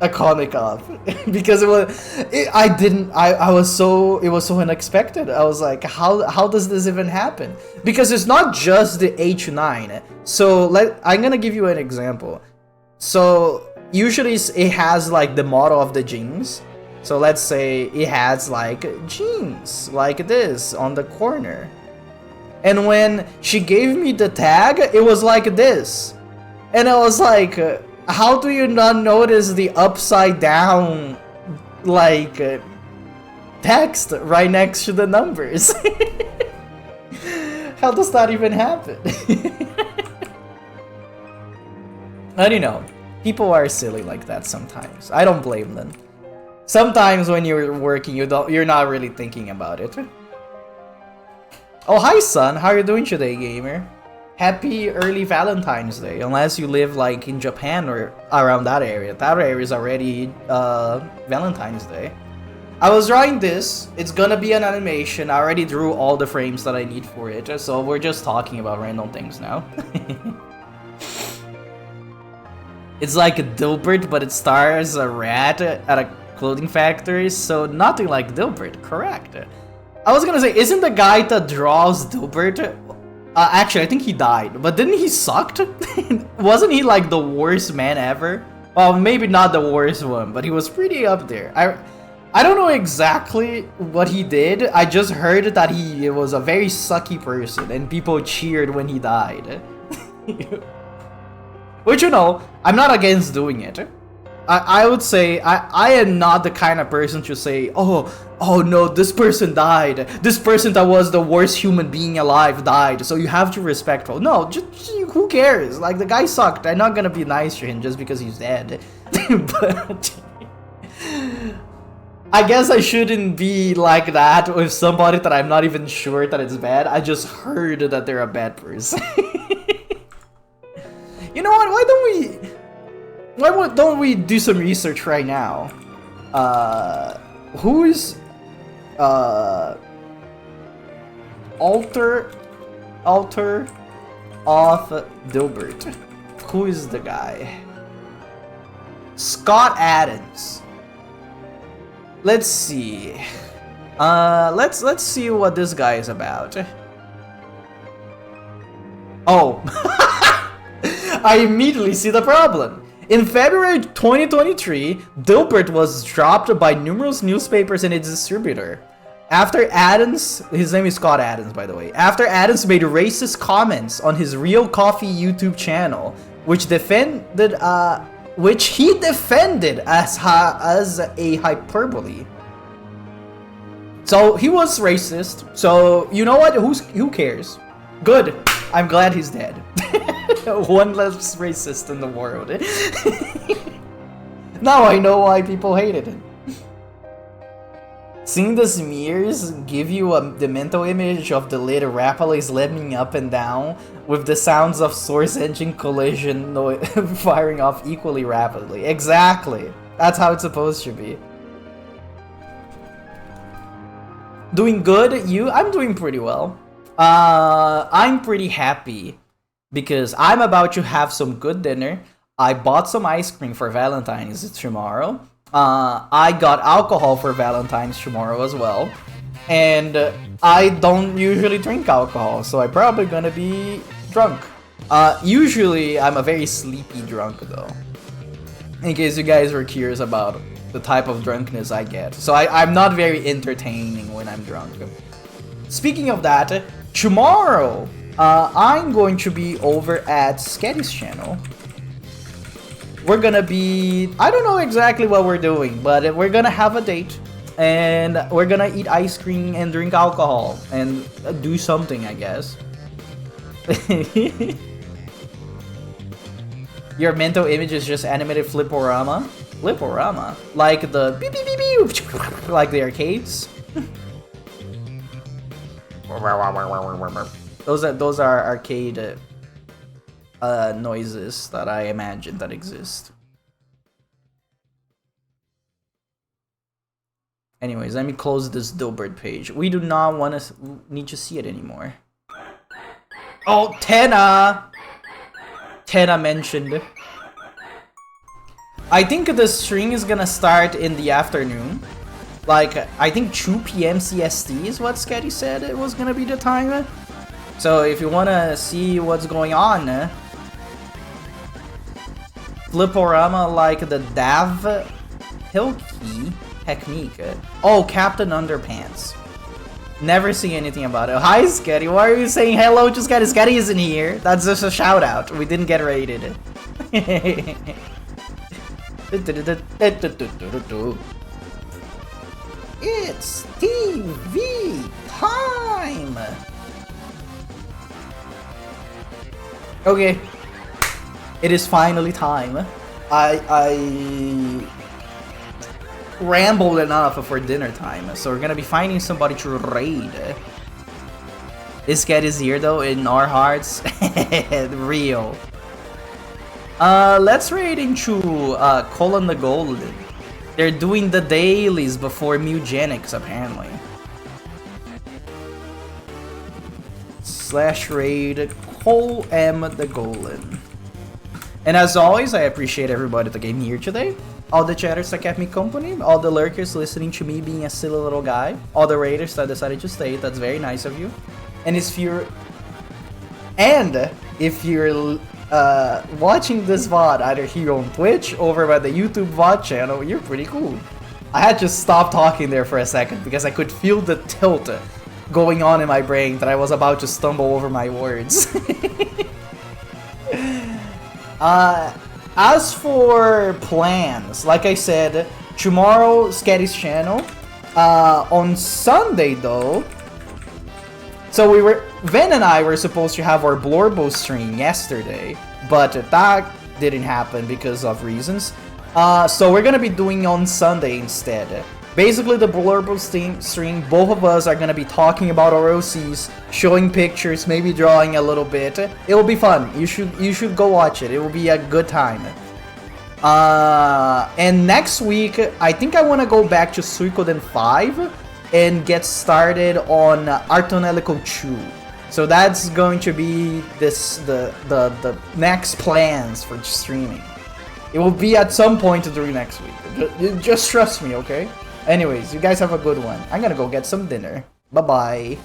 a comic of. Because it was so unexpected. I was like, how does this even happen? Because it's not just the H9. So I'm gonna give you an example. So usually it has like the model of the jeans. So let's say it has like jeans like this on the corner. And when she gave me the tag, it was like this. And I was like, how do you not notice the upside down like text right next to the numbers? How does that even happen? I don't know. People are silly like that sometimes. I don't blame them. Sometimes when you're working, you're not really thinking about it. Oh, hi, son. How are you doing today, gamer? Happy early Valentine's Day, unless you live like in Japan or around that area. That area is already Valentine's Day. I was drawing this. It's gonna be an animation. I already drew all the frames that I need for it, so we're just talking about random things now. It's like a Dilbert, but it stars a rat at a clothing factory, so nothing like Dilbert, correct. I was gonna say, isn't the guy that draws Dilbert... actually, I think he died, but didn't he sucked? Wasn't he like the worst man ever? Well, maybe not the worst one, but he was pretty up there. I don't know exactly what he did. I just heard that he was a very sucky person and people cheered when he died. Which, I'm not against doing it. I would say I am not the kind of person to say, oh no, this person died. This person that was the worst human being alive died. So you have to respect him. No, just who cares? Like, the guy sucked. I'm not gonna be nice to him just because he's dead. But I guess I shouldn't be like that with somebody that I'm not even sure that it's bad. I just heard that they're a bad person. You know what? Why don't we do some research right now? Who is alter of Dilbert? Who is the guy? Scott Adams. Let's see. Let's see what this guy is about. Oh. I immediately see the problem. In February 2023, Dilbert was dropped by numerous newspapers and its distributor. After Adams, his name is Scott Adams, by the way. After Adams made racist comments on his Real Coffee YouTube channel, which he defended as a hyperbole. So he was racist. So you know what? Who cares? Good. I'm glad he's dead. One less racist in the world. Now I know why people hated him. Seeing the smears give you the mental image of the lid rapidly slamming up and down with the sounds of source engine collision firing off equally rapidly. Exactly. That's how it's supposed to be. Doing good? I'm doing pretty well. I'm pretty happy because I'm about to have some good dinner. I bought some ice cream for Valentine's tomorrow. I got alcohol for Valentine's tomorrow as well. And I don't usually drink alcohol, so I'm probably gonna be drunk. Usually I'm a very sleepy drunk though. In case you guys were curious about the type of drunkenness I get. So I'm not very entertaining when I'm drunk. Speaking of that, tomorrow I'm going to be over at Sketty's channel. We're gonna be... I don't know exactly what we're doing, but we're gonna have a date. And we're gonna eat ice cream and drink alcohol. And do something, I guess. Your mental image is just animated Fliporama? Fliporama? Like the beep beep beep beep, like the arcades? Those are arcade noises that I imagine that exist. Anyways, let me close this Dilbert page. We do not need to see it anymore. Oh, Tenna! Tenna mentioned. I think the stream is gonna start in the afternoon. Like, I think 2 PM CST is what Sketty said it was gonna be the time. So if you wanna see what's going on, Fliporama like the Dav Hilke technique. Oh, Captain Underpants. Never see anything about it. Hi, Sketty. Why are you saying hello to Sketty? Sketty isn't here. That's just a shout out. We didn't get rated. It's TV time. Okay. It is finally time. I rambled enough for dinner time, so we're gonna be finding somebody to raid. This cat is here though, in our hearts. Real. Let's raid into Colin the Golden. They're doing the dailies before Mugenics, apparently. /raid Cole M the Golden. And as always, I appreciate everybody that came here today. All the chatters that kept me company, all the lurkers listening to me being a silly little guy, all the raiders that decided to stay, that's very nice of you. And if you're watching this VOD either here on Twitch or by the YouTube VOD channel, you're pretty cool. I had to stop talking there for a second because I could feel the tilt going on in my brain that I was about to stumble over my words. As for plans, like I said, tomorrow Sketty's channel. On Sunday though, so Ven and I were supposed to have our Blorbo stream yesterday, but that didn't happen because of reasons. So we're gonna be doing on Sunday instead. Basically, the Blurble stream, both of us are gonna be talking about our OCs, showing pictures, maybe drawing a little bit. It will be fun. You should go watch it. It will be a good time. And next week, I think I want to go back to Suikoden 5 and get started on Artonelico 2. So that's going to be the next plans for streaming. It will be at some point during next week. Just trust me, okay? Anyways, you guys have a good one. I'm gonna go get some dinner. Bye-bye.